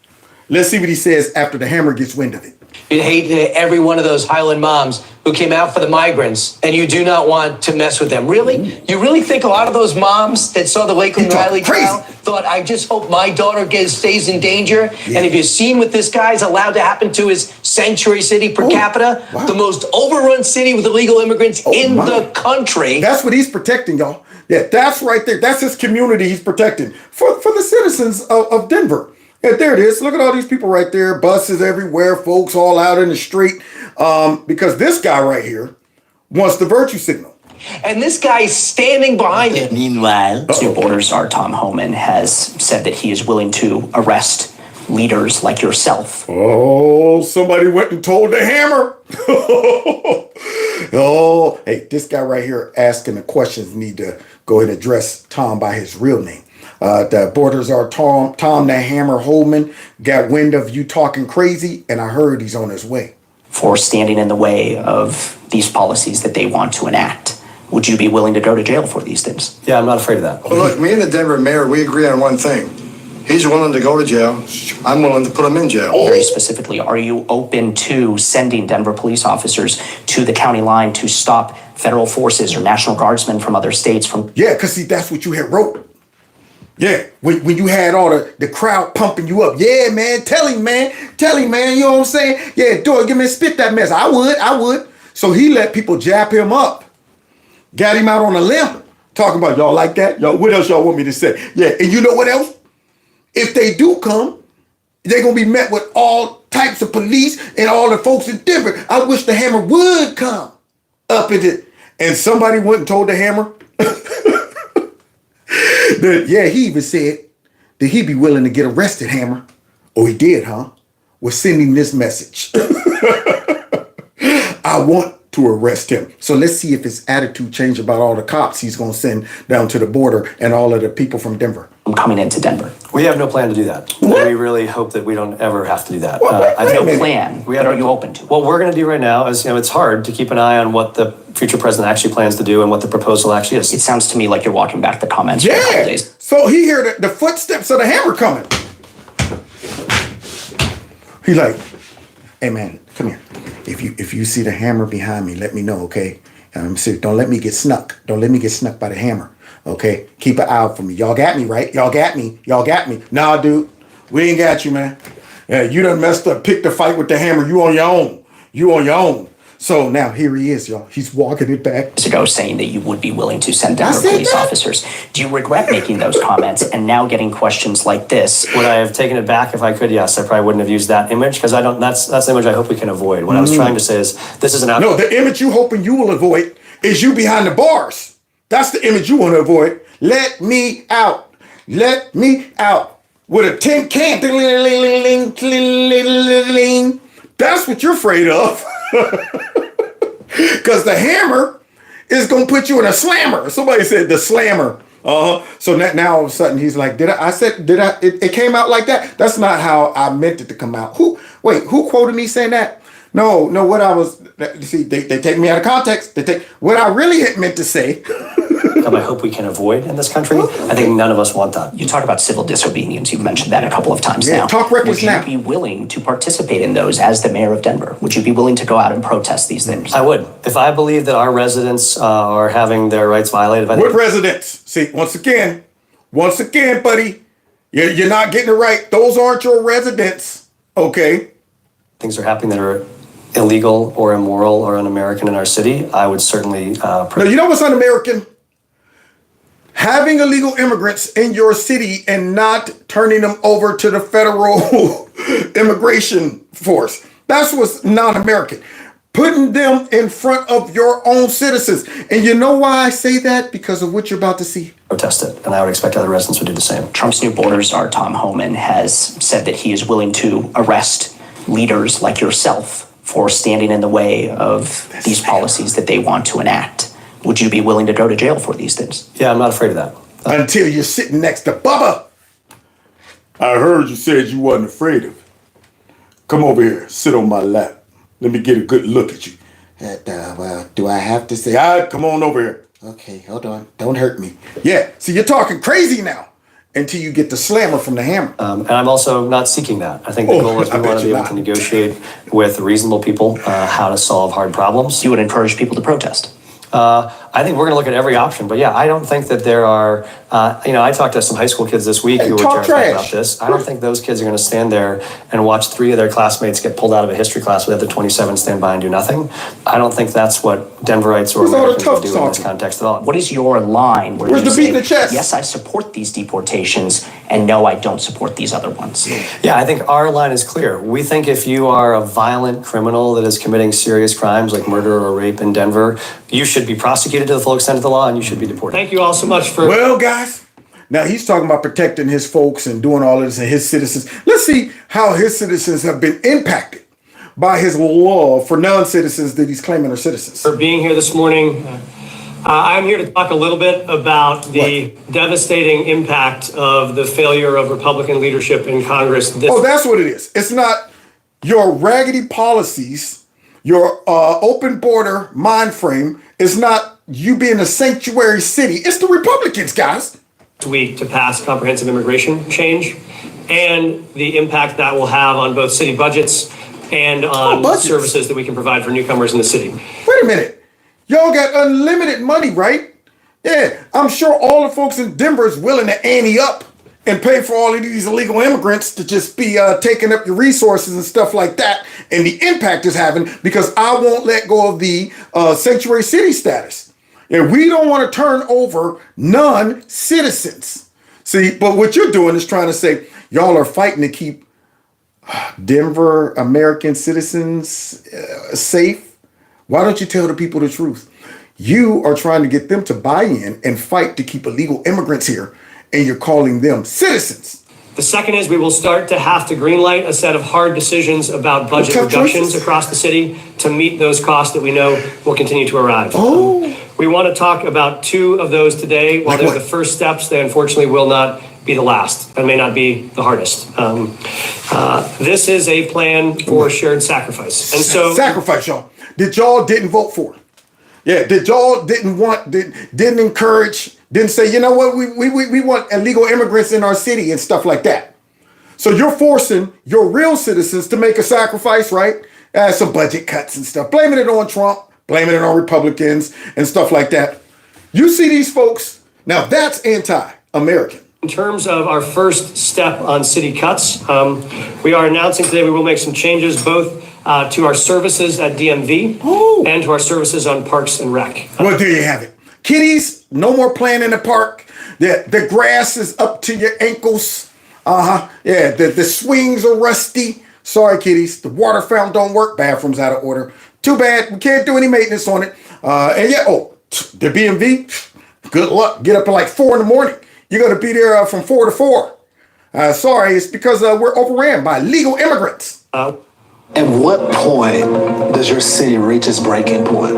Speaker 1: Let's see what he says after the hammer gets wind of it.
Speaker 26: You hate every one of those Highland moms who came out for the migrants, and you do not want to mess with them. Really? You really think a lot of those moms that saw the Lakeland Riley trial thought, I just hope my daughter stays in danger? Yeah. And have you seen what this guy's allowed to happen to his sanctuary city per capita? Wow. The most overrun city with illegal immigrants in the country.
Speaker 1: That's what he's protecting, y'all. Yeah, that's right there. That's his community he's protecting for the citizens of Denver. Yeah, there it is. Look at all these people right there. Buses everywhere, folks all out in the street. Because this guy right here wants the virtue signal.
Speaker 26: And this guy's standing behind it.
Speaker 14: Meanwhile, New Borders, our Tom Homan, has said that he is willing to arrest leaders like yourself.
Speaker 1: Oh, somebody went and told the Hammer. Oh, hey, this guy right here asking the questions need to go ahead and address Tom by his real name. The Borders are Tom the Hammer Holman got wind of you talking crazy, and I heard he's on his way.
Speaker 14: For standing in the way of these policies that they want to enact. Would you be willing to go to jail for these things?
Speaker 11: Yeah, I'm not afraid of that.
Speaker 21: Well, look, me and the Denver mayor, we agree on one thing. He's willing to go to jail. I'm willing to put him in jail.
Speaker 14: Very specifically, are you open to sending Denver police officers to the county line to stop federal forces or National Guardsmen from other states from...
Speaker 1: Yeah, because see, that's what you had wrote. Yeah, when you had all the crowd pumping you up. Yeah, man, tell him, man, you know what I'm saying? Yeah, do it, give me, spit that mess. I would. So he let people jab him up. Got him out on a limb. Talking about, y'all like that? Y'all, what else y'all want me to say? Yeah, and you know what else? If they do come, they're going to be met with all types of police and all the folks in Denver. I wish the Hammer would come up in it. And somebody went and told the Hammer that, yeah, he even said that he'd be willing to get arrested, Hammer. Oh, he did, huh? We're sending this message. I want to arrest him. So let's see if his attitude changed about all the cops he's going to send down to the border and all of the people from Denver.
Speaker 14: I'm coming into Denver.
Speaker 11: We have no plan to do that. We really hope that we don't ever have to do that.
Speaker 14: I have no plan. What are you open to?
Speaker 11: What we're going to do right now is, it's hard to keep an eye on what the future president actually plans to do and what the proposal actually is.
Speaker 14: It sounds to me like you're walking back the comments for a couple days.
Speaker 1: So he heard the footsteps of the Hammer coming. He like, hey man, come here. If you see the Hammer behind me, let me know, okay? I'm serious. Don't let me get snuck. Don't let me get snuck by the Hammer, okay? Keep an eye out for me. Y'all got me, right? Y'all got me. Nah, dude, we ain't got you, man. Yeah, you done messed up. Picked a fight with the Hammer. You on your own. So now here he is, y'all. He's walking it back.
Speaker 14: Ago saying that you would be willing to send Denver police officers. Do you regret making those comments and now getting questions like this?
Speaker 11: Would I have taken it back if I could? Yes, I probably wouldn't have used that image because that's the image I hope we can avoid. What I was trying to say is this is an
Speaker 1: No, the image you hoping you will avoid is you behind the bars. That's the image you want to avoid. Let me out. Let me out. With a tin can. That's what you're afraid of. Because the Hammer is going to put you in a slammer. Somebody said the slammer. So now all of a sudden he's like, it came out like that? That's not how I meant it to come out. Who quoted me saying that? No, what I was, see, they take me out of context. They take what I really had meant to say.
Speaker 11: I hope we can avoid in this country. I think none of us want that.
Speaker 14: You talk about civil disobedience. You've mentioned that a couple of times now.
Speaker 1: Talk reckless now.
Speaker 14: Would you be willing to participate in those as the mayor of Denver? Would you be willing to go out and protest these things?
Speaker 11: I would. If I believe that our residents are having their rights violated.
Speaker 1: What residents? See, once again, buddy, you're not getting it right. Those aren't your residents, okay?
Speaker 11: Things are happening that are illegal or immoral or un-American in our city. I would certainly...
Speaker 1: No, you know what's un-American? Having illegal immigrants in your city and not turning them over to the federal immigration force. That's what's non-American. Putting them in front of your own citizens. And you know why I say that? Because of what you're about to see.
Speaker 11: Protest it, and I would expect other residents would do the same.
Speaker 14: Trump's New Borders, our Tom Homan, has said that he is willing to arrest leaders like yourself for standing in the way of these policies that they want to enact. Would you be willing to go to jail for these things?
Speaker 11: Yeah, I'm not afraid of that.
Speaker 1: Until you're sitting next to Bubba. I heard you said you wasn't afraid of it. Come over here, sit on my lap. Let me get a good look at you. Well, do I have to say, all right, come on over here. Okay, hold on. Don't hurt me. Yeah, see, you're talking crazy now until you get the slammer from the Hammer.
Speaker 11: And I'm also not seeking that. I think the goal is we want to be able to negotiate with reasonable people how to solve hard problems.
Speaker 14: You would encourage people to protest.
Speaker 11: I I think we're going to look at every option. But yeah, I don't think that there are, I talked to some high school kids this week who were terrified about this. I don't think those kids are going to stand there and watch 3 of their classmates get pulled out of a history class with the other 27 stand by and do nothing. I don't think that's what Denverites or Americans would do in this context at all.
Speaker 14: What is your line where
Speaker 1: Where's
Speaker 14: you
Speaker 1: the beat in
Speaker 14: say,
Speaker 1: the chest?
Speaker 14: yes, I support these deportations, and no, I don't support these other ones?
Speaker 11: Yeah, I think our line is clear. We think if you are a violent criminal that is committing serious crimes like murder or rape in Denver, you should be prosecuted to the full extent of the law and you should be deported.
Speaker 23: Thank you all so much for...
Speaker 1: Well, guys, now he's talking about protecting his folks and doing all of this and his citizens. Let's see how his citizens have been impacted by his law for non-citizens that he's claiming are citizens.
Speaker 23: For being here this morning. I'm here to talk a little bit about the devastating impact of the failure of Republican leadership in Congress.
Speaker 1: That's what it is. It's not your raggedy policies, your open border mind frame. It's not you being a sanctuary city. It's the Republicans, guys.
Speaker 23: Week to pass comprehensive immigration change and the impact that will have on both city budgets and on services that we can provide for newcomers in the city.
Speaker 1: Wait a minute. Y'all got unlimited money, right? Yeah, I'm sure all the folks in Denver is willing to ante up and pay for all of these illegal immigrants to just be taking up your resources and stuff like that. And the impact is having, because I won't let go of the sanctuary city status. And we don't want to turn over non-citizens. See, but what you're doing is trying to say, y'all are fighting to keep Denver American citizens safe. Why don't you tell the people the truth? You are trying to get them to buy in and fight to keep illegal immigrants here, and you're calling them citizens.
Speaker 23: The second is we will start to have to greenlight a set of hard decisions about budget reductions across the city to meet those costs that we know will continue to arrive. We want to talk about 2 of those today. While they're the first steps, they unfortunately will not be the last and may not be the hardest. This is a plan for shared sacrifice. And so
Speaker 1: sacrifice, y'all. That y'all didn't vote for. Yeah, that y'all didn't encourage, didn't say, you know what, we want illegal immigrants in our city and stuff like that. So you're forcing your real citizens to make a sacrifice, right? Some budget cuts and stuff. Blaming it on Trump, blaming it on Republicans and stuff like that. You see these folks, now that's anti-American.
Speaker 23: In terms of our first step on city cuts, we are announcing today we will make some changes both to our services at DMV and to our services on Parks and Rec.
Speaker 1: Well, there you have it. Kiddies, no more playing in the park. The grass is up to your ankles. Yeah, the swings are rusty. Sorry, kiddies. The water fountain don't work. Bathroom's out of order. Too bad. We can't do any maintenance on it. And yeah, the DMV, good luck. Get up at like 4 in the morning. You're going to be there from 4 to 4. Sorry, it's because we're overran by illegal immigrants.
Speaker 5: At what point does your city reach its breaking point?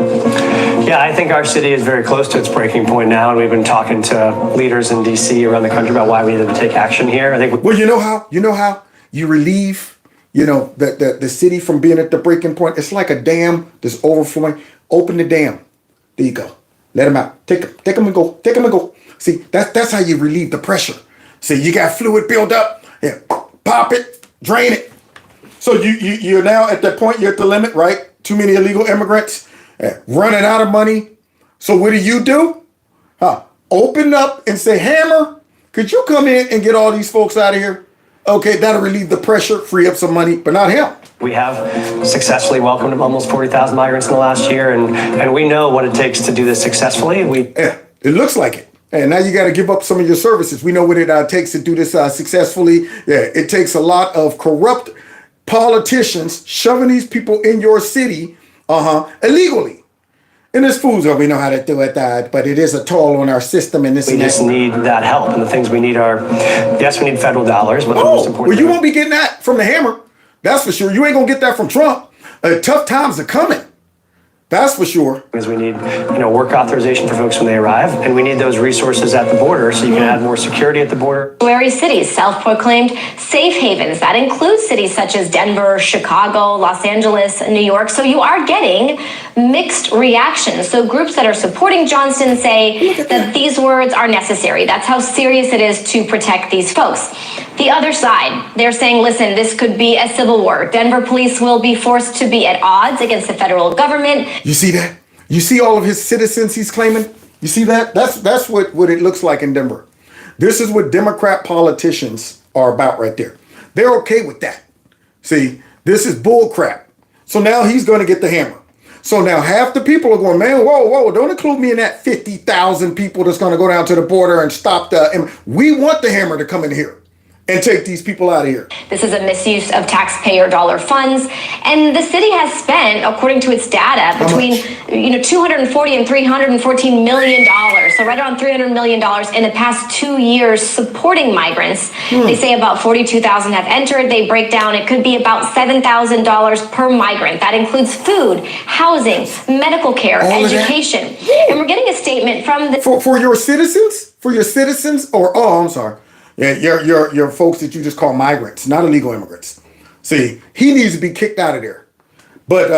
Speaker 11: Yeah, I think our city is very close to its breaking point now, and we've been talking to leaders in D.C. around the country about why we need to take action here. I think.
Speaker 1: Well, you know how you relieve, the city from being at the breaking point. It's like a dam that's overflowing. Open the dam. There you go. Let them out. Take them and go. Take them and go. See, that's how you relieve the pressure. See, you got fluid build up. Yeah, pop it, drain it. So you're now at that point, you're at the limit, right? Too many illegal immigrants, running out of money. So what do? Open up and say, Hammer, could you come in and get all these folks out of here? Okay, that'll relieve the pressure, free up some money, but not him.
Speaker 11: We have successfully welcomed almost 40,000 migrants in the last year, and we know what it takes to do this successfully.
Speaker 1: Yeah, it looks like it. And now you got to give up some of your services. We know what it takes to do this successfully. Yeah, it takes a lot of corrupt politicians shoving these people in your city illegally. And there's fools we know how to do it, but it is a toll on our system and this.
Speaker 11: We just need that help, and the things we need are, yes, we need federal dollars, but the most important.
Speaker 1: Well, you won't be getting that from the Hammer. That's for sure. You ain't gonna get that from Trump. Tough times are coming. That's for sure.
Speaker 11: Because we need, work authorization for folks when they arrive, and we need those resources at the border so you can add more security at the border.
Speaker 25: Sanctuary cities, self-proclaimed safe havens. That includes cities such as Denver, Chicago, Los Angeles, New York. So you are getting mixed reactions. So groups that are supporting Johnston say that these words are necessary. That's how serious it is to protect these folks. The other side, they're saying, listen, this could be a civil war. Denver police will be forced to be at odds against the federal government.
Speaker 1: You see that? You see all of his citizens he's claiming? You see that? That's what it looks like in Denver. This is what Democrat politicians are about right there. They're okay with that. See, this is bull crap. So now he's going to get the hammer. So now half the people are going, man, whoa, don't include me in that 50,000 people that's going to go down to the border and stop the... We want the hammer to come in here and take these people out of here.
Speaker 25: This is a misuse of taxpayer dollar funds, and the city has spent, according to its data, between 240 and 314 million dollars. So right around $300 million in the past 2 years supporting migrants. They say about 42,000 have entered. They break down it could be about $7,000 per migrant. That includes food, housing, medical care, education. And we're getting a statement from the
Speaker 1: for your citizens, or I'm sorry. Yeah, your folks that you just call migrants, not illegal immigrants. See, he needs to be kicked out of there. But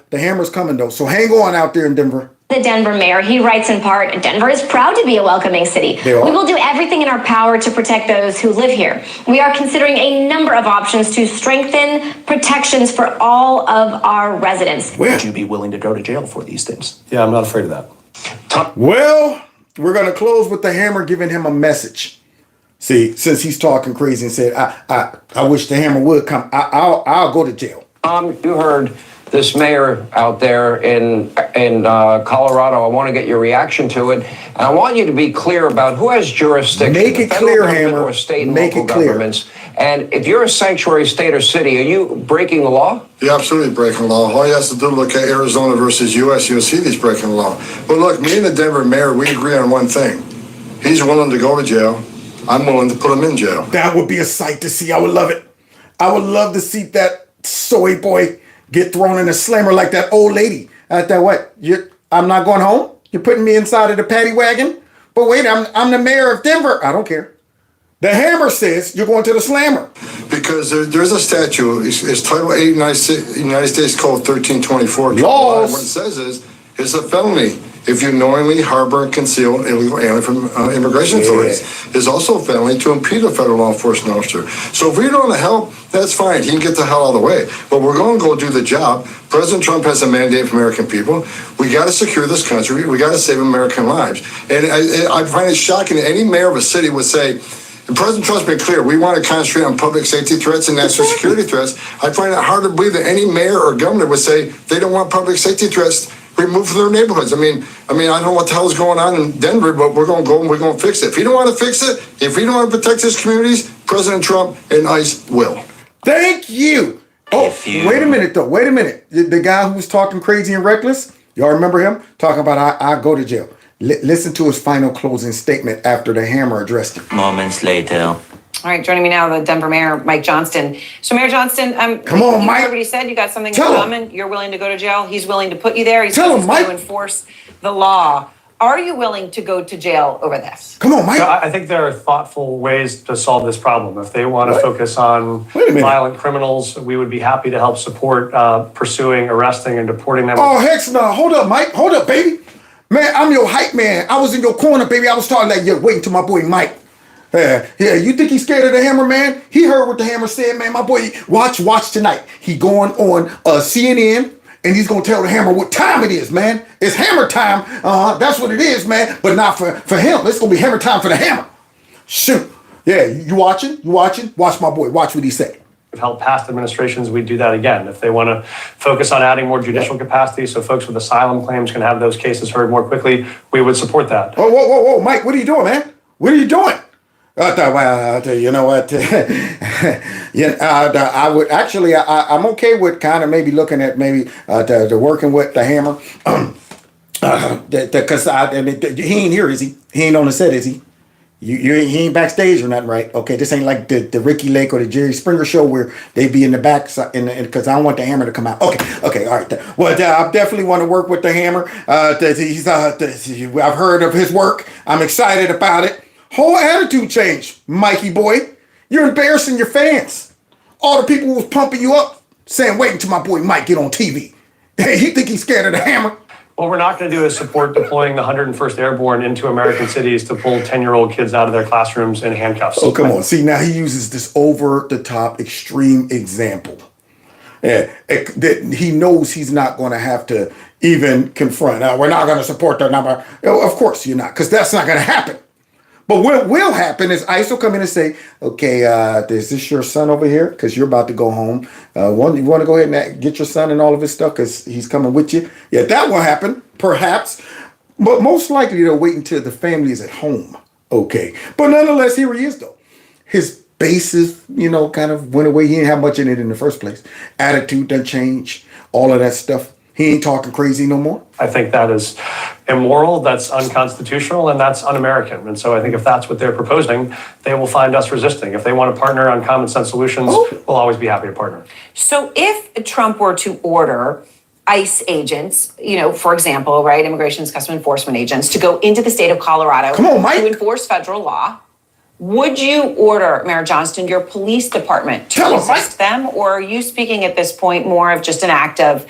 Speaker 1: the hammer's coming, though. So hang on out there in Denver.
Speaker 25: The Denver mayor, he writes in part, Denver is proud to be a welcoming city. We will do everything in our power to protect those who live here. We are considering a number of options to strengthen protections for all of our residents.
Speaker 14: Would you be willing to go to jail for these things?
Speaker 11: Yeah, I'm not afraid of that.
Speaker 1: Well, we're going to close with the hammer giving him a message. See, since he's talking crazy and said, I wish the hammer would come, I'll go to jail.
Speaker 6: You heard this mayor out there in Colorado. I want to get your reaction to it. And I want you to be clear about who has jurisdiction.
Speaker 1: Make it clear, Hammer.
Speaker 6: Or state and local governments. And if you're a sanctuary state or city, are you breaking the law?
Speaker 21: You're absolutely breaking the law. All you have to do is look at Arizona versus U.S. You'll see he's breaking the law. But look, me and the Denver mayor, we agree on one thing. He's willing to go to jail. I'm willing to put him in jail.
Speaker 1: That would be a sight to see. I would love it. I would love to see that soy boy get thrown in a slammer like that old lady at that I'm not going home? You're putting me inside of the paddy wagon? But wait, I'm the mayor of Denver. I don't care. The hammer says you're going to the slammer.
Speaker 21: Because there's a statute. It's Title 8 United States Code 1324.
Speaker 1: Laws.
Speaker 21: What it says is it's a felony if you knowingly harbor and conceal illegal alien from immigration authorities. It's also a felony to impede a federal law enforcement officer. So if we don't want to help, that's fine. He can get the hell out of the way. But we're going to go do the job. President Trump has a mandate for American people. We got to secure this country. We got to save American lives. And I find it shocking that any mayor of a city would say, and President Trump's been clear, we want to concentrate on public safety threats and national security threats. I find it hard to believe that any mayor or governor would say they don't want public safety threats removed from their neighborhoods. I mean, I don't know what the hell is going on in Denver, but we're going to go and we're going to fix it. If he don't want to fix it, if he don't want to protect his communities, President Trump and ICE will.
Speaker 1: Thank you. Oh, wait a minute, though. Wait a minute. The guy who was talking crazy and reckless, y'all remember him? Talking about I go to jail. Listen to his final closing statement after the hammer addressed him.
Speaker 7: Moments later.
Speaker 9: All right, joining me now, the Denver Mayor, Mike Johnston. So, Mayor Johnston,
Speaker 1: come on, Mike.
Speaker 9: Everybody said you got something in common. You're willing to go to jail. He's willing to put you there. He's going to enforce the law. Are you willing to go to jail over this?
Speaker 1: Come on, Mike.
Speaker 11: I think there are thoughtful ways to solve this problem. If they want to focus on violent criminals, we would be happy to help support pursuing, arresting, and deporting them.
Speaker 1: Oh, heck no. Hold up, Mike. Hold up, baby. Man, I'm your hype man. I was in your corner, baby. I was talking like, you're waiting till my boy Mike. You think he's scared of the hammer, man? He heard what the hammer said, man. My boy, watch tonight. He going on CNN, and he's going to tell the hammer what time it is, man. It's hammer time. That's what it is, man. But not for him. It's going to be hammer time for the hammer. Shoot. Yeah, you watching? Watch my boy. Watch what he said.
Speaker 11: We've helped past administrations, we'd do that again. If they want to focus on adding more judicial capacity so folks with asylum claims can have those cases heard more quickly, we would support that.
Speaker 1: Oh, whoa, Mike, what are you doing, man? What are you doing? You know what? I would actually, I'm okay with kind of maybe looking at maybe the working with the hammer. Because he ain't here, is he? He ain't on the set, is he? He ain't backstage or nothing, right? Okay, this ain't like the Ricky Lake or the Jerry Springer show where they be in the back, because I don't want the hammer to come out. Okay, all right. Well, I definitely want to work with the hammer. I've heard of his work. I'm excited about it. Whole attitude change, Mikey boy. You're embarrassing your fans. All the people who was pumping you up, saying, wait until my boy Mike get on TV. Hey, he think he's scared of the hammer?
Speaker 11: What we're not going to do is support deploying the 101st Airborne into American cities to pull 10-year-old kids out of their classrooms in handcuffs.
Speaker 1: Oh, come on. See, now he uses this over-the-top extreme example. That he knows he's not going to have to even confront. We're not going to support their number. Of course you're not, because that's not going to happen. But what will happen is ICE will come in and say, okay, is this your son over here? Because you're about to go home. You want to go ahead and get your son and all of his stuff because he's coming with you? Yeah, that will happen, perhaps. But most likely they'll wait until the family is at home. Okay. But nonetheless, here he is, though. His basis, kind of went away. He didn't have much in it in the first place. Attitude doesn't change. All of that stuff. He ain't talking crazy no more.
Speaker 23: I think that is immoral, that's unconstitutional, and that's un-American. And so I think if that's what they're proposing, they will find us resisting. If they want to partner on common sense solutions, we'll always be happy to partner.
Speaker 9: So if Trump were to order ICE agents, for example, right, Immigration and Customs Enforcement agents, to go into the state of Colorado to enforce federal law, would you order, Mayor Johnston, your police department to resist them? Or are you speaking at this point more of just an act of,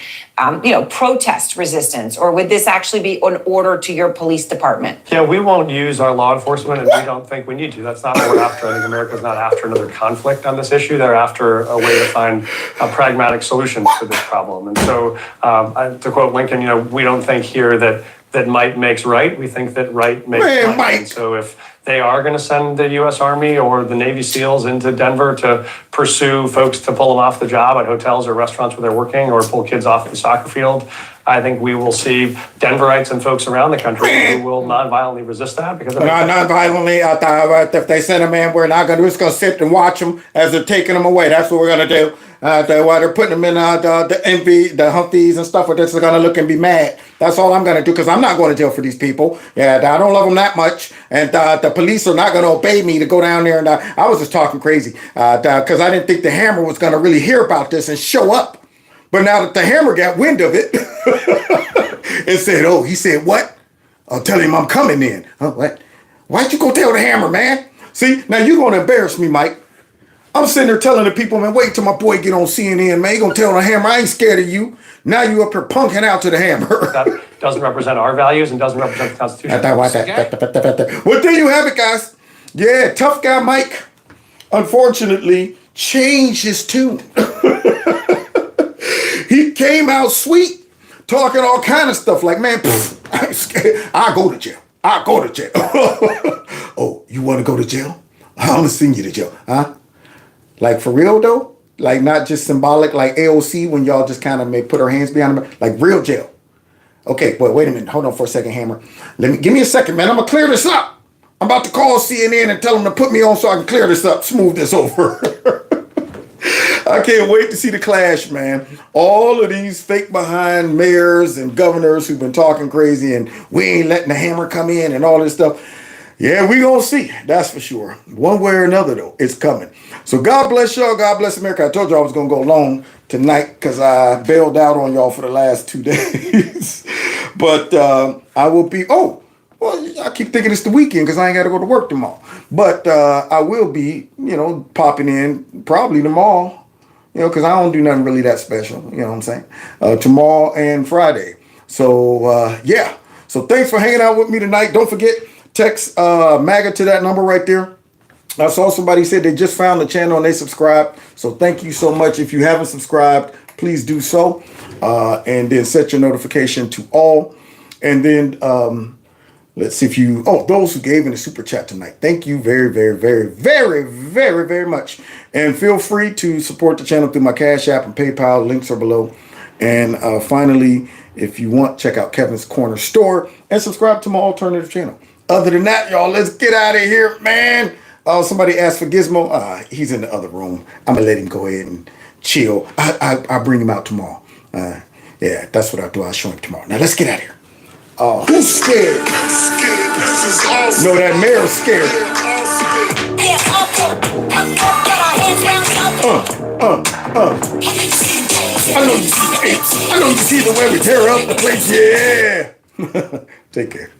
Speaker 9: protest resistance? Or would this actually be an order to your police department?
Speaker 23: Yeah, we won't use our law enforcement, and we don't think we need to. That's not what we're after. I think America's not after another conflict on this issue. They're after a way to find pragmatic solutions to this problem. And so, to quote Lincoln, we don't think here that might makes right. We think that right makes might. And so if they are going to send the U.S. Army or the Navy SEALs into Denver to pursue folks to pull them off the job at hotels or restaurants where they're working, or pull kids off the soccer field, I think we will see Denverites and folks around the country who will nonviolently resist that. Because
Speaker 1: nonviolently, if they send them in, we're not going to. We're just going to sit and watch them as they're taking them away. That's what we're going to do. While they're putting them in the Humvees and stuff, they're just going to look and be mad. That's all I'm going to do, because I'm not going to jail for these people. Yeah, I don't love them that much, and the police are not going to obey me to go down there. And I was just talking crazy because I didn't think the Hammer was going to really hear about this and show up. But now that the Hammer got wind of it and said, "Oh, he said what? I'll tell him I'm coming in." Huh, what? Why'd you go tell the Hammer, man? See, now you're going to embarrass me, Mike. I'm sitting there telling the people, man, wait till my boy get on CNN, man. You gonna tell the Hammer I ain't scared of you. Now you up here punking out to the Hammer.
Speaker 23: That doesn't represent our values and doesn't represent the Constitution.
Speaker 1: Well, there you have it, guys. Yeah, tough guy Mike, unfortunately, changed his tune. He came out sweet, talking all kind of stuff like, man, I'm scared. I'll go to jail. I'll go to jail. Oh, you want to go to jail? I'm going to send you to jail. Huh? Like for real though? Like not just symbolic like AOC when y'all just kind of may put our hands behind them. Like real jail. Okay, but wait a minute. Hold on for a second, Hammer. Give me a second, man. I'm going to clear this up. I'm about to call CNN and tell them to put me on so I can clear this up, smooth this over. I can't wait to see the clash, man. All of these fake behind mayors and governors who've been talking crazy and we ain't letting the Hammer come in and all this stuff. Yeah, we gonna see. That's for sure. One way or another, though, it's coming. So God bless y'all. God bless America. I told y'all I was gonna go long tonight because I bailed out on y'all for the last 2 days. But I will be. Oh, well, I keep thinking it's the weekend because I ain't got to go to work tomorrow. But I will be, popping in probably tomorrow. Because I don't do nothing really that special. You know what I'm saying? Tomorrow and Friday. So yeah. So thanks for hanging out with me tonight. Don't forget. Text MAGA to that number right there. I saw somebody said they just found the channel and they subscribed. So thank you so much. If you haven't subscribed, please do so. And then set your notification to all. And then let's see if you, those who gave in the super chat tonight. Thank you very, very, very, very, very, very much. And feel free to support the channel through my Cash App and PayPal. Links are below. And finally, if you want, check out Kevin's Corner Store and subscribe to my alternative channel. Other than that, y'all, let's get out of here, man. Somebody asked for Gizmo. He's in the other room. I'm going to let him go ahead and chill. I'll bring him out tomorrow. Yeah, that's what I'll do. I'll show him tomorrow. Now, let's get out of here. Who's scared? No, that mayor's scared. I know you see the way we tear up the place. Yeah. Take care.